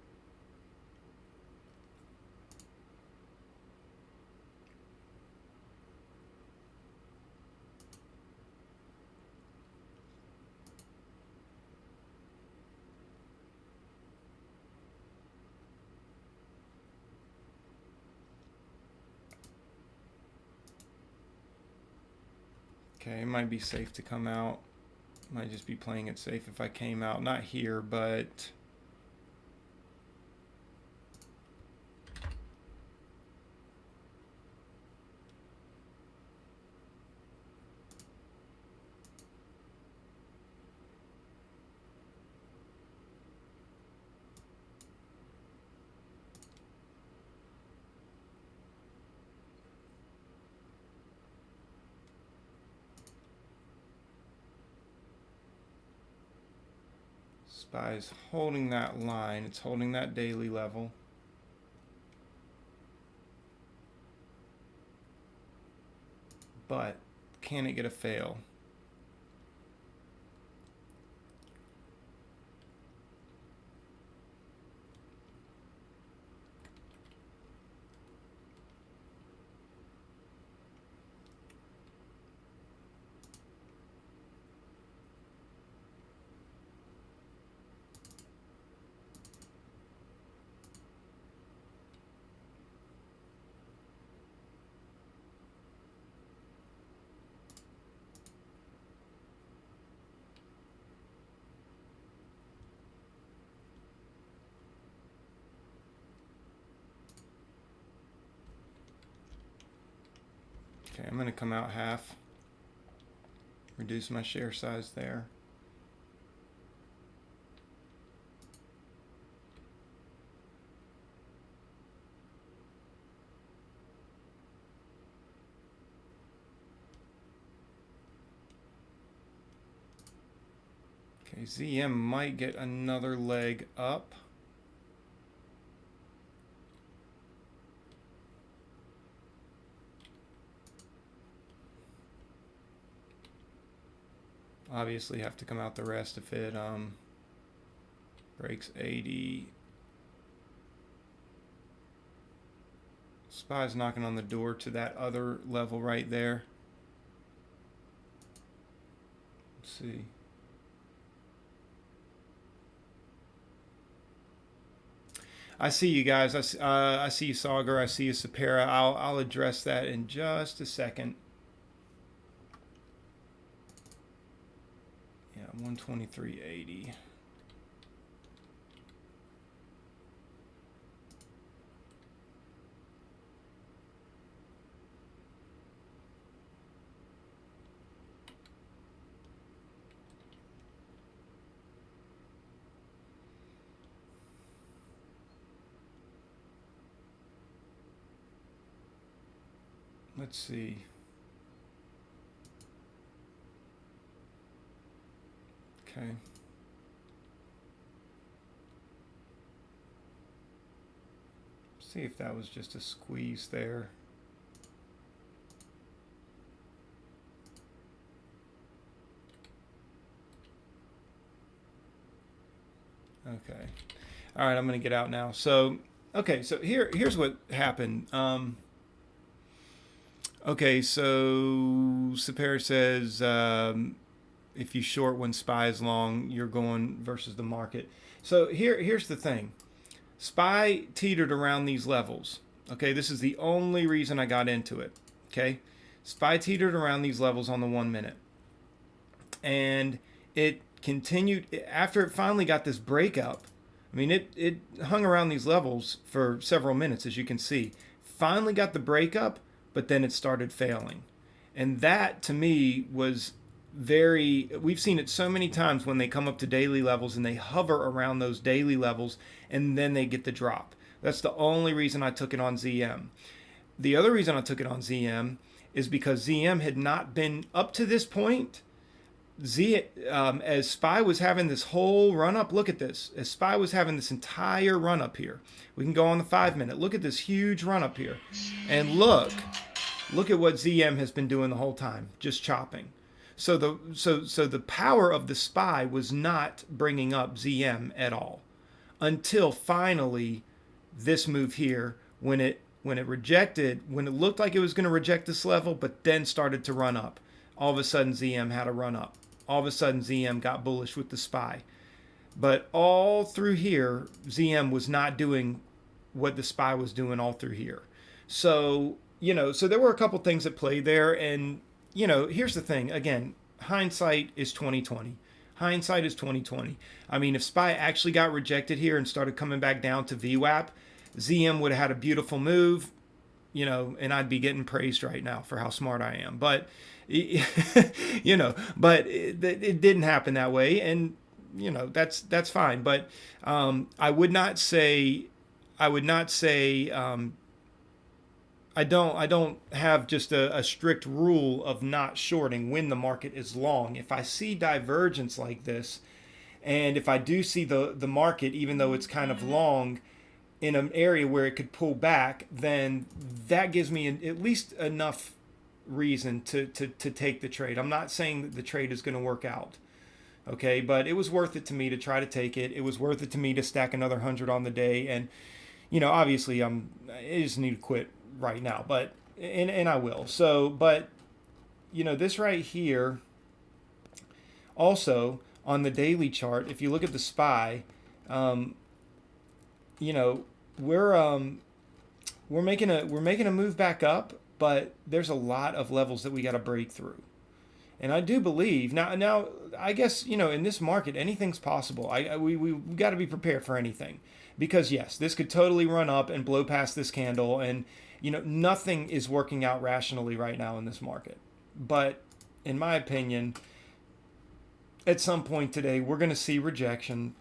Okay, it might be safe to come out. Might just be playing it safe if I came out. Not here, but SPY is holding that line. It's holding that daily level. but can it get a fail? Okay, I'm going to come out half, reduce my share size there. Okay, ZM might get another leg up. Obviously have to come out the rest if it breaks 80. SPY's knocking on the door to that other level right there. Let's see. I see you guys. I see you, Sauger. I see you, Sapera. I'll address that in just a second. Yeah, 123.80. Let's see. Okay. See if that was just a squeeze there. Okay. All right, I'm going to get out now. So, okay, so here's what happened. Okay, so Sapir says if you short when SPY is long, you're going versus the market. So here's the thing. SPY teetered around these levels. Okay, this is the only reason I got into it. Okay, SPY teetered around these levels on the 1 minute. And it continued after it finally got this breakup. I mean, it hung around these levels for several minutes, as you can see. Finally got the breakup, but then it started failing. And that, to me, was very... We've seen it so many times when they come up to daily levels and they hover around those daily levels, and then they get the drop. That's the only reason I took it on ZM. The other reason I took it on ZM is because ZM had not been up to this point... as SPY was having this whole run up, look at this. As SPY was having this entire run up here, we can go on the 5 minute. Look at this huge run up here, and look at what ZM has been doing the whole time, just chopping. So the power of the SPY was not bringing up ZM at all until finally this move here, when it rejected, when it looked like it was going to reject this level, but then started to run up. All of a sudden ZM had a run up. All of a sudden, ZM got bullish with the SPY. But all through here, ZM was not doing what the SPY was doing all through here. So, so there were a couple things that played there. And, here's the thing. Again, hindsight is 2020. Hindsight is 2020. I mean, if SPY actually got rejected here and started coming back down to VWAP, ZM would have had a beautiful move, and I'd be getting praised right now for how smart I am. But... but it didn't happen that way, and that's fine. But I would not say I don't have just a strict rule of not shorting when the market is long. If I see divergence like this, and if I do see the market, even though it's kind of long, in an area where it could pull back, then that gives me at least enough reason to take the trade. I'm not saying that the trade is going to work out. Okay, but it was worth it to me to try to take it. It was worth it to me to stack another 100 on the day. And, obviously I just need to quit right now, but, and I will. So, but, this right here, also on the daily chart, if you look at the SPY, you know, we're making a move back up, but there's a lot of levels that we got to break through. And I do believe now I guess, in this market anything's possible. We got to be prepared for anything, because yes, this could totally run up and blow past this candle, and nothing is working out rationally right now in this market. But in my opinion, at some point today we're going to see rejection,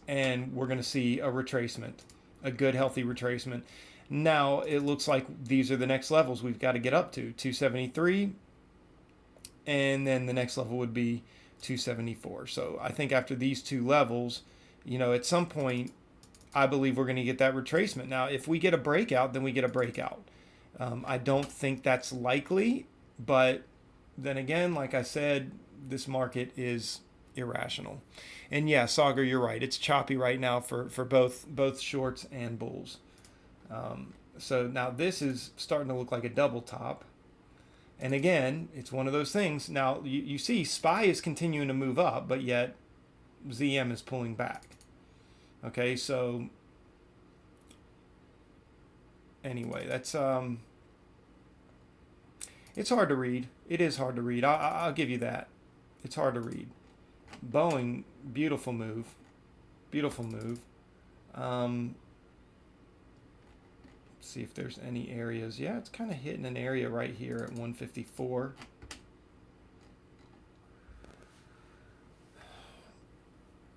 and we're going to see a retracement, a good healthy retracement. Now it looks like these are the next levels we've got to get up to 273, and then the next level would be 274. So I think after these two levels, at some point, I believe we're going to get that retracement. Now, if we get a breakout, then we get a breakout. I don't think that's likely, but then again, like I said, this market is irrational. And yeah, Sagar, you're right. It's choppy right now for both shorts and bulls. So now this is starting to look like a double top. And again, it's one of those things. Now, you see SPY is continuing to move up, but yet ZM is pulling back. Okay, so anyway, that's it's hard to read. It is hard to read. I'll give you that. It's hard to read. Boeing, beautiful move. Beautiful move. See if there's any areas. Yeah, it's kind of hitting an area right here at 154.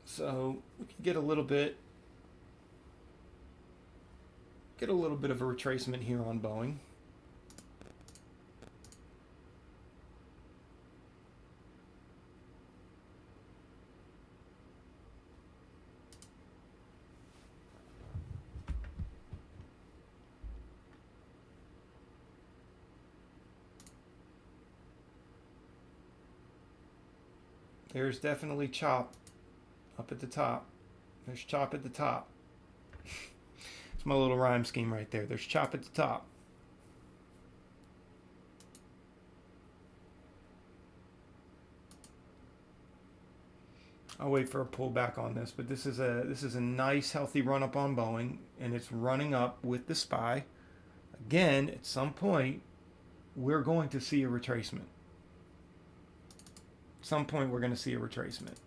So we can get a little bit of a retracement here on Boeing. There's definitely chop up at the top. There's chop at the top. It's my little rhyme scheme right there. There's chop at the top. I'll wait for a pullback on this, but this is a nice healthy run up on Boeing, and it's running up with the SPY. Again, at some point, we're going to see a retracement. At some point, we're going to see a retracement.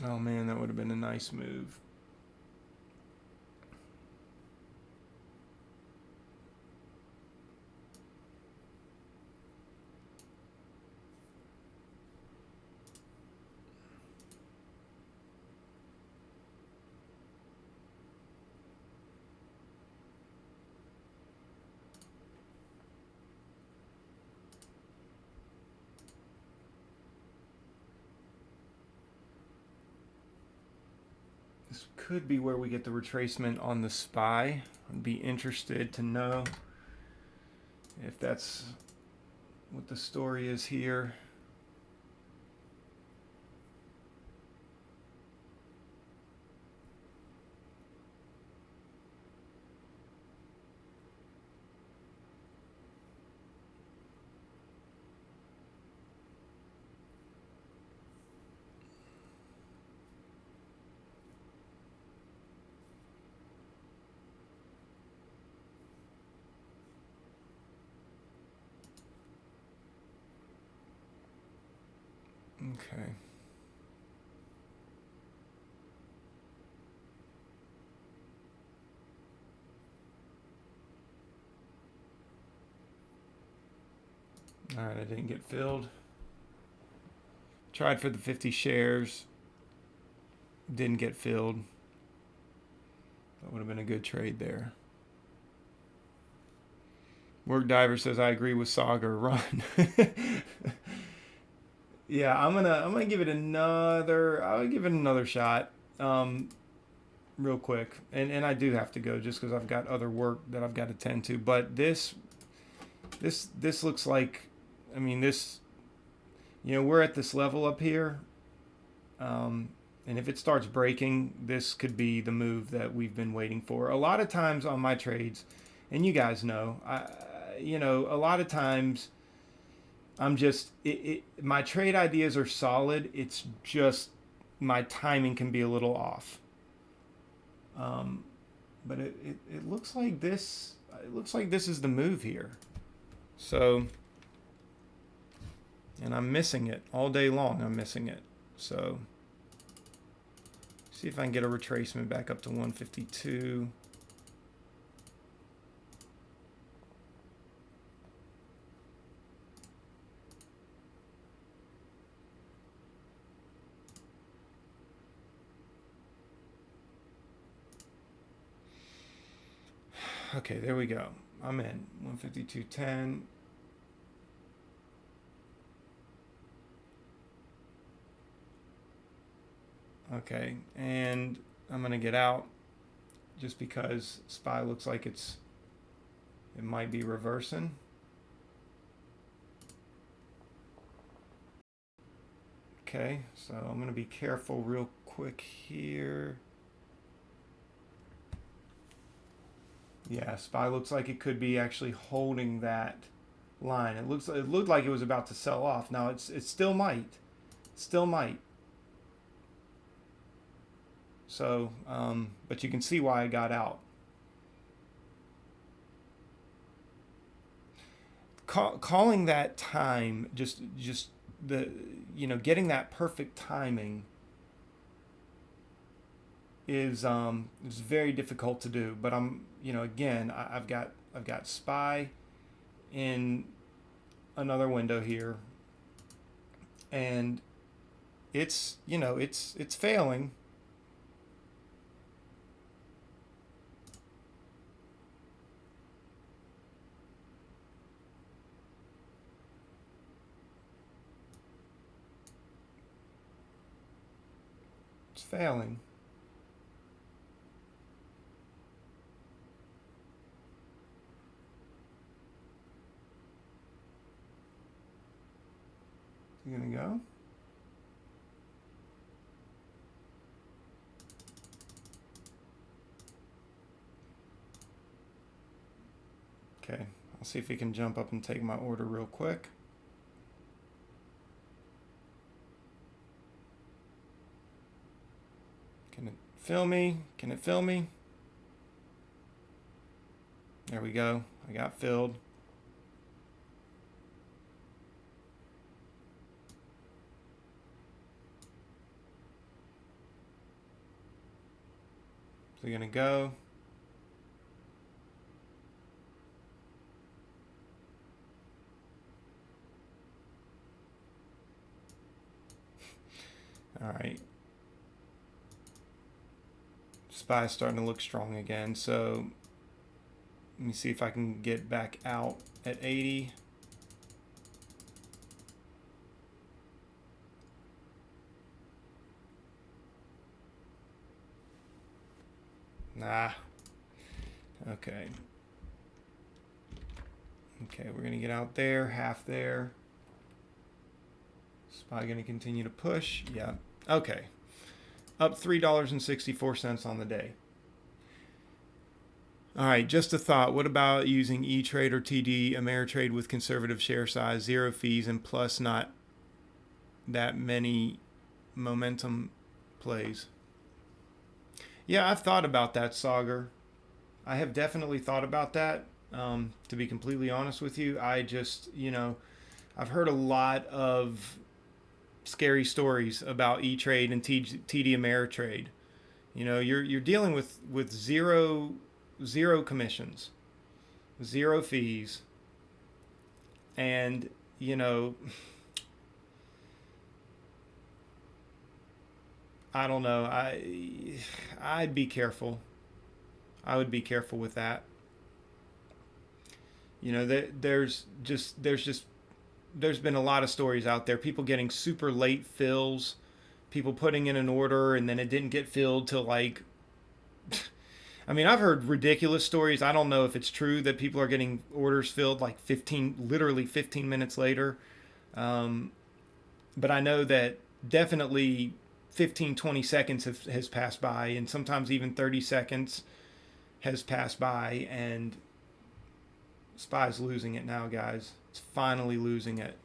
Oh man, that would have been a nice move. This could be where we get the retracement on the SPY. I'd be interested to know if that's what the story is here. Okay. All right, I didn't get filled. Tried for the 50 shares. Didn't get filled. That would have been a good trade there. Work Diver says I agree with Saga. Run. Yeah, I'm gonna give it another. I'll give it another shot. Real quick, and I do have to go just because I've got other work that I've got to tend to. But this looks like, I mean, this, we're at this level up here, and if it starts breaking, this could be the move that we've been waiting for. A lot of times on my trades, and you guys know, a lot of times I'm just my trade ideas are solid. It's just my timing can be a little off. But it looks like this. It looks like this is the move here. So, and I'm missing it all day long. I'm missing it. So, see if I can get a retracement back up to 152. Okay, there we go. I'm in 152.10. Okay, and I'm gonna get out just because SPY looks like it might be reversing. Okay, so I'm gonna be careful real quick here. Yeah, SPY looks like it could be actually holding that line. It looked like it was about to sell off. Now it still might. Still might. So, but you can see why I got out. Calling that time, just the, getting that perfect timing is very difficult to do. But again, I've got SPY in another window here, and it's it's failing. It's failing. You gonna go? Okay, I'll see if he can jump up and take my order real quick. Can it fill me? Can it fill me? There we go. I got filled. So you're gonna go. All right. SPY's starting to look strong again. So let me see if I can get back out at 80. Nah. Okay. Okay, we're gonna get out there, half there. SPY gonna continue to push. Yeah. Okay. Up $3.64 on the day. All right, just a thought. What about using E-Trade or TD Ameritrade with conservative share size, 0 fees, and plus not that many momentum plays? Yeah, I've thought about that, Sagar. I have definitely thought about that. To be completely honest with you, I just, I've heard a lot of scary stories about E-Trade and TD Ameritrade. You know, you're dealing with zero commissions, zero fees, and you know, I don't know. I'd be careful. I would be careful with that. You know, there's been a lot of stories out there. People getting super late fills, people putting in an order and then it didn't get filled till like. I mean, I've heard ridiculous stories. I don't know if it's true that people are getting orders filled like 15 minutes later. Um, but I know that definitely 15, 20 seconds has passed by, and sometimes even 30 seconds has passed by, and SPY's losing it now, guys. It's finally losing it.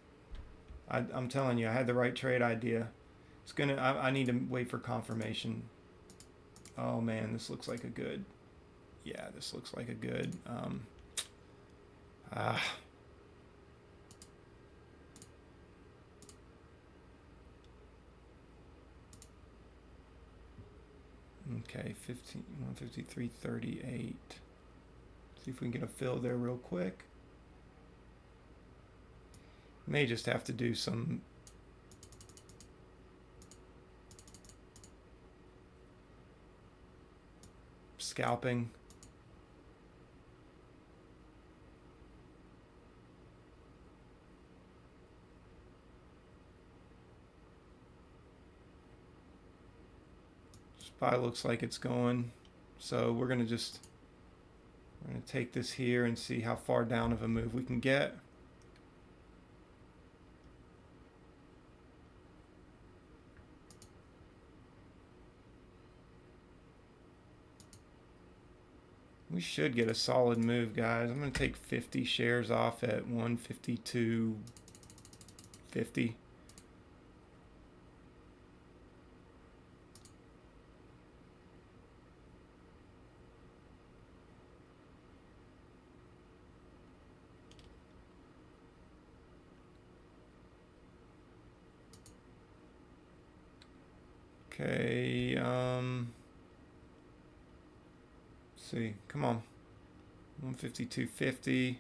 I'm telling you, I had the right trade idea. It's gonna. I need to wait for confirmation. Oh man, this looks like a good. Yeah, this looks like a good. Ah. Okay, 15, 153.38. See if we can get a fill there real quick. May just have to do some scalping. SPY looks like it's going. So we're gonna take this here and see how far down of a move we can get. We should get a solid move, guys. I'm going to take 50 shares off at 152.50. Okay, let's see, come on, 152.50,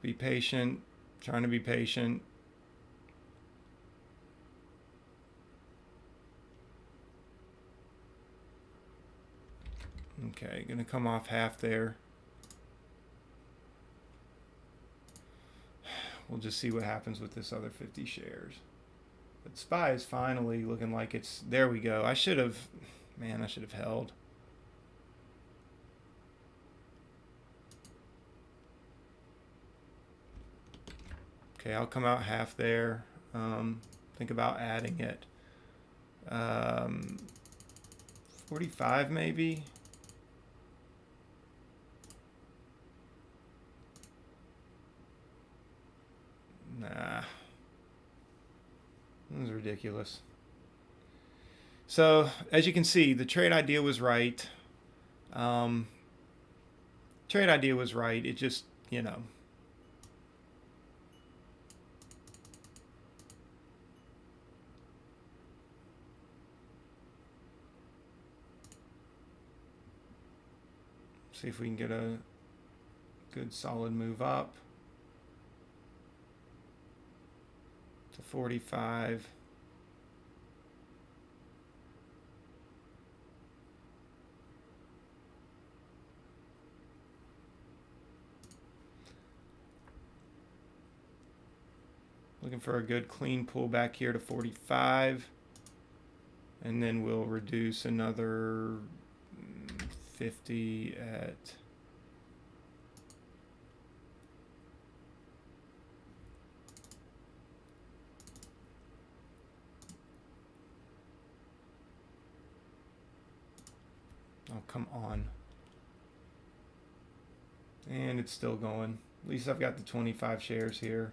be patient, trying to be patient. Okay, gonna come off half there. We'll just see what happens with this other 50 shares. But SPY is finally looking like it's, there we go. I should have held. Okay, I'll come out half there. Think about adding it. 45 maybe. Nah. This is ridiculous. So, as you can see, the trade idea was right. Trade idea was right. It just, you know. See if we can get a good solid move up to 45. Looking for a good clean pullback here to 45. And then we'll reduce another 50 at oh, come on. And it's still going. At least I've got the 25 shares here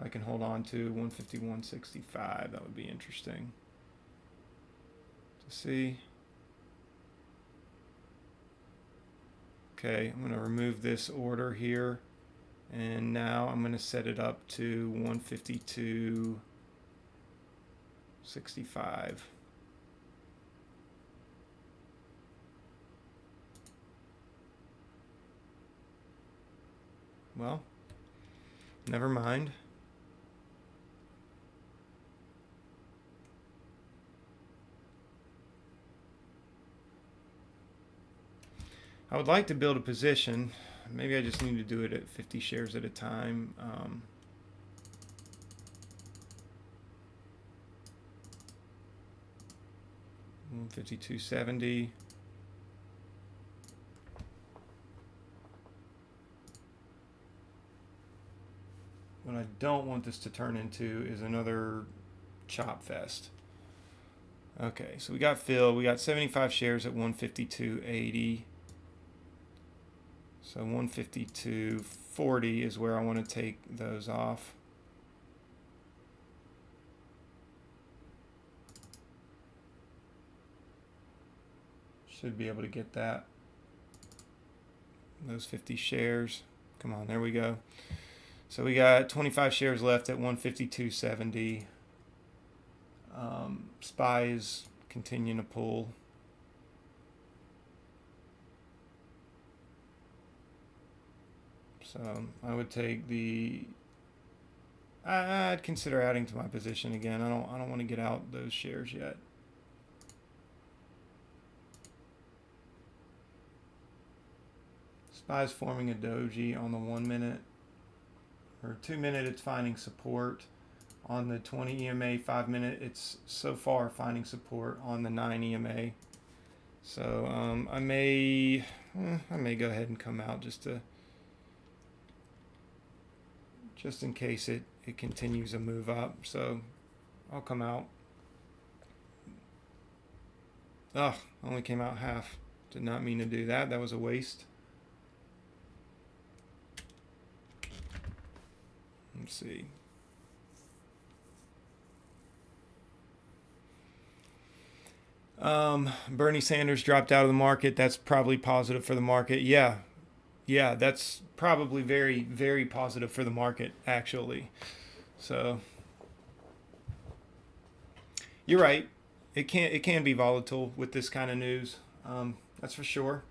I can hold on to. 151.65. That would be interesting to see. Okay, I'm going to remove this order here, and now I'm going to set it up to 152. 65. Well, never mind. I would like to build a position. Maybe I just need to do it at 50 shares at a time. 152.70. What I don't want this to turn into is another chop fest. Okay, so we got fill. We got 75 shares at 152.80. So 152.40 is where I want to take those off. Should be able to get that. Those 50 shares. Come on, there we go. So we got 25 shares left at 152.70. SPY is continuing to pull. So I would take the. I'd consider adding to my position again. I don't want to get out those shares yet. SPY is forming a doji on the 1 minute. Or 2 minute, it's finding support. On the 20 EMA, 5 minute, it's so far finding support on the 9 EMA. So I may go ahead and come out just in case it continues a move up. So I'll come out. Oh, only came out half. Did not mean to do that. That was a waste. Let's see. Bernie Sanders dropped out of the market. That's probably positive for the market. Yeah, that's probably very, very positive for the market, actually. So you're right. It can be volatile with this kind of news. That's for sure.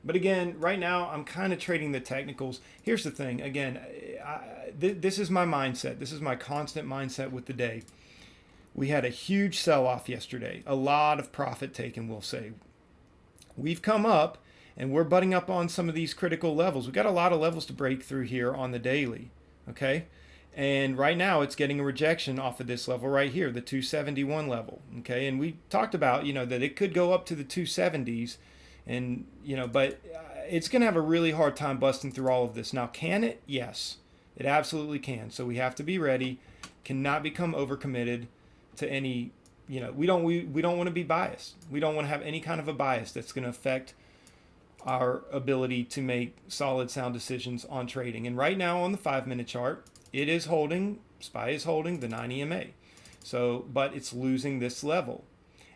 But again, right now I'm kind of trading the technicals. Here's the thing. Again, this is my mindset. This is my constant mindset with the day. We had a huge sell-off yesterday. A lot of profit taken, we'll say. We've come up, and we're butting up on some of these critical levels. We've got a lot of levels to break through here on the daily, okay? And right now, it's getting a rejection off of this level right here, the 271 level, okay? And we talked about, that it could go up to the 270s, and, but it's going to have a really hard time busting through all of this. Now, can it? Yes, it absolutely can. So we have to be ready. Cannot become overcommitted to any, we don't want to be biased. We don't want to have any kind of a bias that's going to affect our ability to make solid, sound decisions on trading. And right now on the 5 minute chart, it is holding, SPY is holding the 9 EMA. So, but it's losing this level.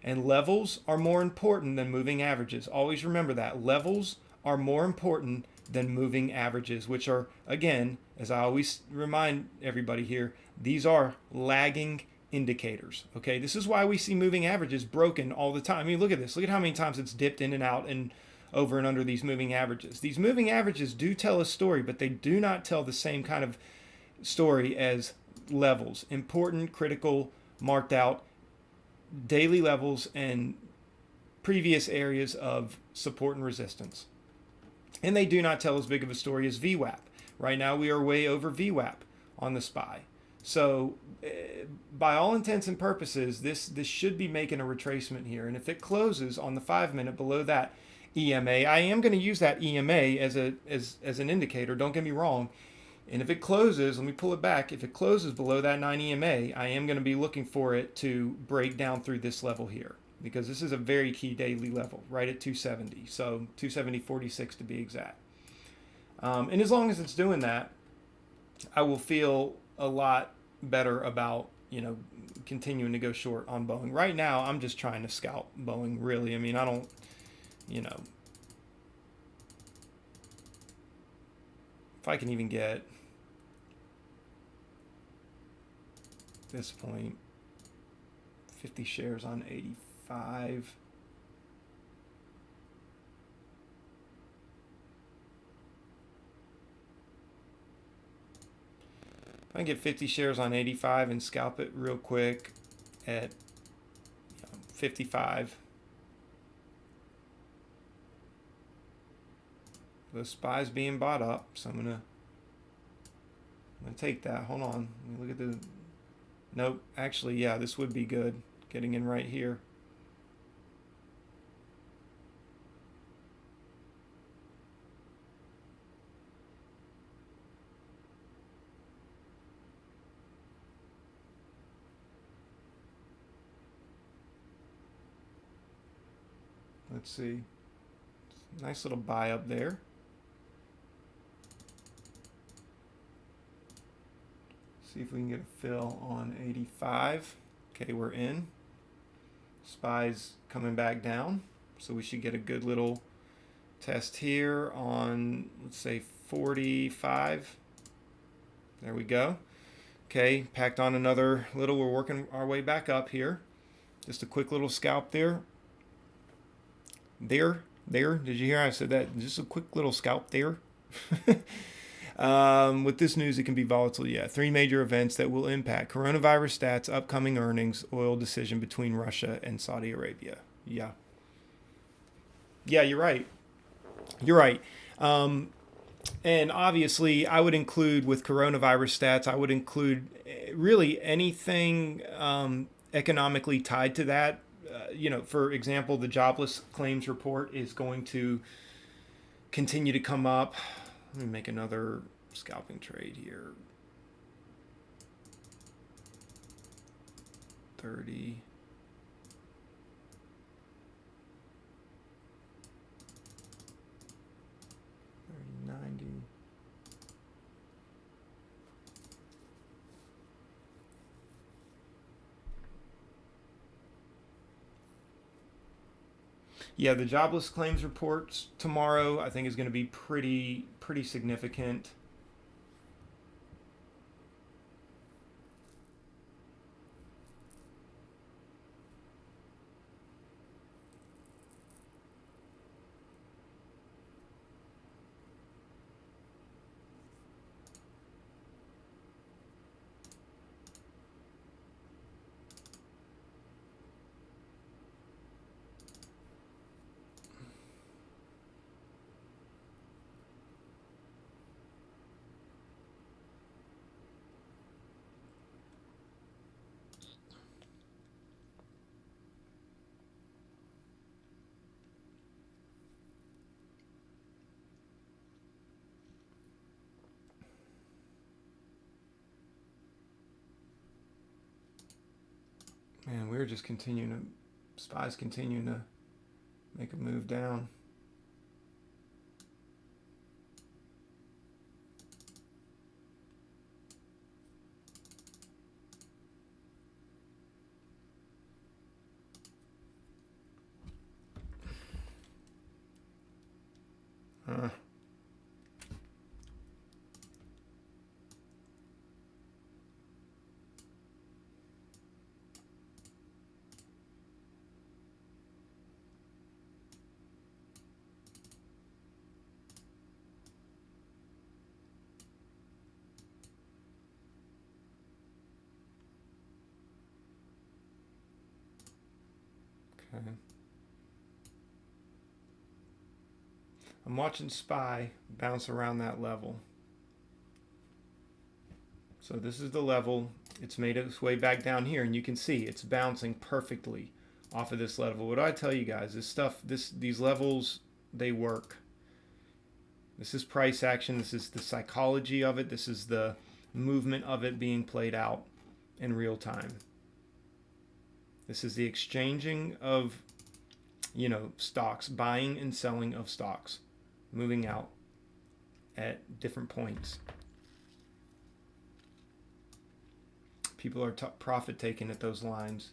And levels are more important than moving averages. Always remember that. Levels are more important than moving averages, which are, again, as I always remind everybody here, these are lagging indicators. Okay, this is why we see moving averages broken all the time. I mean, look at this. Look at how many times it's dipped in and out and over and under these moving averages. These moving averages do tell a story, but they do not tell the same kind of story as levels. Important, critical, marked out daily levels and previous areas of support and resistance. And they do not tell as big of a story as VWAP. Right now we are way over VWAP on the SPY. So by all intents and purposes, this should be making a retracement here. And if it closes on the 5 minute below that EMA, I am going to use that EMA as an indicator. Don't get me wrong. And if it closes, let me pull it back. If it closes below that 9 EMA, I am going to be looking for it to break down through this level here, because this is a very key daily level, right at 270. So 270.46 to be exact. And as long as it's doing that, I will feel a lot better about, continuing to go short on Boeing. Right now, I'm just trying to scalp Boeing, really. I mean, I don't, if I can even get this point 50 shares on 85. I can get 50 shares on 85 and scalp it real quick at 55. The SPY's being bought up, so I'm gonna take that. Hold on, let me look at the. Nope, actually, yeah, this would be good. Getting in right here. Let's see. Nice little buy up there. See if we can get a fill on 85. Okay, we're in. SPY's coming back down, so we should get a good little test here on, let's say, 45. There we go. Okay, packed on another little. We're working our way back up here. Just a quick little scalp there. There. Did you hear I said that? Just a quick little scalp there. With this news, it can be volatile. Yeah, 3 major events that will impact coronavirus stats, upcoming earnings, oil decision between Russia and Saudi Arabia. Yeah, you're right. You're right. And obviously, I would include with coronavirus stats, I would include really anything economically tied to that. For example, the jobless claims report is going to continue to come up. Let me make another scalping trade here. 30. 90. Yeah, the jobless claims reports tomorrow I think is going to be pretty significant. Man, we're just SPY's continuing to make a move down. Okay. I'm watching SPY bounce around that level. So this is the level. It's made its way back down here, and you can see it's bouncing perfectly off of this level. What do I tell you guys? These levels, they work. This is price action. This is the psychology of it. This is the movement of it being played out in real time. This is the exchanging of, stocks, buying and selling of stocks, moving out at different points. People are profit taking at those lines.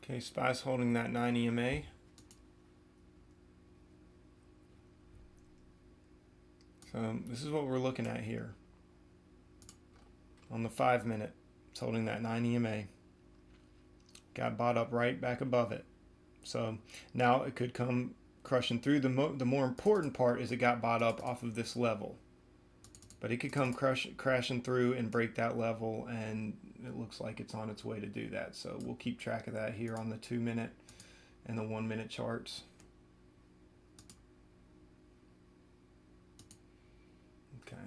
Okay, SPY's holding that 9 EMA. So this is what we're looking at here. On the 5 minute, it's holding that 9 EMA. Got bought up right back above it. So now it could come crushing through. The more important part is it got bought up off of this level. But it could come crashing through and break that level, and it looks like it's on its way to do that. So we'll keep track of that here on the 2 minute and the 1 minute charts. Okay.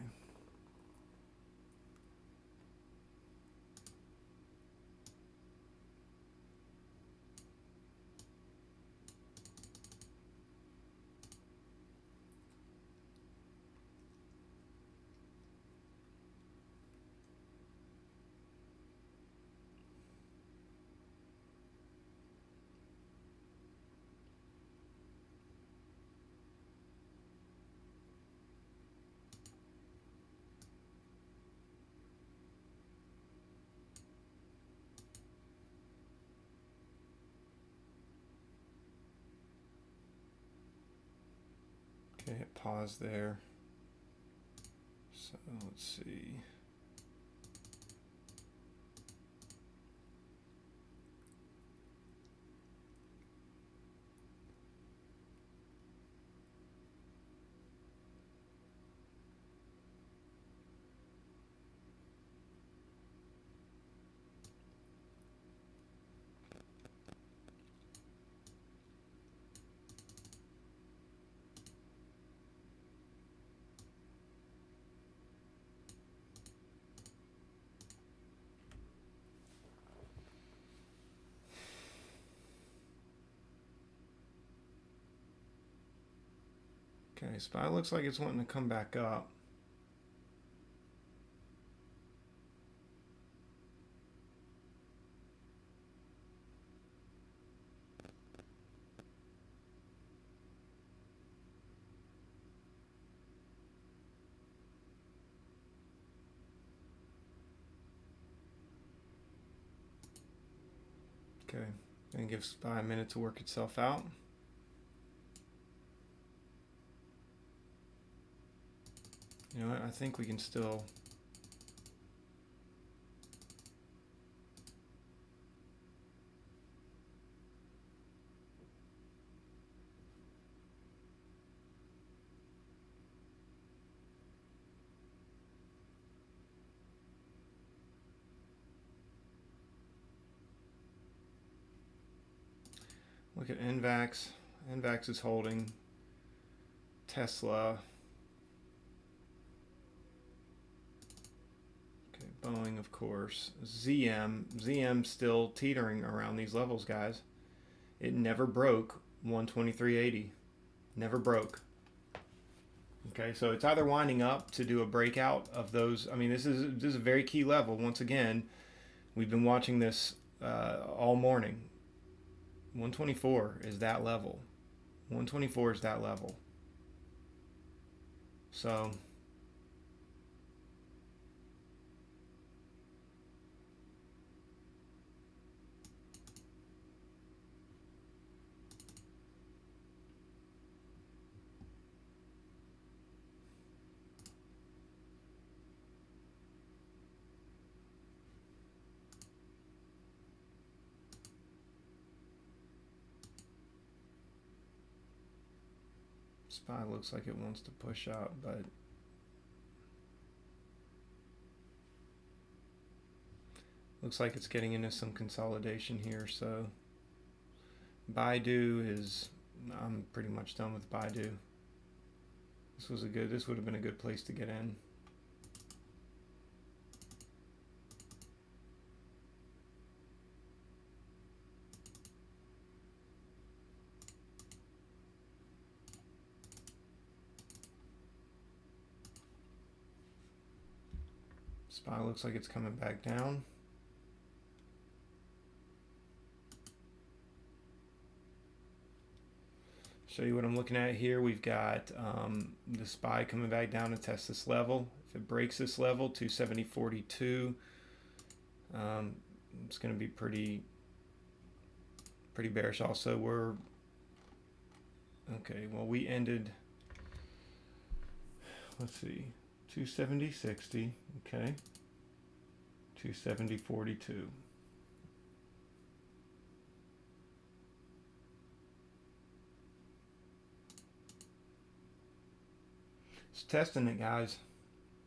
Okay, hit pause there. So let's see. Okay, SPY looks like it's wanting to come back up. Okay, gonna give SPY a minute to work itself out. You know what, I think we can still look at NVAX. NVAX is holding. Tesla. Okay, Boeing, of course. ZM still teetering around these levels, guys. It never broke 123.80. Never broke. Okay, so it's either winding up to do a breakout of those. I mean, this is a very key level. Once again, we've been watching this all morning. 124 is that level. 124 is that level. So SPY looks like it wants to push up, but looks like it's getting into some consolidation here. So Baidu is, I'm pretty much done with Baidu. This would have been a good place to get in. SPY looks like it's coming back down. Show you what I'm looking at here. We've got the SPY coming back down to test this level. If it breaks this level, 270.42, it's going to be pretty pretty bearish also. We're okay. Well, we ended. Let's see, 270.60. Okay, 270.42. It's testing it, guys.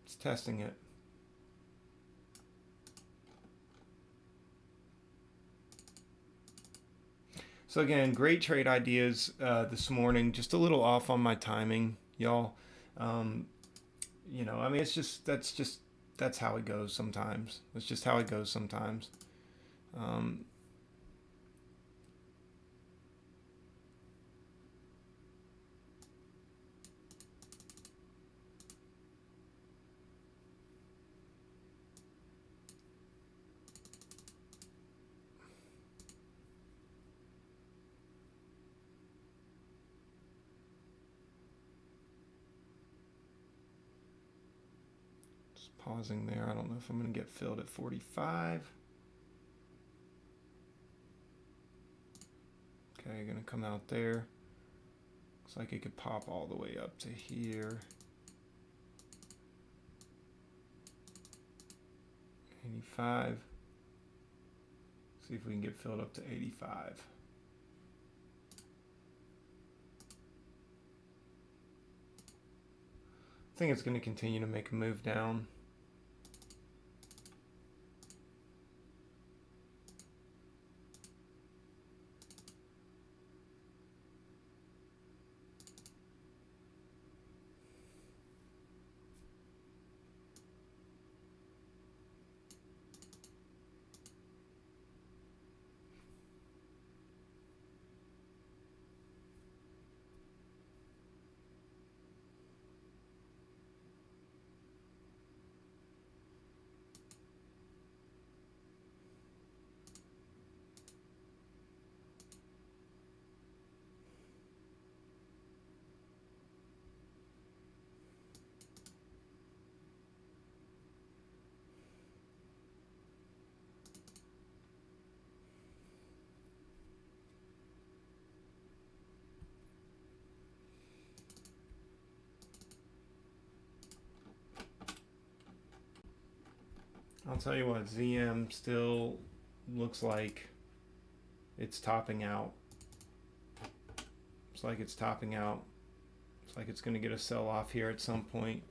It's testing it. So again, great trade ideas this morning. Just a little off on my timing, y'all. You know, I mean, it's just that's how it goes sometimes. It's just how it goes sometimes. Um, just pausing there. I don't know if I'm going to get filled at 45. Okay, going to come out there. Looks like it could pop all the way up to here. 85. See if we can get filled up to 85. I think it's going to continue to make a move down. I'll tell you what, ZM still looks like it's topping out. Looks like it's topping out. Looks like it's going to get a sell-off here at some point.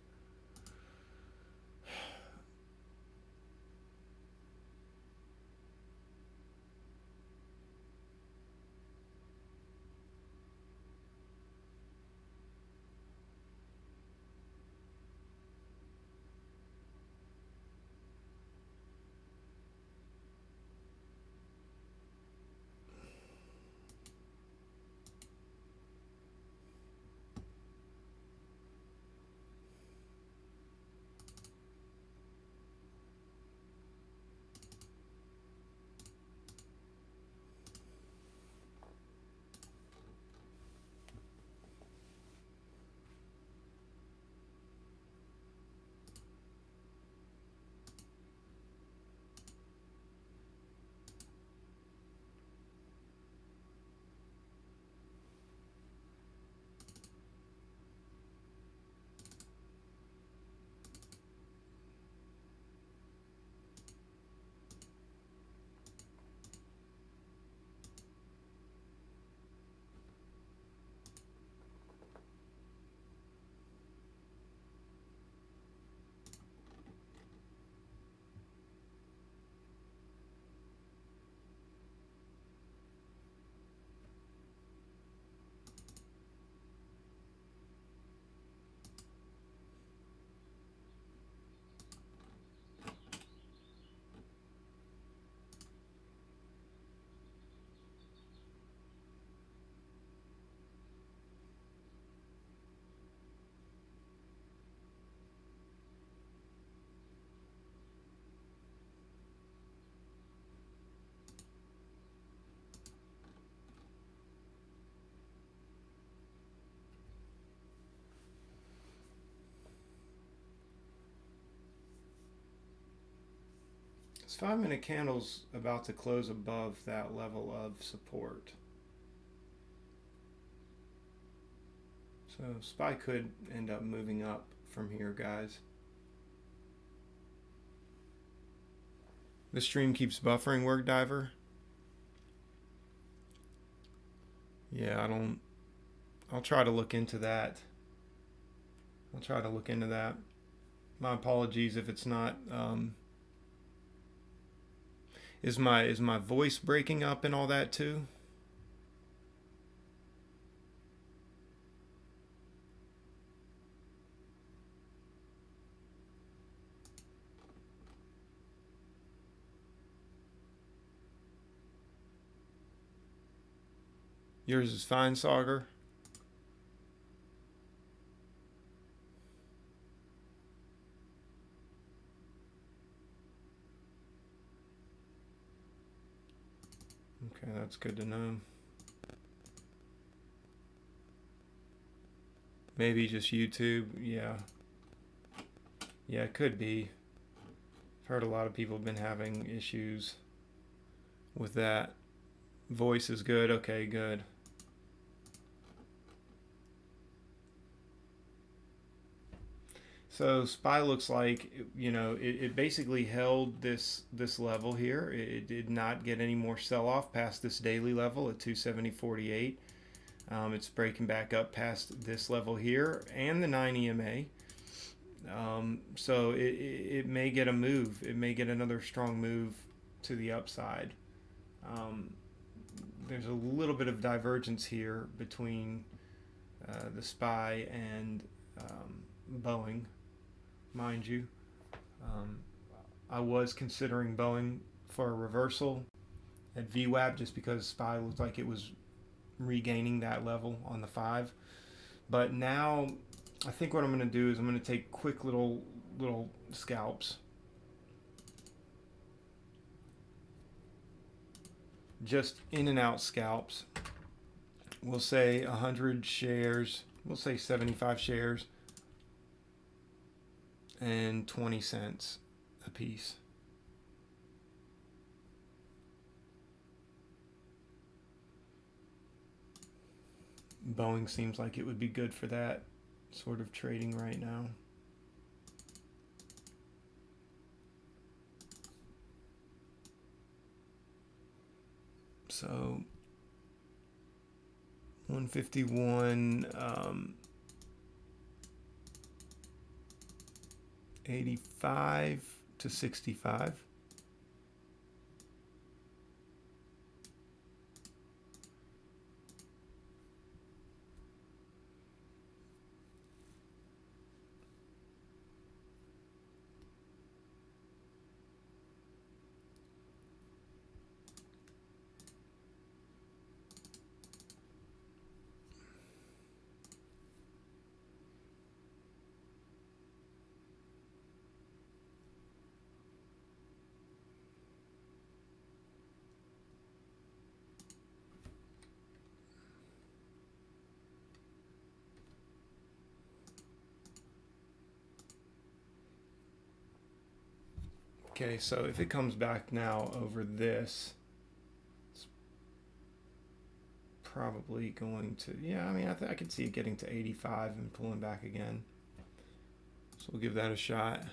This 5-minute candle's about to close above that level of support. So SPY could end up moving up from here, guys. The stream keeps buffering, Work Diver. Yeah, I'll try to look into that. My apologies if it's not. Is my voice breaking up and all that too? Yours is fine, Sauger. Okay, that's good to know. Maybe just YouTube. Yeah, it could be. I've heard a lot of people have been having issues with that. Voice is good. Okay, good. So SPY looks like, it basically held this level here. It did not get any more sell-off past this daily level at 270.48. It's breaking back up past this level here and the 9 EMA. So it may get a move. It may get another strong move to the upside. There's a little bit of divergence here between the SPY and Boeing, mind you. I was considering Boeing for a reversal at VWAP just because SPY looked like it was regaining that level on the 5. But now I think what I'm going to do is I'm going to take quick little scalps. Just in and out scalps. We'll say 100 shares. We'll say 75 shares. And 20 cents a piece. Boeing seems like it would be good for that sort of trading right now. So 151 85 to 65. Okay, so if it comes back now over this, it's probably going to, yeah, I mean, I could see it getting to 85 and pulling back again. So we'll give that a shot.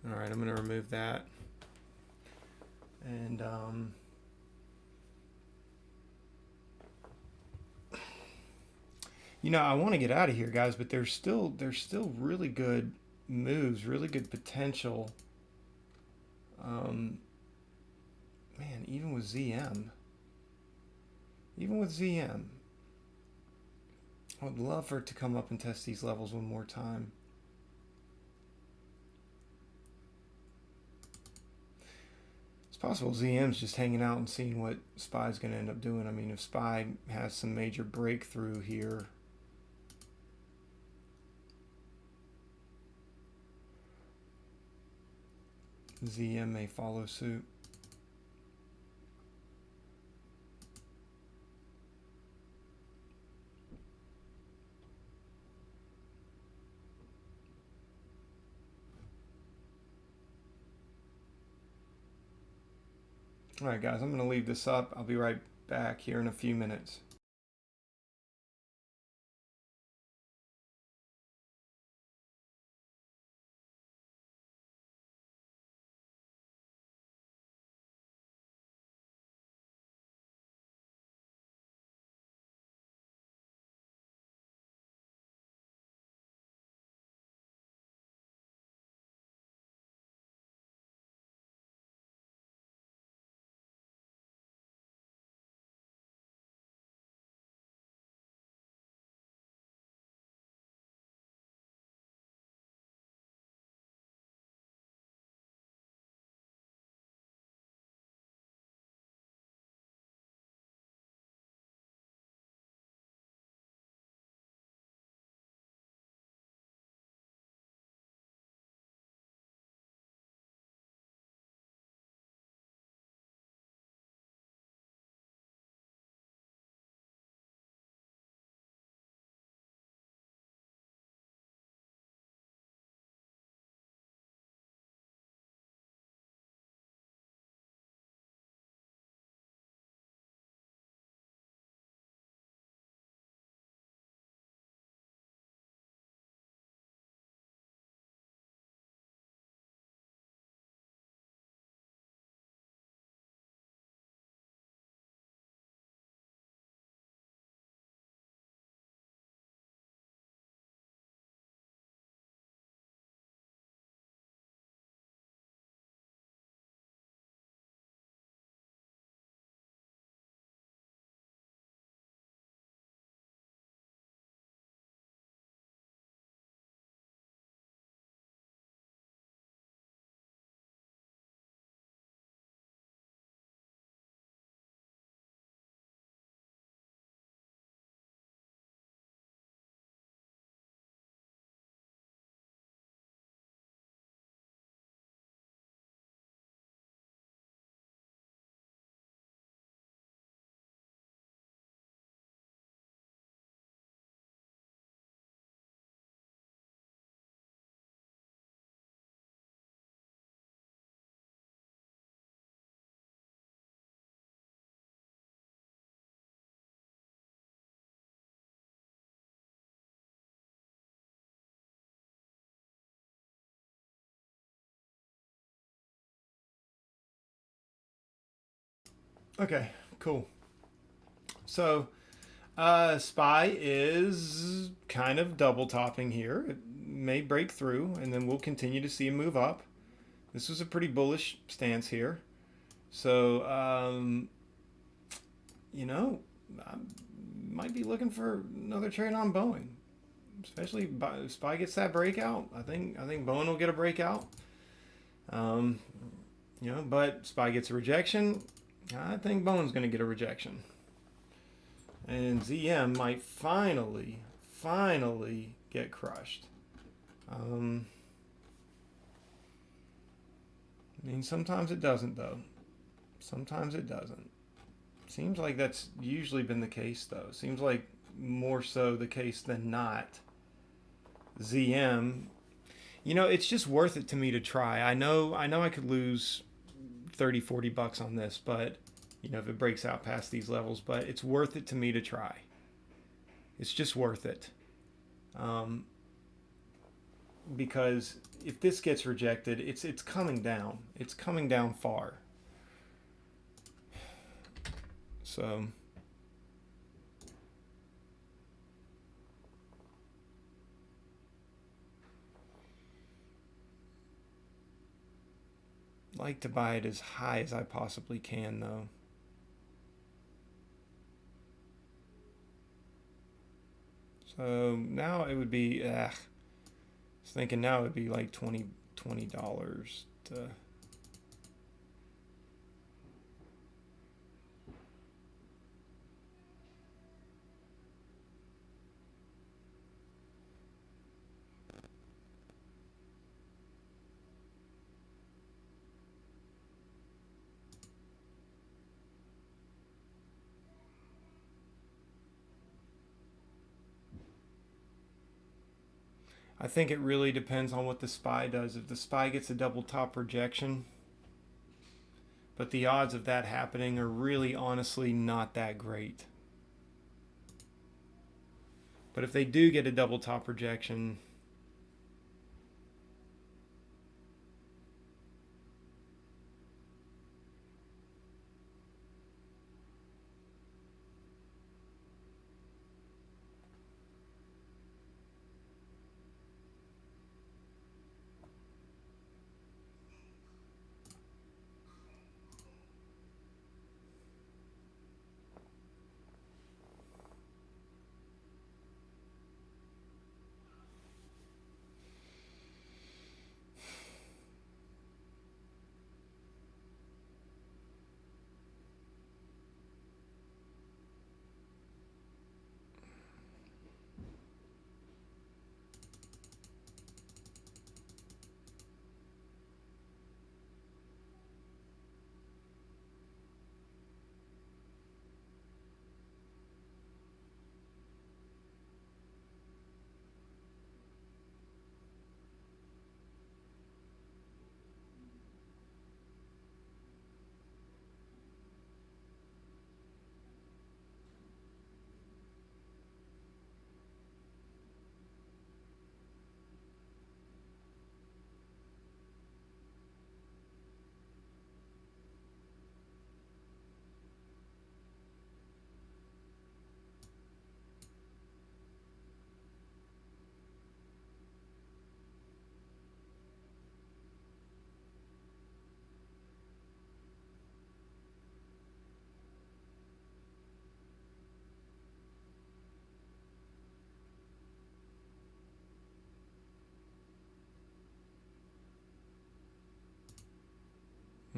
All right, I'm going to remove that. And I want to get out of here, guys, but there's still really good moves, really good potential. Man, even with ZM. even with ZM. I would love for it to come up and test these levels one more time. It's possible ZM's just hanging out and seeing what SPY's going to end up doing. I mean, if SPY has some major breakthrough here, ZM may follow suit. All right, guys, I'm going to leave this up. I'll be right back here in a few minutes. Okay, cool. So SPY is kind of double topping here. It may break through, and then we'll continue to see a move up. This was a pretty bullish stance here. So, you know, I might be looking for another trade on Boeing, especially if SPY gets that breakout. I think Boeing will get a breakout. Um, but SPY gets a rejection. I think Boeing's going to get a rejection. And ZM might finally get crushed. I mean, sometimes it doesn't, though. Sometimes it doesn't. Seems like that's usually been the case, though. Seems like more so the case than not. ZM, it's just worth it to me to try. I know I could lose 30, 40 bucks on this, but if it breaks out past these levels, but it's worth it to me to try. It's just worth it. Because if this gets rejected, it's coming down. It's coming down far. So like to buy it as high as I possibly can, though. So now it would be, I was thinking now it would be like $20 to. I think it really depends on what the SPY does. If the SPY gets a double top rejection, but the odds of that happening are really honestly not that great. But if they do get a double top rejection,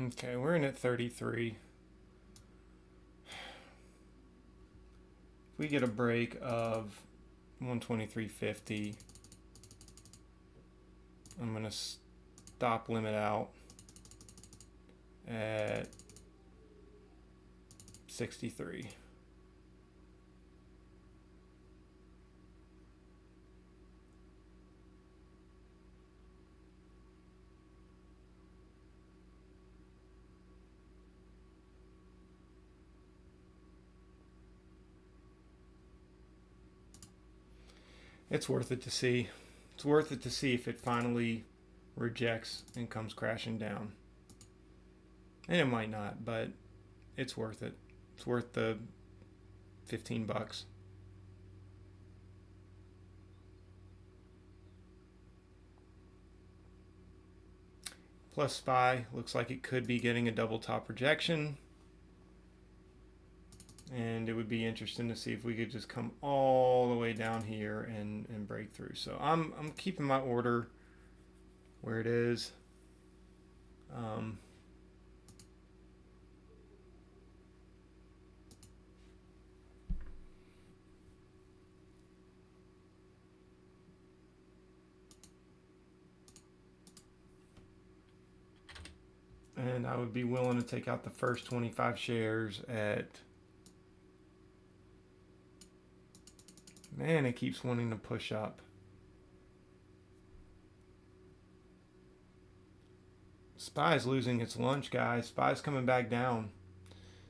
okay, we're in at 33. If we get a break of 123.50, I'm going to stop limit out at 63. It's worth it to see. It's worth it to see if it finally rejects and comes crashing down. And it might not, but it's worth it. It's worth the $15. Plus SPY looks like it could be getting a double top rejection. And it would be interesting to see if we could just come all the way down here and break through. So I'm keeping my order where it is. And I would be willing to take out the first 25 shares at... Man, it keeps wanting to push up. SPY's losing its lunch, guys. SPY's coming back down.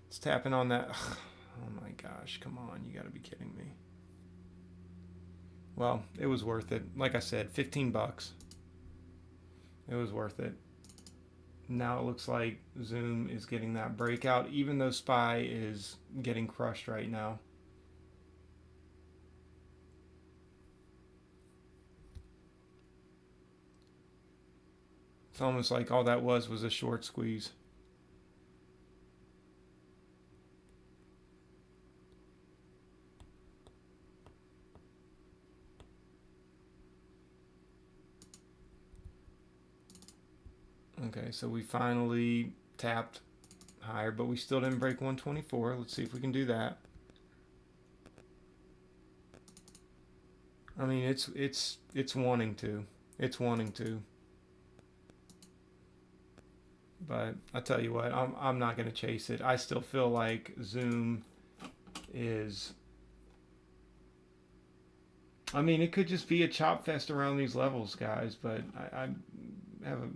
It's tapping on that. Oh my gosh, come on. You got to be kidding me. Well, it was worth it. Like I said, $15. It was worth it. Now it looks like Zoom is getting that breakout, even though SPY is getting crushed right now. It's almost like all that was a short squeeze. Okay, so we finally tapped higher, but we still didn't break 124. Let's see if we can do that. I mean, it's wanting to. It's wanting to. But I tell you what, I'm not going to chase it. I still feel like Zoom is. I mean, it could just be a chop fest around these levels, guys. But I have a.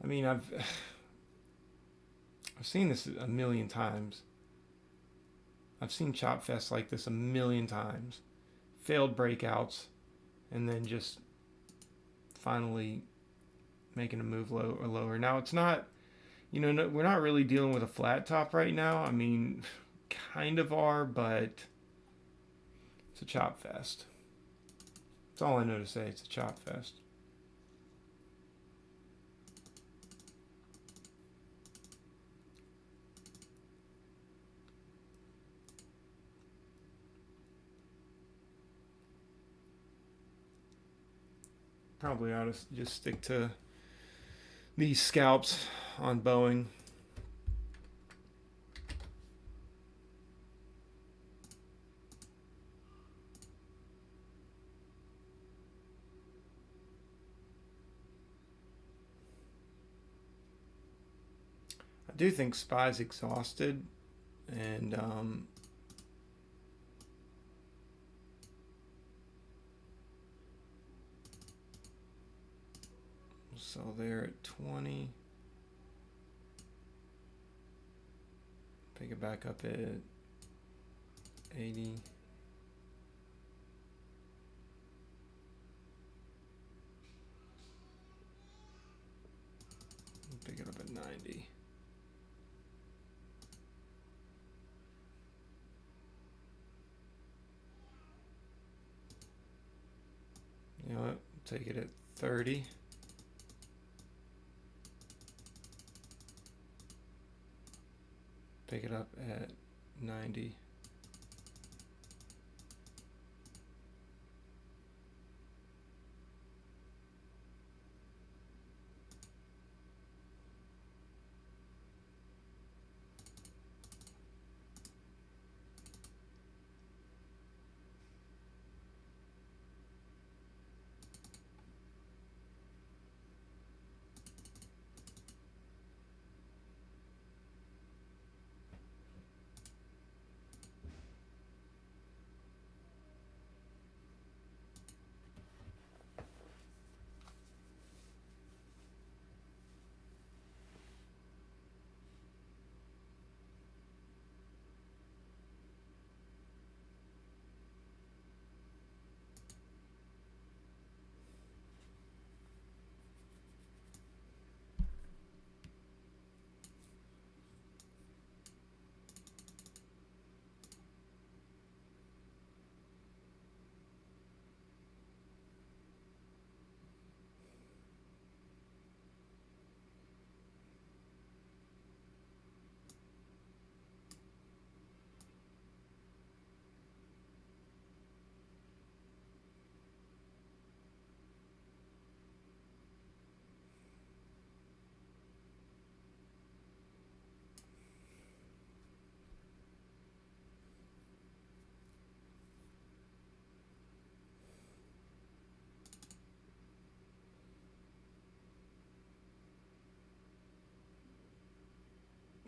I mean, I've seen this a million times. I've seen chop fests like this a million times. Failed breakouts, and then just finally making a move low or lower. Now it's not, we're not really dealing with a flat top right now. I mean, kind of are, but it's a chop fest. That's all I know to say. It's a chop fest. Probably ought to just stick to these scalps on Boeing. I do think SPY's exhausted, and so they're at 20. Pick it back up at 80. Pick it up at 90. You know what? Take it at 30. Pick it up at 90.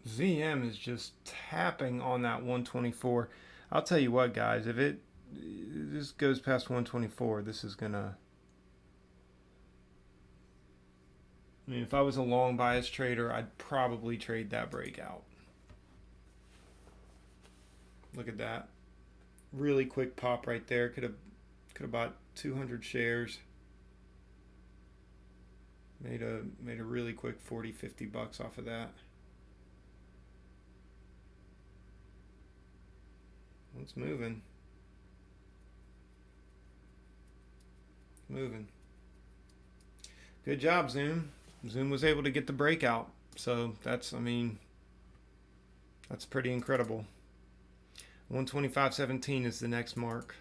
ZM is just tapping on that 124. I'll tell you what, guys, if this goes past 124, this is gonna. I mean, if I was a long bias trader, I'd probably trade that breakout. Look at that. Really quick pop right there. Could have bought 200 shares. Made a really quick 40-50 bucks off of that. It's moving. Moving. Good job, Zoom. Zoom was able to get the breakout. So that's pretty incredible. 125.17 is the next mark.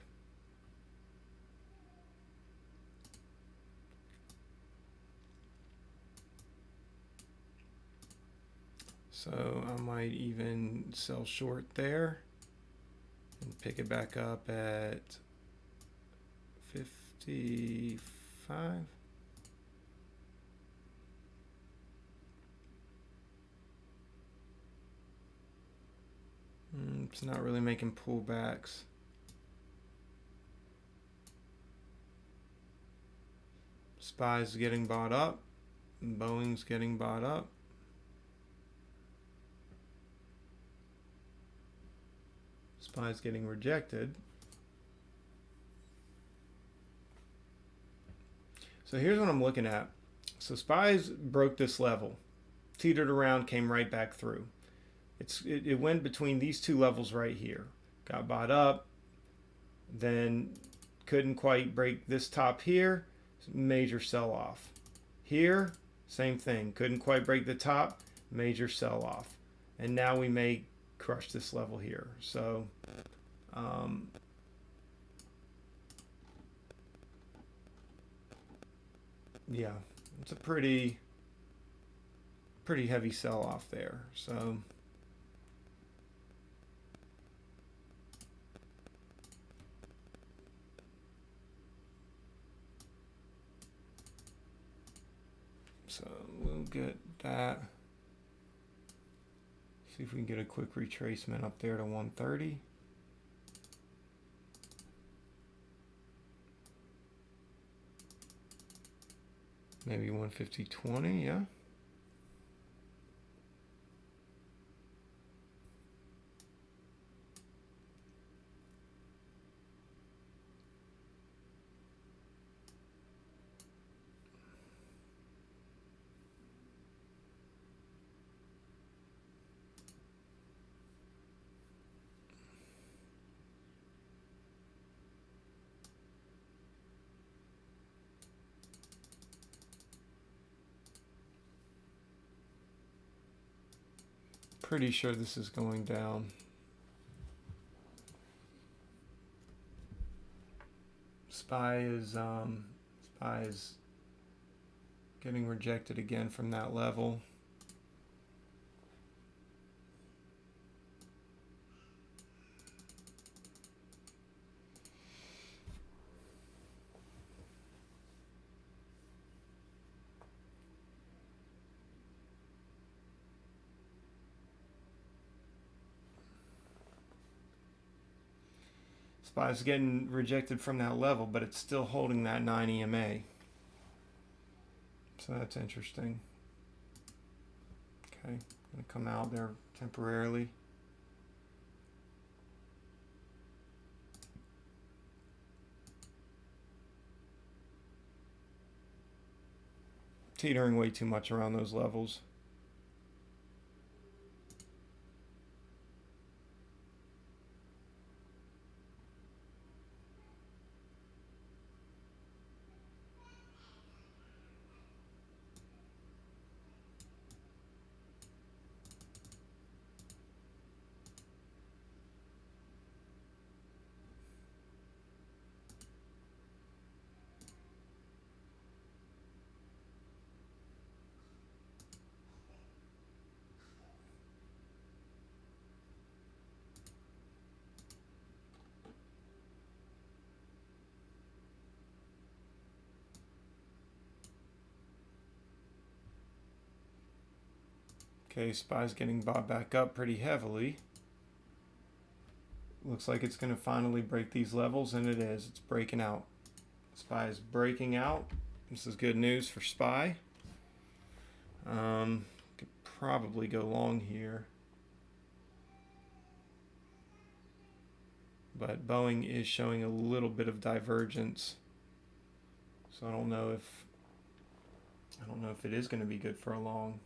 So I might even sell short there and pick it back up at 55. It's not really making pullbacks. SPY's getting bought up. Boeing's getting bought up. SPY's getting rejected. So here's what I'm looking at. So SPY's broke this level, teetered around, came right back through. It went between these two levels right here. Got bought up, then couldn't quite break this top here, major sell-off. Here, same thing, couldn't quite break the top, major sell-off. And now we may crush this level here. So yeah, it's a pretty heavy sell-off there. So we'll get that. See if we can get a quick retracement up there to 130. Maybe 150.20, yeah. Pretty sure this is going down. SPY is getting rejected again from that level. SPY's getting rejected from that level, but it's still holding that 9 EMA. So that's interesting. Okay, gonna come out there temporarily. Teetering way too much around those levels. Okay, SPY's getting bought back up pretty heavily. Looks like it's going to finally break these levels, and it is. It's breaking out. SPY is breaking out. This is good news for SPY. Could probably go long here. But Boeing is showing a little bit of divergence. So I don't know if it is going to be good for a long.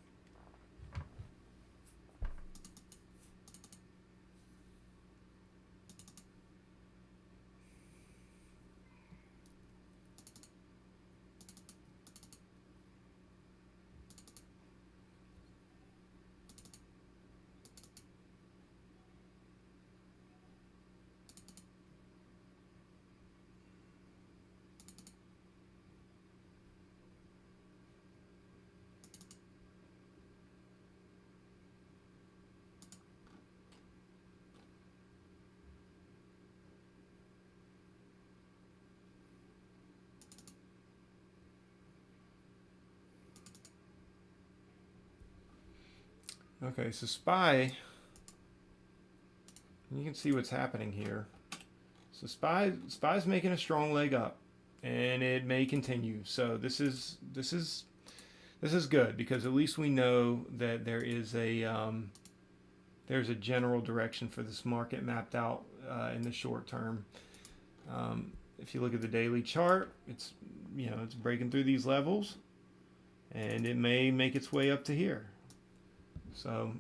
Okay, so SPY, you can see what's happening here. So SPY's making a strong leg up, and it may continue. So this is good because at least we know that there's a general direction for this market mapped out in the short term. If you look at the daily chart, it's breaking through these levels, and it may make its way up to here. So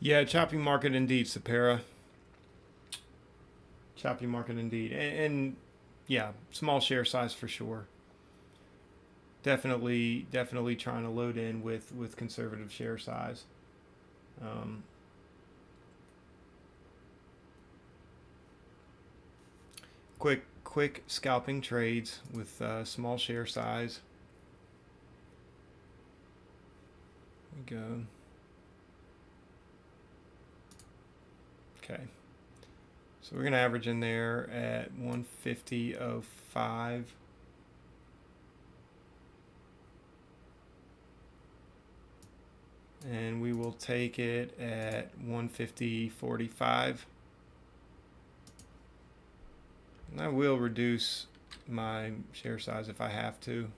yeah, choppy market indeed, Sapera. Choppy market indeed, and yeah, small share size for sure. Definitely trying to load in with conservative share size. Um, quick scalping trades with small share size. There we go. Okay. So we're going to average in there at 150.05. And we will take it at 150.45. And I will reduce my share size if I have to.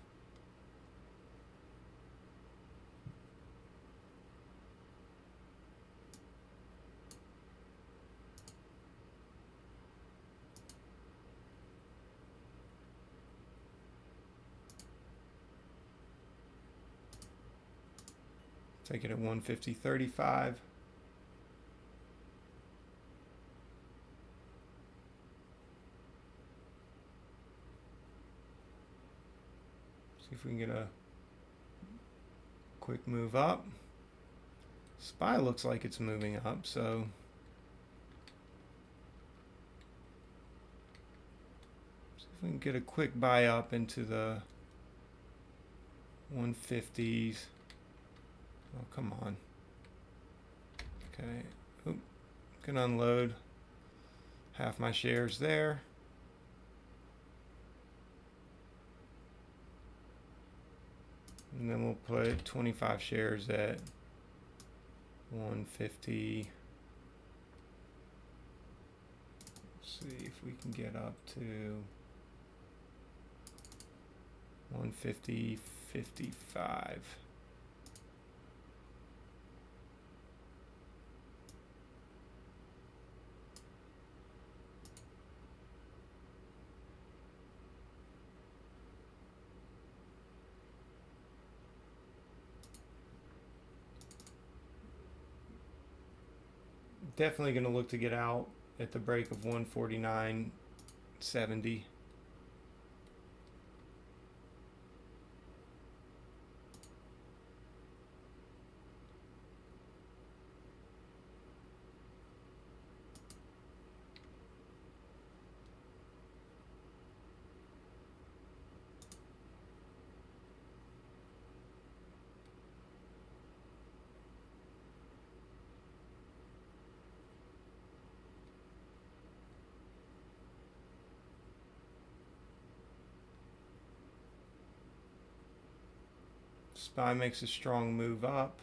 Take it at 150.35. See if we can get a quick move up. SPY looks like it's moving up, so see if we can get a quick buy up into the 150s. Oh, come on. Okay. Oop. Can unload half my shares there. And then we'll put 25 shares at 150. Let's see if we can get up to 150.55. Definitely going to look to get out at the break of 149.70. SPY makes a strong move up.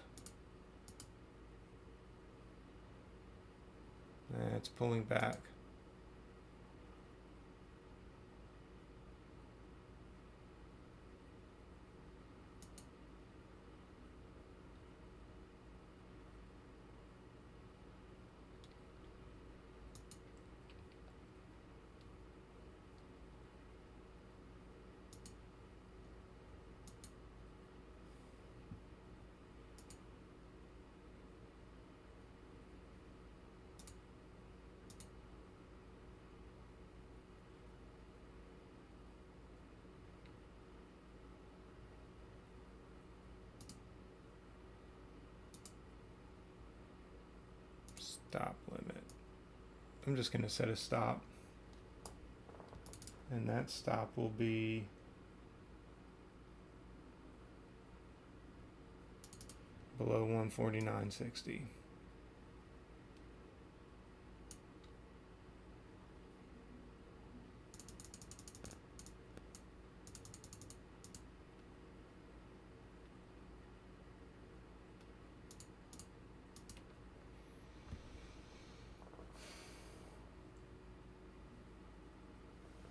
It's pulling back. Stop limit. I'm just going to set a stop. And that stop will be below 149.60.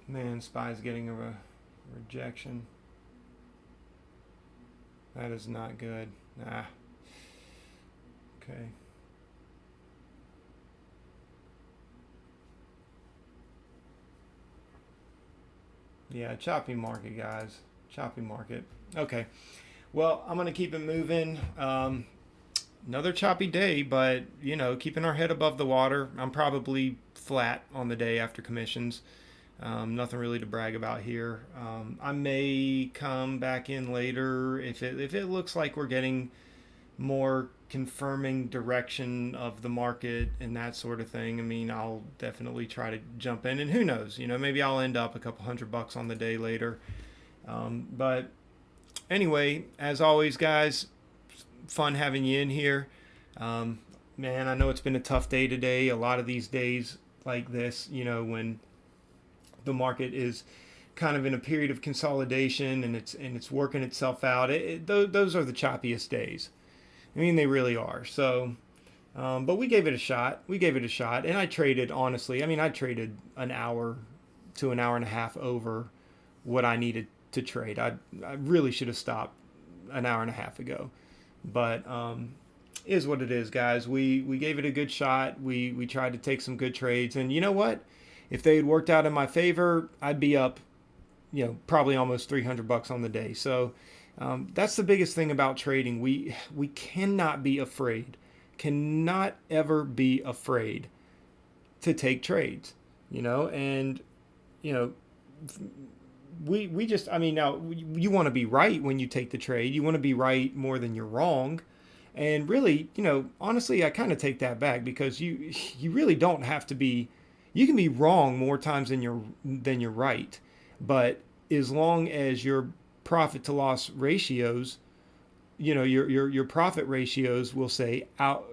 Man, SPY's getting a rejection. That is not good. Ah. Okay. Yeah, choppy market, guys. Choppy market. Okay. Well, I'm going to keep it moving. Another choppy day, but, you know, keeping our head above the water. I'm probably flat on the day after commissions. Nothing really to brag about here. I may come back in later if it looks like we're getting more confirming direction of the market and that sort of thing, I mean, I'll definitely try to jump in. And who knows, maybe I'll end up a couple $100 on the day later. But anyway, as always, guys, fun having you in here. Um, Man, I know it's been a tough day today. A lot of these days like this, when the market is kind of in a period of consolidation and it's working itself out. Those are the choppiest days. I mean, they really are. So, but we gave it a shot. We gave it a shot, and I traded honestly. I mean, I traded an hour to an hour and a half over what I needed to trade. I really should have stopped an hour and a half ago, but is what it is, guys. We gave it a good shot. We tried to take some good trades, and you know what? If they had worked out in my favor, I'd be up, probably almost $300 on the day. So that's the biggest thing about trading. We cannot be afraid, cannot ever be afraid to take trades, and you know we just, I mean, now you want to be right when you take the trade. You want to be right more than you're wrong. And really, honestly, I kind of take that back, because you really don't have to be. You can be wrong more times than you're right, but as long as your profit to loss ratios, your profit ratios will say out.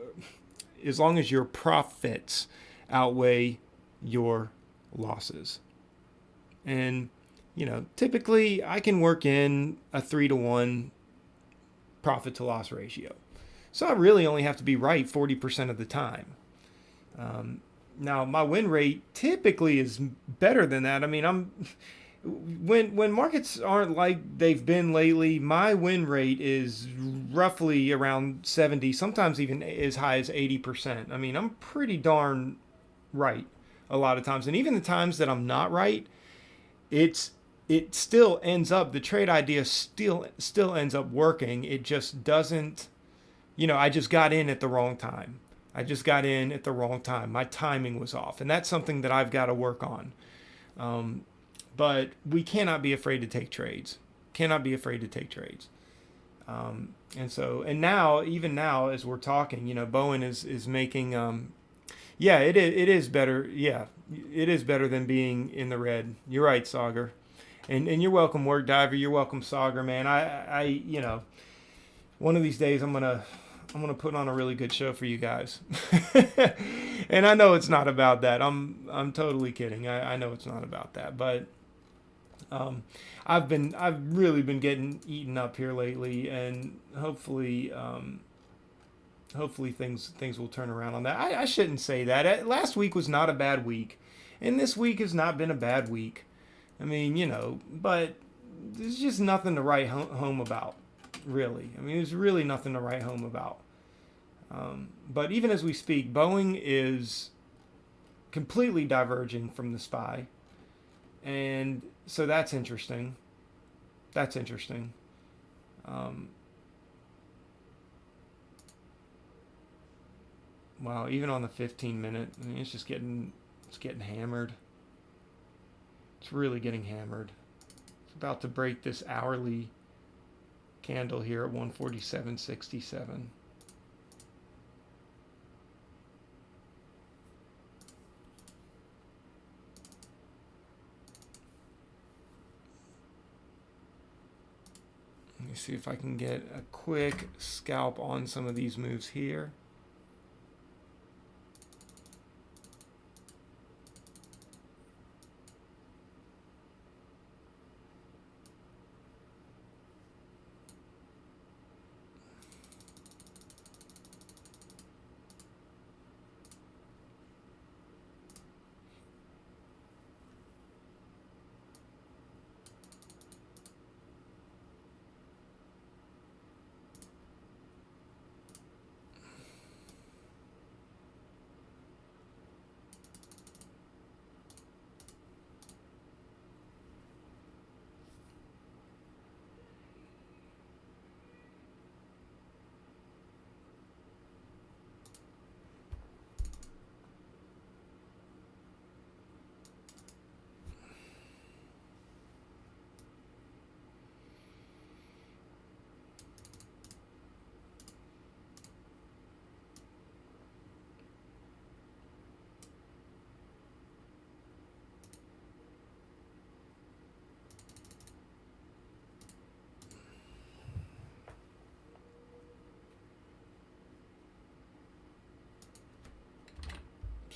As long as your profits outweigh your losses, and typically I can work in a 3-to-1 profit to loss ratio, so I really only have to be right 40% of the time. Now my win rate typically is better than that. I mean, when markets aren't like they've been lately, my win rate is roughly around 70, sometimes even as high as 80%. I mean, I'm pretty darn right a lot of times, and even the times that I'm not right, it still ends up, the trade idea still ends up working. It just doesn't. I just got in at the wrong time. My timing was off, and that's something that I've got to work on. But we cannot be afraid to take trades. And now, even now, as we're talking, Bowen is making. Yeah, it is better. Yeah, it is better than being in the red. You're right, Sauger, and you're welcome, Work Diver. You're welcome, Sauger, man. I one of these days I'm gonna put on a really good show for you guys. And I know it's not about that. I'm totally kidding. I know it's not about that, but I've really been getting eaten up here lately, and hopefully things will turn around on that. I shouldn't say that. Last week was not a bad week, and this week has not been a bad week. I mean, but there's just nothing to write home about, really. I mean, there's really nothing to write home about. But even as we speak, Boeing is completely diverging from the SPY, and so that's interesting. Wow, even on the 15-minute, I mean, it's getting hammered. It's really getting hammered. It's about to break this hourly candle here at 147.67. Let me see if I can get a quick scalp on some of these moves here.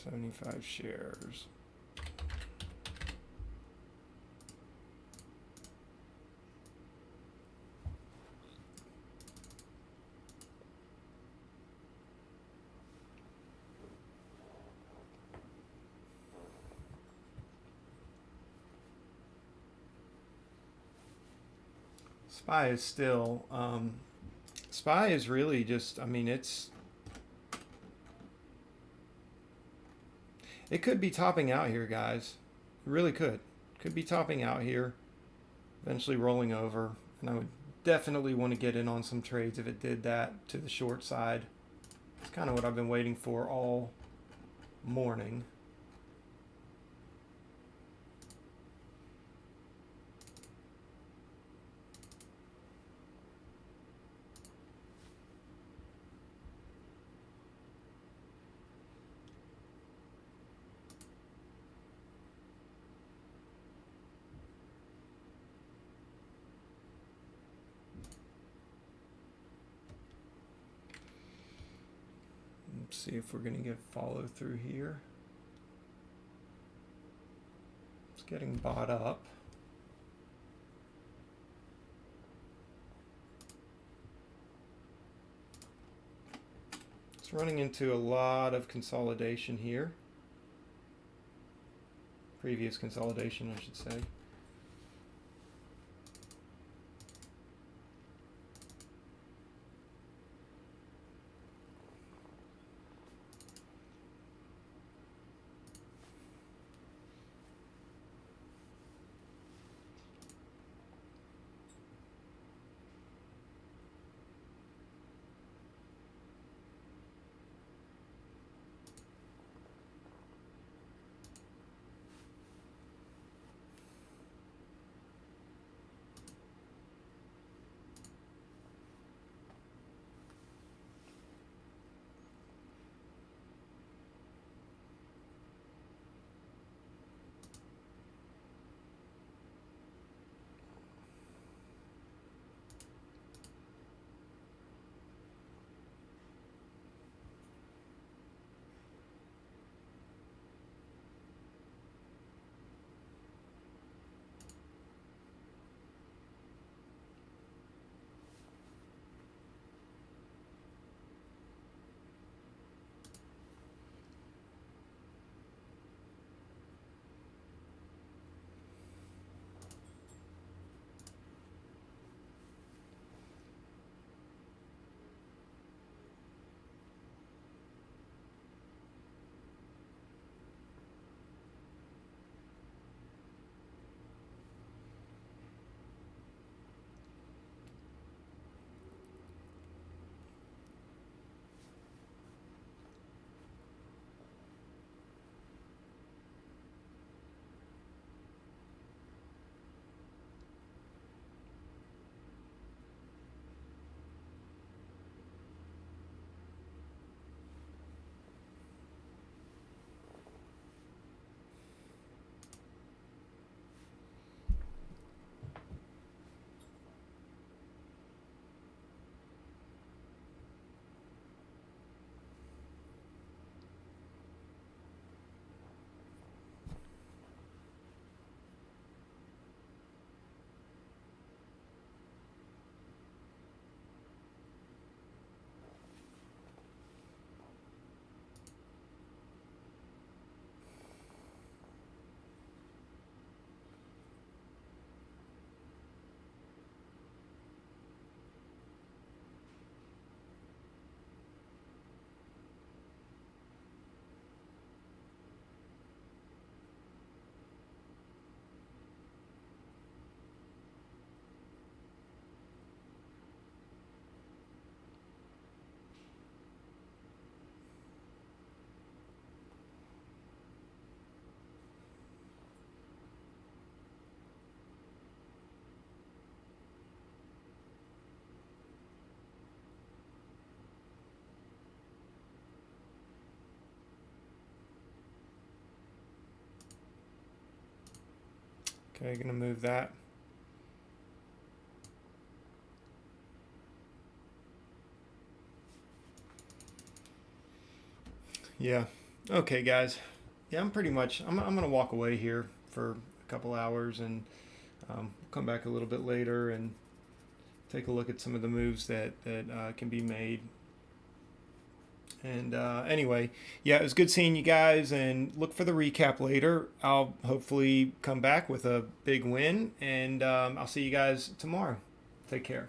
75 shares. SPY is still, SPY is really just, I mean, it could be topping out here, guys. It really could. Could be topping out here, eventually rolling over. And I would definitely want to get in on some trades if it did that to the short side. It's kind of what I've been waiting for all morning. Let's see if we're going to get follow through here. It's getting bought up. It's running into a lot of consolidation here. Previous consolidation, I should say. Okay, gonna move that. Yeah, Okay, guys. Yeah, I'm gonna walk away here for a couple hours and come back a little bit later and take a look at some of the moves that can be made. And anyway, yeah, it was good seeing you guys, and look for the recap later. I'll hopefully come back with a big win, and I'll see you guys tomorrow. Take care.